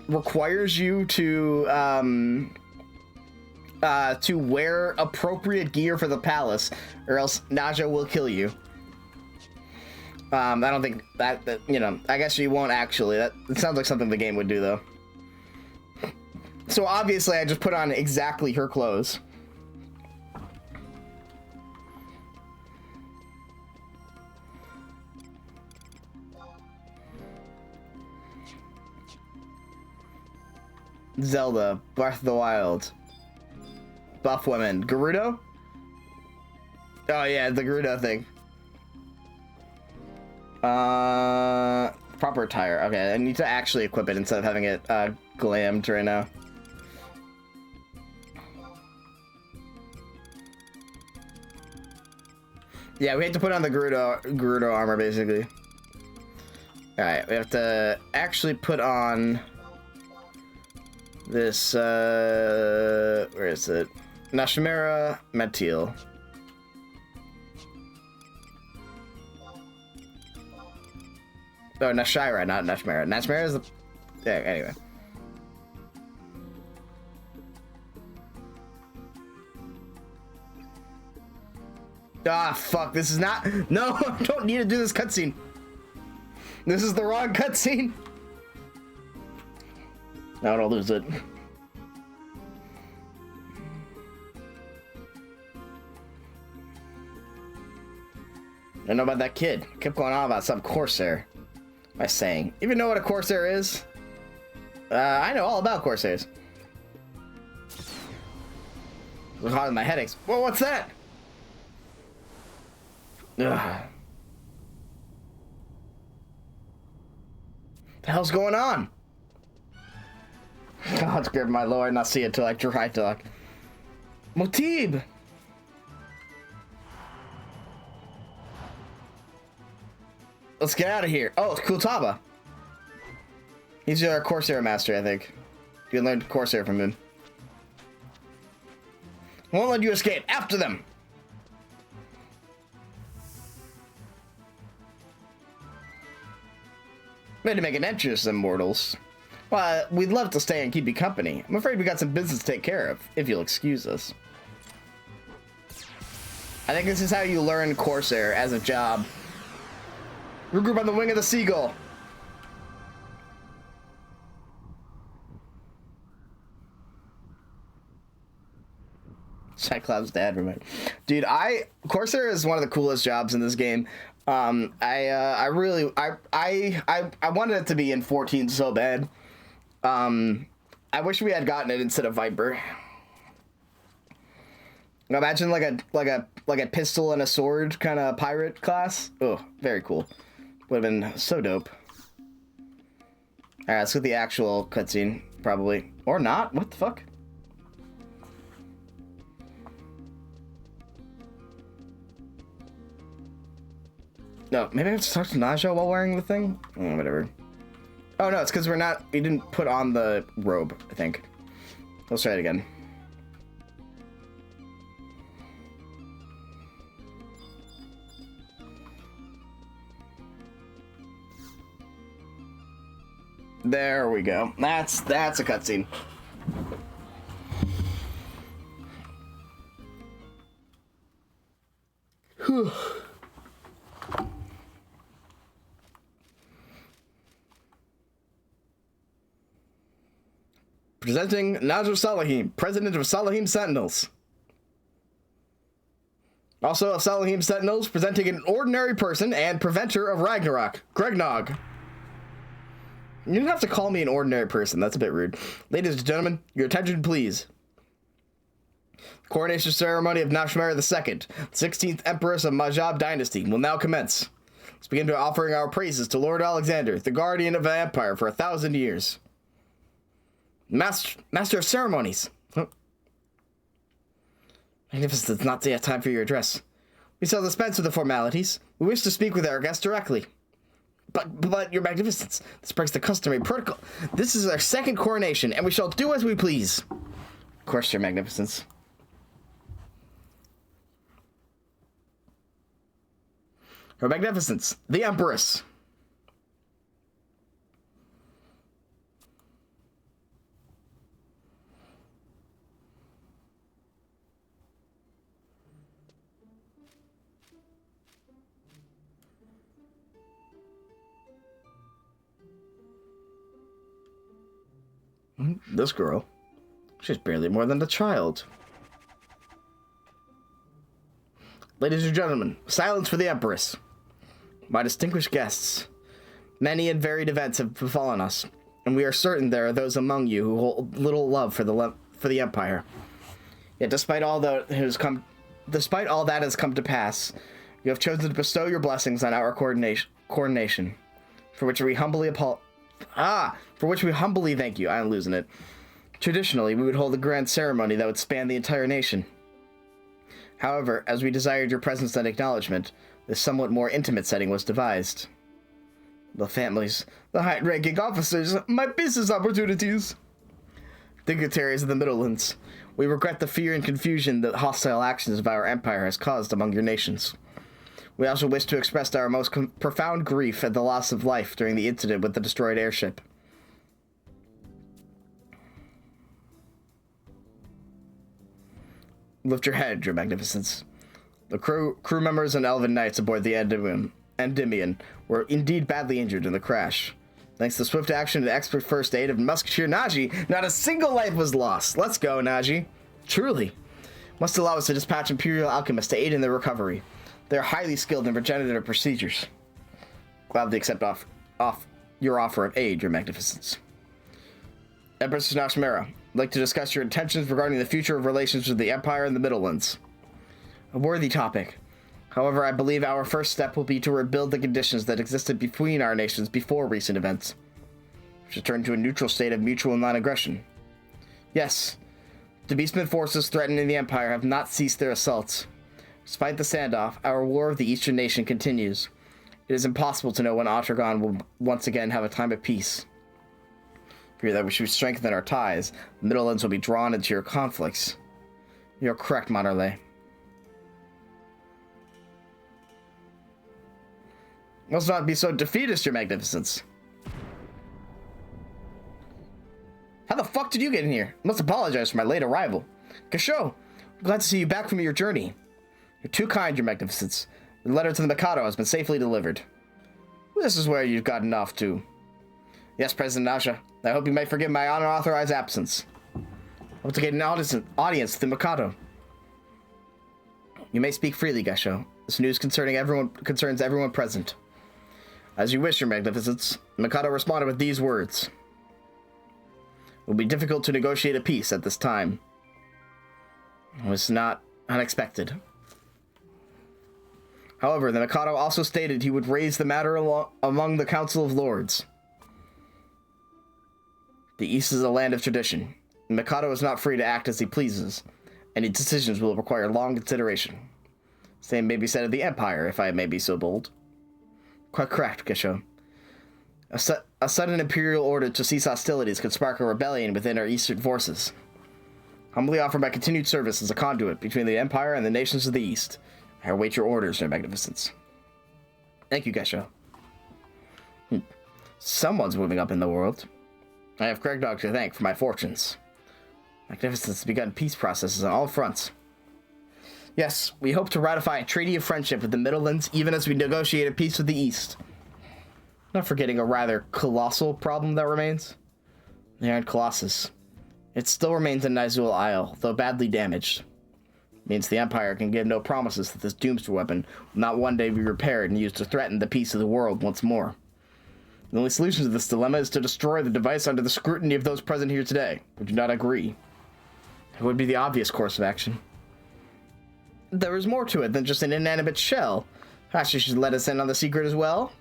requires you to wear appropriate gear for the palace, or else Naja will kill you. I don't think that I guess she won't actually. That sounds like something the game would do though. So obviously I just put on exactly her clothes. Zelda, Breath of the Wild, Buff Women, Gerudo? Oh yeah, the Gerudo thing. Proper attire. Okay, I need to actually equip it instead of having it glammed right now. Yeah, we have to put on the Gerudo armor basically. All right, we have to actually put on this. Where is it? Nashimera Metil. Oh, Nashira, not Nashmera. Nashmera is the... Yeah, anyway. Ah, fuck. This is not... No, I don't need to do this cutscene. This is the wrong cutscene. Now I'll lose it. I don't know about that kid. Kept going on about some Corsair. Am I saying? Even know what a Corsair is? I know all about Corsairs. It was hard on my headaches. Whoa, what's that? Ugh. The hell's going on? God, scared my lord, not see it till I try to like. Motib! Let's get out of here. Oh, it's Kultaba. He's our Corsair master, I think. You can learn Corsair from him. Won't let you escape. After them. Made to make an entrance, immortals. Well, we'd love to stay and keep you company. I'm afraid we got some business to take care of, if you'll excuse us. I think this is how you learn Corsair as a job. Regroup on the wing of the seagull. Cyclops' dad, right? Dude, Corsair is one of the coolest jobs in this game. I wanted it to be in 14 so bad. I wish we had gotten it instead of Viper. Imagine like a pistol and a sword kind of pirate class. Oh, very cool. Would have been so dope. All right, let's get the actual cutscene, probably, or not. What the fuck? No, maybe I have to talk to Naja while wearing the thing. Whatever. Oh no, it's because we didn't put on the robe. I think. Let's try it again. There we go. That's a cutscene. Whew. Presenting Najr Salahim, President of Salahim Sentinels. Also of Salahim Sentinels, presenting an ordinary person and preventer of Ragnarok, Gregnog. You didn't have to call me an ordinary person. That's a bit rude. Ladies and gentlemen, your attention, please. The coronation ceremony of Nashmera II, 16th Empress of Majab Dynasty, will now commence. Let's begin by offering our praises to Lord Alexander, the guardian of the Empire for 1,000 years. Master of Ceremonies. Oh. Magnificent, it's not yet time for your address. We shall dispense with the formalities. We wish to speak with our guest directly. But, Your Magnificence, this breaks the customary protocol. This is our second coronation, and we shall do as we please. Of course, Your Magnificence. Her Magnificence, the Empress. This girl, she's barely more than a child. Ladies and gentlemen, silence for the Empress. My distinguished guests, many and varied events have befallen us, and we are certain there are those among you who hold little love for the Empire. Yet despite all that has come Despite all that has come to pass, you have chosen to bestow your blessings on our coronation, for which we humbly thank you. I'm losing it. Traditionally, we would hold a grand ceremony that would span the entire nation. However, as we desired your presence and acknowledgement, this somewhat more intimate setting was devised. The families, the high-ranking officers, my business opportunities. Dignitaries of the Middlelands, we regret the fear and confusion that hostile actions of our empire has caused among your nations. We also wish to express our most profound grief at the loss of life during the incident with the destroyed airship. Lift your head, your magnificence. The crew members and elven knights aboard the Endymion were indeed badly injured in the crash. Thanks to swift action and expert first aid of Musketeer Naji, not a single life was lost. Let's go, Naji. Truly. Must allow us to dispatch Imperial alchemists to aid in their recovery. They are highly skilled in regenerative procedures. Gladly accept your offer of aid, your magnificence. Empress Nashmera, I'd like to discuss your intentions regarding the future of relations with the Empire and the Middlelands. A worthy topic. However, I believe our first step will be to rebuild the conditions that existed between our nations before recent events. We should turn to a neutral state of mutual non-aggression. Yes, the Beastmen forces threatening the Empire have not ceased their assaults. Despite the standoff, our war of the Eastern Nation continues. It is impossible to know when Otragon will once again have a time of peace. Fear that we should strengthen our ties, the Middlelands will be drawn into your conflicts. You're correct, Monterley. Must not be so defeatist, your magnificence. How the fuck did you get in here? I must apologize for my late arrival. Gasho, I'm glad to see you back from your journey. You're too kind, your magnificence. The letter to the Mikado has been safely delivered. This is where you've gotten off to. Yes, President Nasha. I hope you may forgive my unauthorized absence. I want to get an audience with the Mikado. You may speak freely, Gasho. This news concerns everyone present. As you wish, your magnificence. Mikado responded with these words. It will be difficult to negotiate a peace at this time. It was not unexpected. However, the Mikado also stated he would raise the matter among the Council of Lords. The East is a land of tradition. The Mikado is not free to act as he pleases. Any decisions will require long consideration. Same may be said of the Empire, if I may be so bold. Quite correct, Gasho. A sudden imperial order to cease hostilities could spark a rebellion within our eastern forces. Humbly offer my continued service as a conduit between the Empire and the nations of the East. I await your orders, your magnificence. Thank you, Gasho. Someone's moving up in the world. I have Greg Dog to thank for my fortunes. Magnificence has begun peace processes on all fronts. Yes, we hope to ratify a treaty of friendship with the Middlelands even as we negotiate a peace with the East. Not forgetting a rather colossal problem that remains. The Iron Colossus. It still remains in Nizul Isle, though badly damaged. It means the Empire can give no promises that this doomsday weapon will not one day be repaired and used to threaten the peace of the world once more. The only solution to this dilemma is to destroy the device under the scrutiny of those present here today, who do not agree. It would be the obvious course of action. There is more to it than just an inanimate shell. Perhaps you should let us in on the secret as well?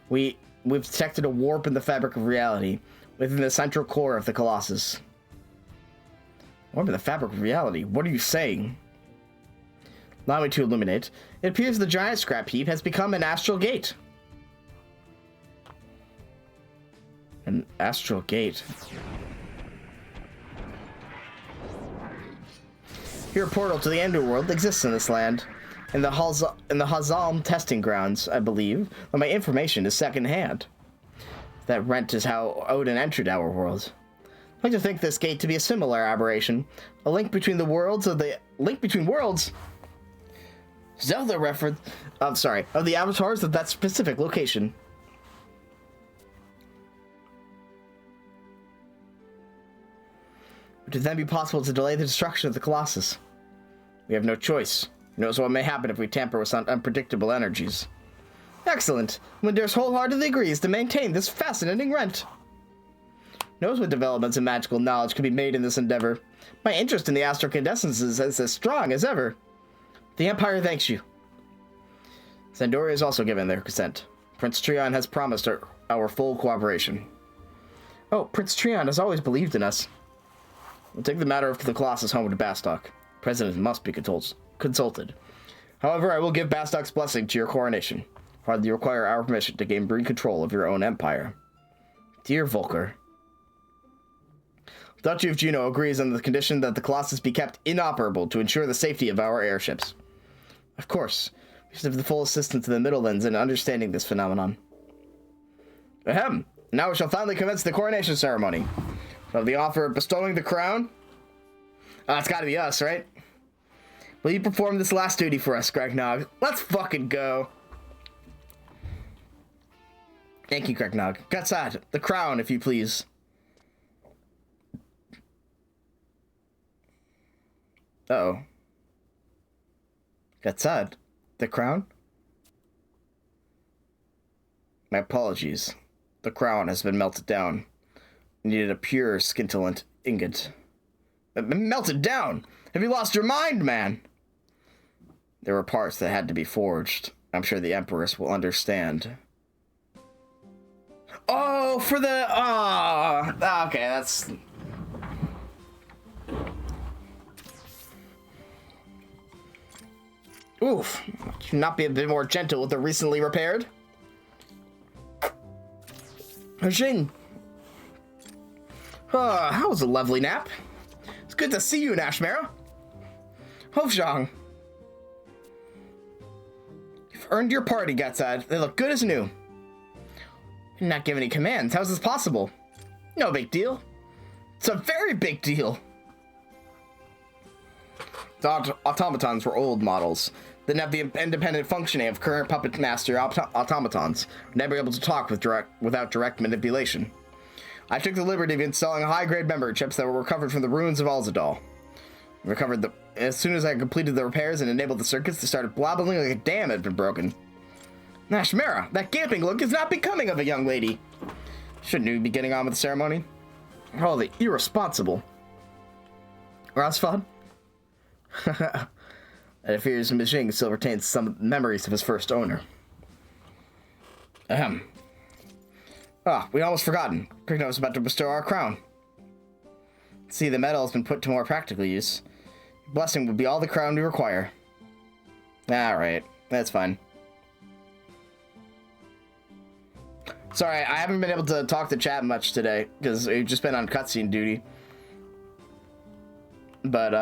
We've detected a warp in the fabric of reality within the central core of the Colossus. Warp in the fabric of reality? What are you saying? Allow me to illuminate. It appears the giant scrap heap has become an astral gate. An astral gate. Here, a portal to the Underworld exists in this land. In the Hazalm testing grounds, I believe, but my information is secondhand. That rent is how Odin entered our world. I like to think this gate to be a similar aberration, a link between the worlds of the Zelda reference. Of the avatars of that specific location. Would it then be possible to delay the destruction of the Colossus? We have no choice. Who knows what may happen if we tamper with some unpredictable energies. Excellent. Windurst wholeheartedly agrees to maintain this fascinating rent. Knows what developments in magical knowledge can be made in this endeavor. My interest in the astrocandescences is as strong as ever. The Empire thanks you. Sandora has also given their consent. Prince Treon has promised our full cooperation. Oh, Prince Treon has always believed in us. We'll take the matter of the Colossus home to Bastok. President must be consulted. However, I will give Bastok's blessing to your coronation. Hardly require our permission to gain free control of your own empire. Dear Volker, Duchy of Juno agrees on the condition that the Colossus be kept inoperable to ensure the safety of our airships. Of course, we should have the full assistance of the Middlelands in understanding this phenomenon. Ahem! Now we shall finally commence the coronation ceremony. Of the offer of bestowing the crown? It's gotta be us, right? Will you perform this last duty for us, Gregnog? Let's fucking go! Thank you, Gregnog. Gatsad, the crown, if you please. Uh-oh. Gatsad, the crown? My apologies. The crown has been melted down. Needed a pure scintillant ingot. Melted down? Have you lost your mind, man? There were parts that had to be forged. I'm sure the Empress will understand. Oh, for the... okay, that's... Oof. Should not be a bit more gentle with the recently repaired? Jing. That was a lovely nap. It's good to see you, Nashmara. Hofjong. You've earned your party, Gatsad. They look good as new. You're not giving any commands. How's this possible? No big deal. It's a very big deal. The automatons were old models. Didn't have the independent functioning of current puppet master automatons. Never able to talk without direct manipulation. I took the liberty of installing high-grade memory chips that were recovered from the ruins of Alzadal. As soon as I completed the repairs and enabled the circuits, they started blabbling like a dam had been broken. Nashmara, that gaping look is not becoming of a young lady. Shouldn't you be getting on with the ceremony? Oh, the irresponsible. Rosfod? It appears Mijing still retains some memories of his first owner. Ahem. We almost forgotten. Krigno was about to bestow our crown. See, the metal has been put to more practical use. Your blessing would be all the crown we require. Alright, that's fine. Sorry, I haven't been able to talk to chat much today, because we've just been on cutscene duty. But,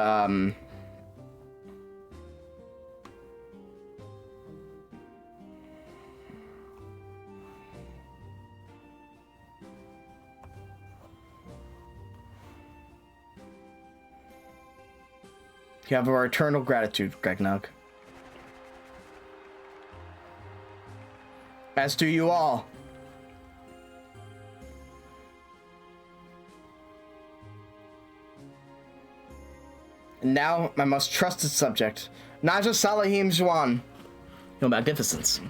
you have our eternal gratitude, Gregnog. As do you all. And now, my most trusted subject, Naja Salahim Juan, Your Magnificence.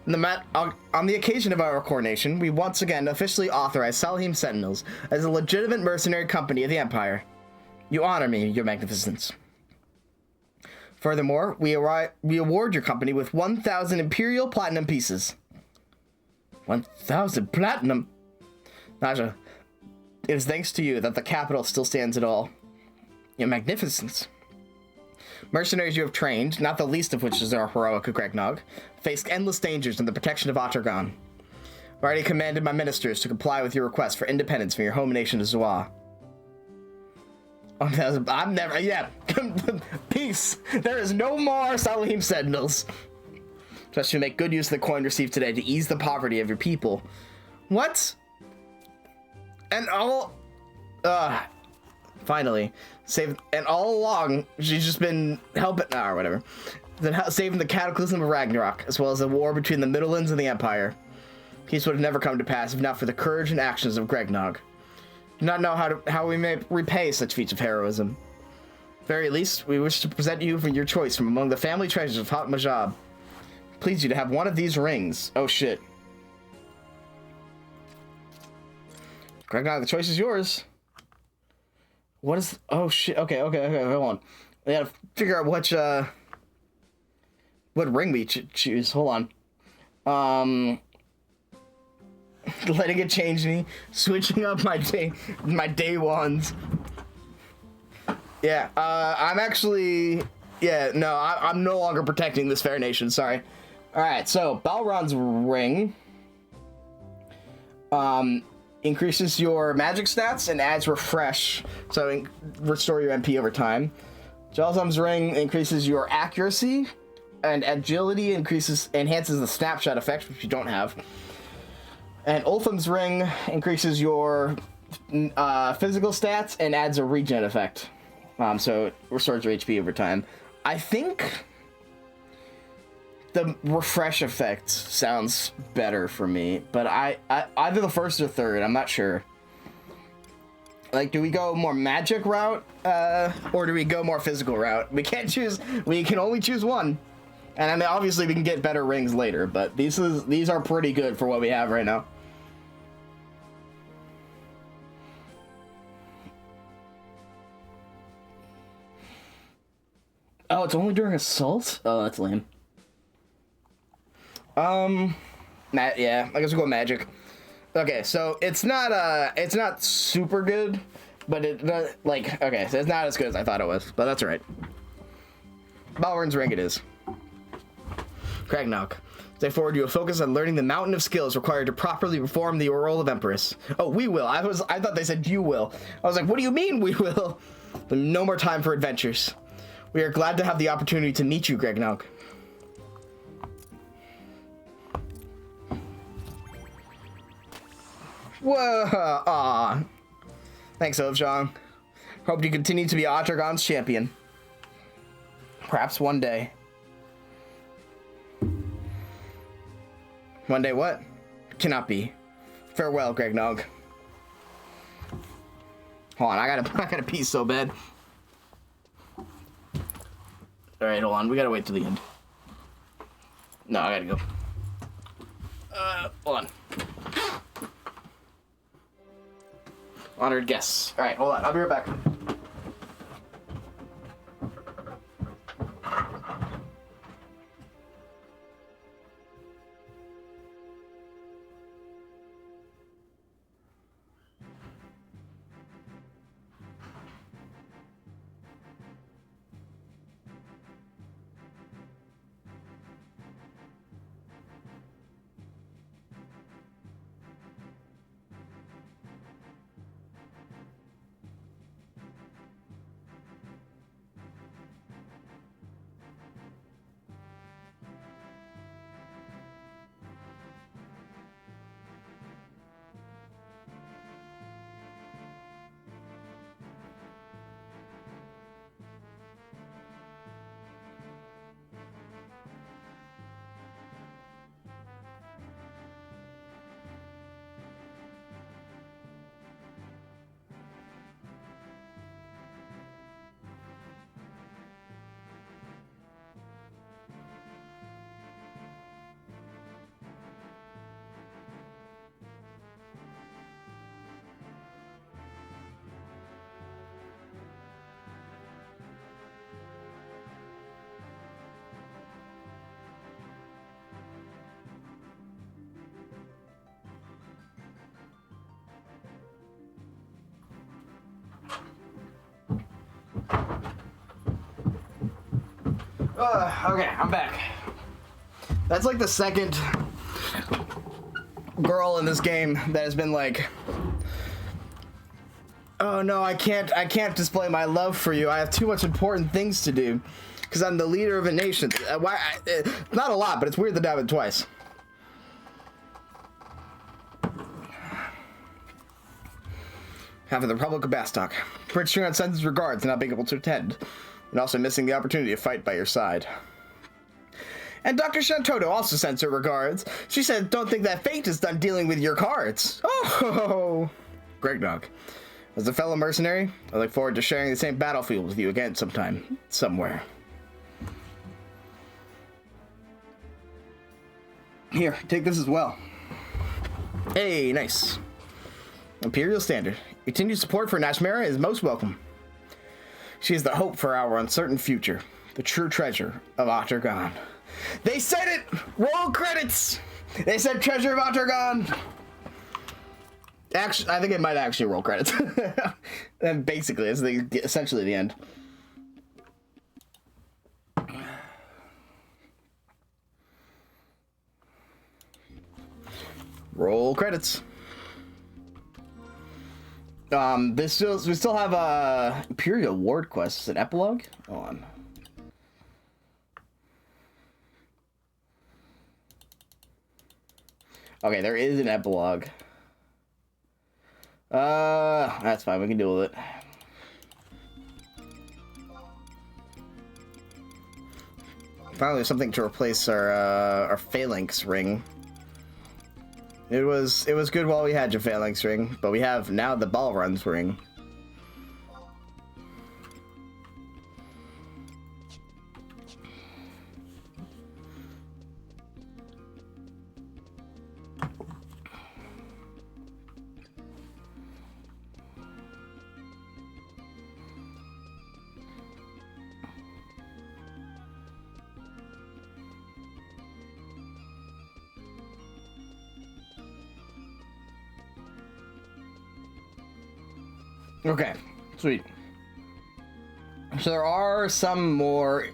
On the occasion of our coronation, we once again officially authorize Salahim Sentinels as a legitimate mercenary company of the Empire. You honor me, Your Magnificence. Furthermore, we award your company with 1,000 Imperial Platinum pieces. 1,000 Platinum? Naja, it is thanks to you that the capital still stands at all. Your Magnificence. Mercenaries you have trained, not the least of which is our heroic Gregnog, faced endless dangers in the protection of Ottergon. I've already commanded my ministers to comply with your request for independence from your home nation of Zoa. I'm never, peace. There is no more Salahim Sentinels. Just to make good use of the coin received today to ease the poverty of your people. What? And finally, and all along, she's just been helping, or whatever, saving the cataclysm of Ragnarok, as well as the war between the Middlelands and the Empire. Peace would have never come to pass if not for the courage and actions of Gregnog. Do not know how we may repay such feats of heroism. Very least, we wish to present you for your choice from among the family treasures of Hot Majab. please you to have one of these rings. Oh shit. Greg, now the choice is yours. What is... Oh shit. Okay, hold on. I gotta figure out what ring we choose. Hold on. Letting it change me. Switching up my day ones. Yeah, I'm actually... Yeah, no, I'm no longer protecting this fair nation, sorry. Alright, so, Balron's ring... increases your magic stats and adds refresh, so restore your MP over time. Jalzum's ring increases your accuracy, and agility enhances the snapshot effect, which you don't have. And Ultham's ring increases your physical stats and adds a regen effect. So it restores your HP over time. I think the refresh effect sounds better for me, but I either the first or third, I'm not sure. Like, do we go more magic route, or do we go more physical route? We can't choose. We can only choose one. And I mean, obviously we can get better rings later, but these are pretty good for what we have right now. Oh, it's only during assault? Oh, that's lame. Yeah, I guess we'll go magic. Okay, so it's not super good, but okay, so it's not as good as I thought it was, but that's alright. Balron's ring it is. Kragnock. Stay forward, you will focus on learning the mountain of skills required to properly perform the role of Empress. Oh, we will. I thought they said you will. I was like, what do you mean we will? But no more time for adventures. We are glad to have the opportunity to meet you, Kragnock. Whoa, aw. Thanks, Ovjong. Hope you continue to be Otragon's champion. Perhaps one day. One day what? Cannot be. Farewell, Kragnock. Hold on, I gotta pee so bad. Alright, hold on, we gotta wait till the end. No, I gotta go. Hold on. Honored guests. Alright, hold on, I'll be right back. Okay, I'm back. That's like the second girl in this game that has been like, oh no, I can't display my love for you. I have too much important things to do because I'm the leader of a nation. Not a lot, but it's weird that I happened twice. Half of the Republic of Bastok. Prince Truan sends his regards and not being able to attend, and also missing the opportunity to fight by your side. And Dr. Shantoto also sends her regards. She said, don't think that fate is done dealing with your cards. Oh, Kragnock. As a fellow mercenary, I look forward to sharing the same battlefield with you again sometime, somewhere. Here, take this as well. Hey, nice. Imperial Standard. Continued support for Nashmera is most welcome. She is the hope for our uncertain future. The true treasure of Ottergon. They said it! Roll credits! They said treasure of Ottergon! Actually, I think it might actually roll credits. And basically, it's essentially the end. Roll credits. We still have a Imperial Ward quest. Is it epilogue? Hold on. Okay, there is an epilogue. That's fine. We can deal with it. Finally, something to replace our phalanx ring. It was good while we had your phalanx ring, but we have now the ball runs ring. Okay, sweet. So there are some more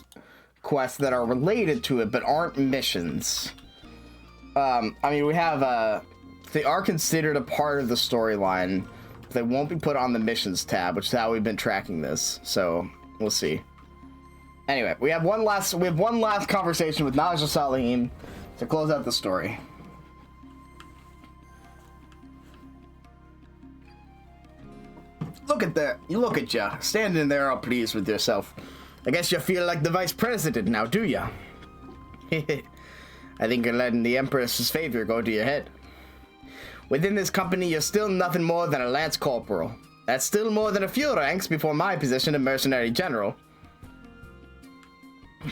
quests that are related to it, but aren't missions. I mean, we have, they are considered a part of the storyline. They won't be put on the missions tab, which is how we've been tracking this. So, we'll see. Anyway, we have one last conversation with Knowledge of Salahim to close out the story. Look at that. You look at ya, standing there all pleased with yourself. I guess you feel like the vice president now, do ya? I think you're letting the Empress's favor go to your head. Within this company, you're still nothing more than a lance corporal. That's still more than a few ranks before my position of mercenary general.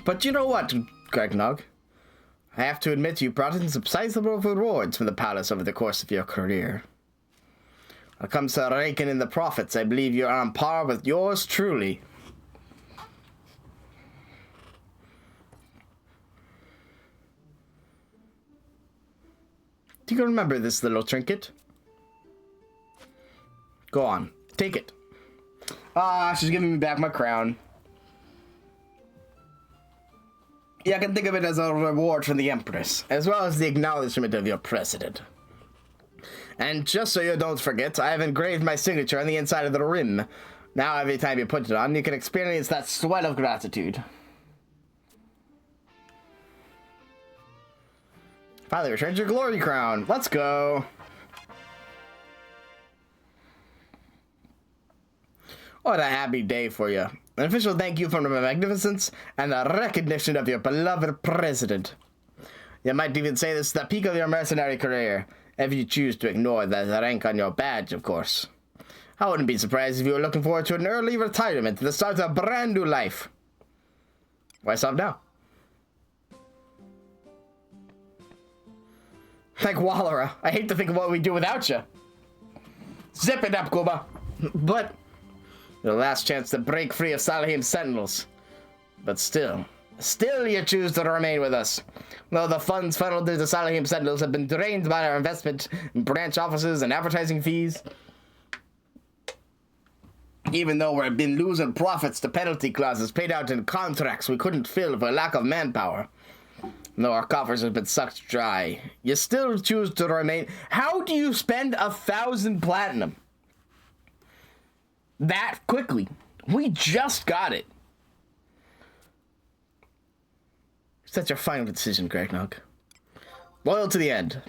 But you know what, Gregnog? I have to admit you brought in some sizable rewards from the palace over the course of your career. When it comes to raking in the profits, I believe you're on par with yours truly. Do you remember this little trinket? Go on, take it. Ah, she's giving me back my crown. Yeah, I can think of it as a reward from the Empress, as well as the acknowledgement of your president. And just so you don't forget, I have engraved my signature on the inside of the rim. Now every time you put it on, you can experience that swell of gratitude. Finally returned your glory crown. Let's go. What a happy day for you. An official thank you from the magnificence and the recognition of your beloved president. You might even say this is the peak of your mercenary career, if you choose to ignore that rank on your badge, of course. I wouldn't be surprised if you were looking forward to an early retirement to the start of a brand new life. Why stop now? Like Wallera, I hate to think of what we'd do without you. Zip it up, Kuba. But your last chance to break free of Salahim's sentinels. But still you choose to remain with us. Though the funds funneled into Salahim sentinels have been drained by our investment in branch offices and advertising fees. Even though we've been losing profits to penalty clauses paid out in contracts we couldn't fill for lack of manpower. Though our coffers have been sucked dry, you still choose to remain. How do you spend 1,000 platinum that quickly? We just got it. Such a final decision, Gregnog. Loyal to the end.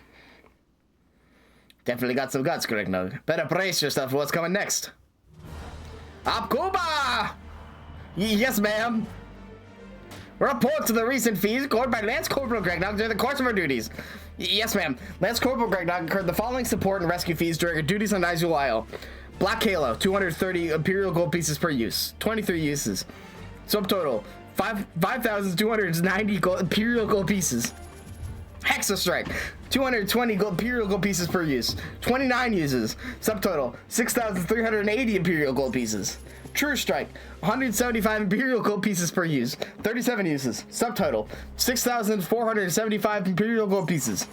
Definitely got some guts, Gregnog. Better brace yourself for what's coming next. Apkuba! Yes, ma'am. Report to the recent fees incurred by Lance Corporal Gregnog during the course of our duties. Yes, ma'am. Lance Corporal Gregnog incurred the following support and rescue fees during her duties on Izul Isle. Black Halo, 230 Imperial gold pieces per use. 23 uses. Subtotal, 5,290 Imperial gold pieces. Hexa Strike, 220 Imperial Gold pieces per use. 29 uses. Subtotal, 6,380 Imperial Gold pieces. True Strike, 175 Imperial Gold pieces per use. 37 uses. Subtotal, 6,475 Imperial Gold pieces.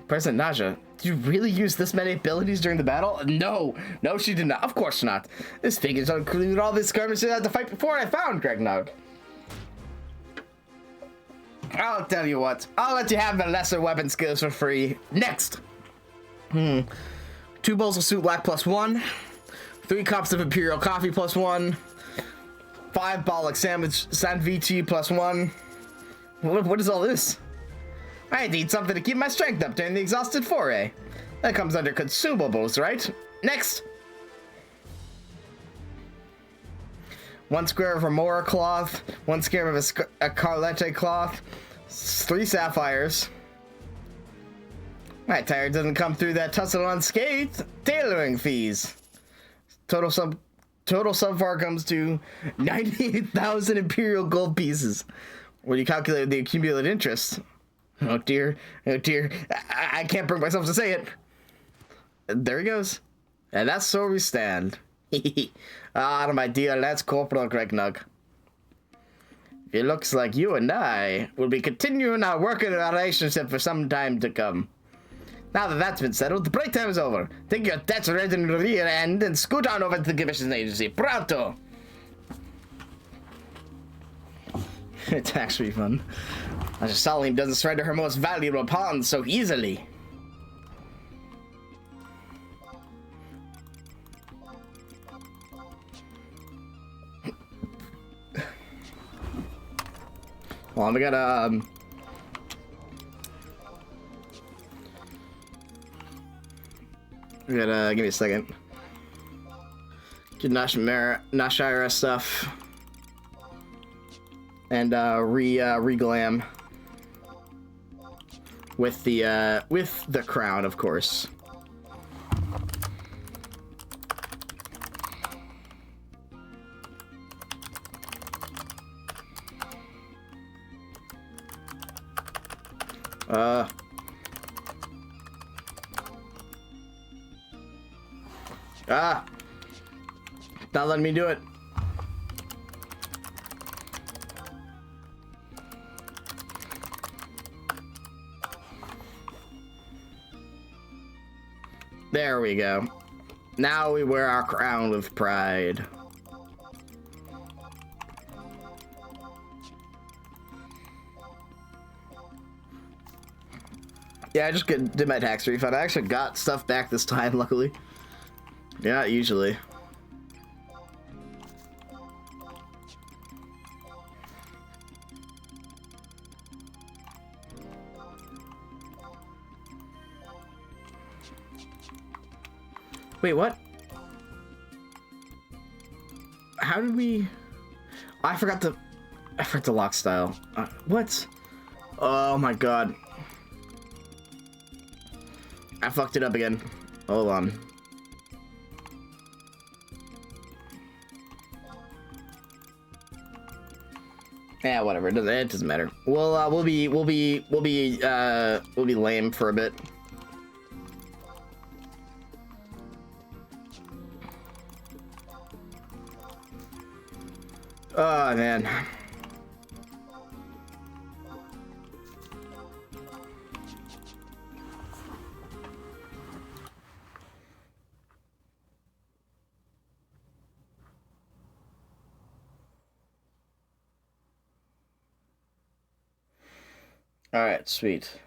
President Naja, did you really use this many abilities during the battle? No, she did not. Of course not. This figures included all the skirmishes I had to fight before I found Gregnog. I'll tell you what. I'll let you have the lesser weapon skills for free. Next. 2 bowls of suit lack +1. 3 cups of Imperial coffee +1. 5 bollock sandwich sandvichi +1. What is all this? I need something to keep my strength up during the exhausted foray. That comes under consumables, right? Next. 1 square of Remora cloth, 1 square of a Carlete cloth, 3 sapphires. My attire doesn't come through that tussle unscathed. Tailoring fees. Total so far comes to 98,000 Imperial Gold pieces. When you calculate the accumulated interest. Oh dear, I can't bring myself to say it. There he goes. And that's where we stand. My dear Lance Corporal Gregnog. It looks like you and I will be continuing our working relationship for some time to come. Now that that's been settled, the break time is over. Take your debts right in the rear end and scoot on over to the commission's agency. Pronto! Tax refund. Salim doesn't surrender her most valuable pawns so easily. Well, we gotta, give me a second. Get Nashira stuff. And, re-glam. With the crown, of course. Not letting me do it. There we go. Now we wear our crown with pride. Yeah, I just did my tax refund. I actually got stuff back this time, luckily. Yeah, not usually. Wait, what? How did we... I forgot the lock style. What? Oh my god. I fucked it up again. Hold on. Yeah, whatever. It doesn't matter. We'll be lame for a bit. Oh man. All right, sweet.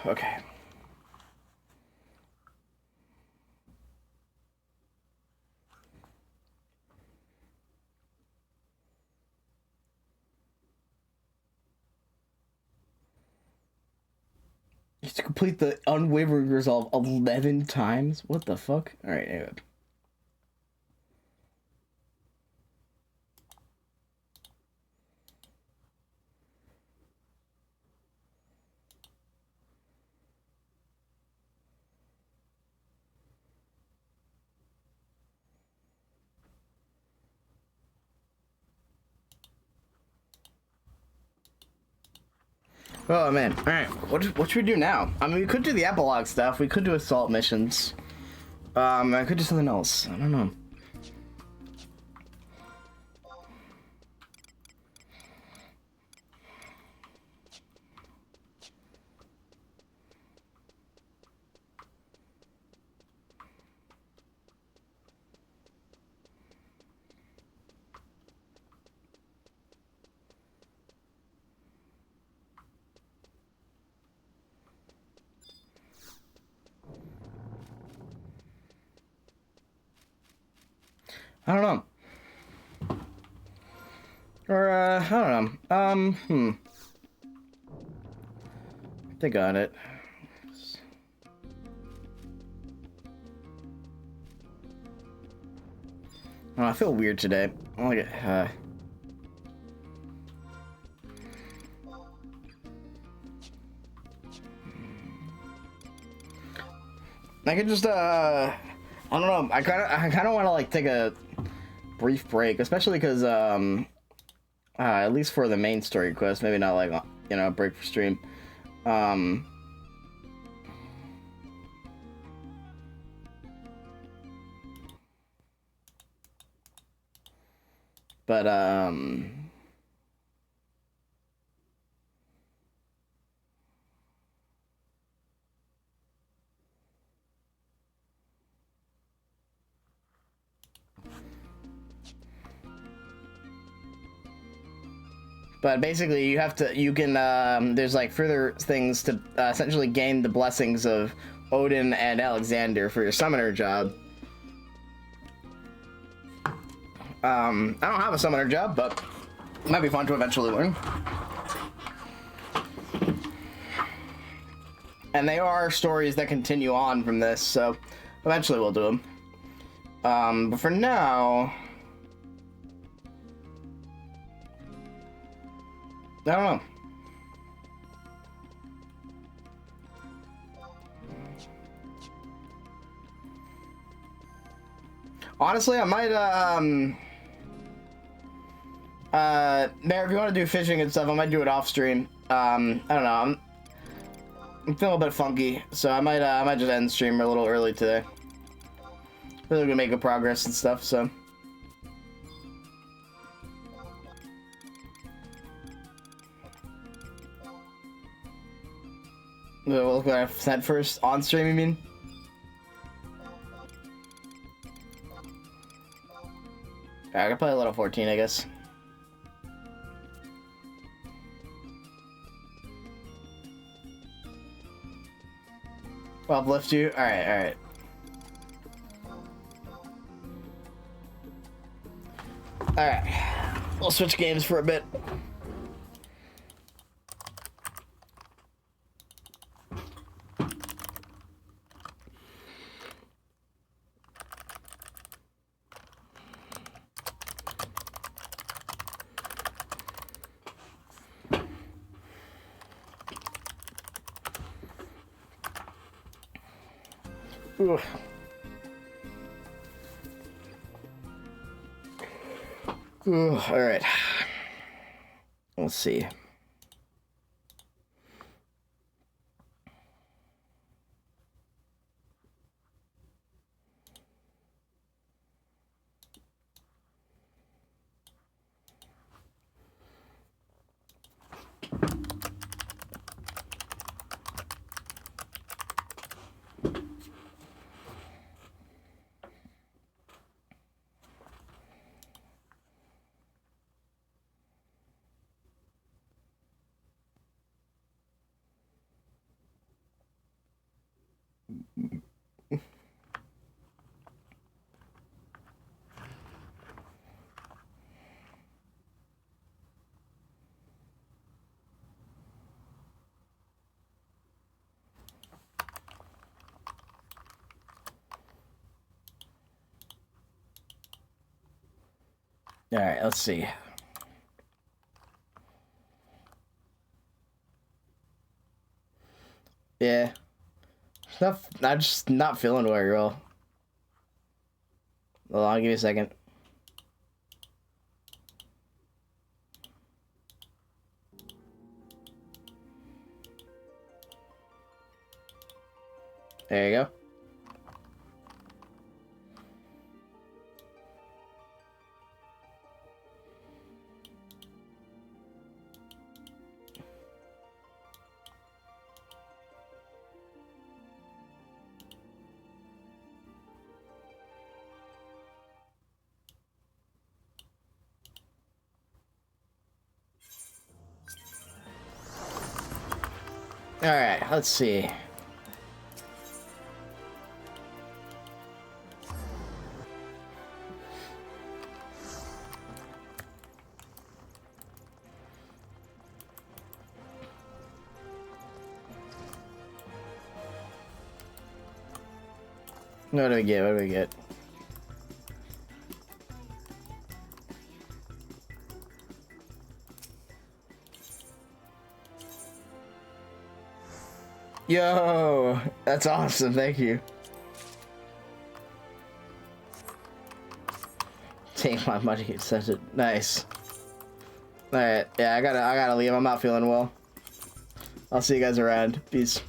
Okay. You have to complete the unwavering resolve 11 times? What the fuck? Alright, anyway. Oh man. All right. What should we do now? I mean, we could do the epilogue stuff. We could do assault missions. I could do something else. I don't know. I don't know. Or, I don't know. They got it. Oh, I feel weird today. I like it. I could just, I don't know. I kind of want to like take a brief break, especially because, at least for the main story quest, maybe not like, you know, a break for stream. But, basically you can, there's like further things to essentially gain the blessings of Odin and Alexander for your summoner job. I don't have a summoner job, but it might be fun to eventually learn. And they are stories that continue on from this, so eventually we'll do them. But for now, I don't know. Honestly, I might, Mayor, if you want to do fishing and stuff, I might do it off stream. I don't know, I'm feeling a bit funky, so I might just end stream a little early today. Really gonna make good progress and stuff, so. We'll look what I said first on stream, you mean? Alright, I can play a little 14, I guess. Well, uplift you? Alright, alright. Alright. We'll switch games for a bit. Ooh. Ooh, all right. Let's see. All right, let's see. Yeah. I'm just not feeling very well. Hold on, give me a second. There you go. All right, let's see. What do we get? What do we get? Yo, that's awesome. Thank you. Take my money and send it. Nice. All right. Yeah, I gotta leave. I'm not feeling well. I'll see you guys around. Peace.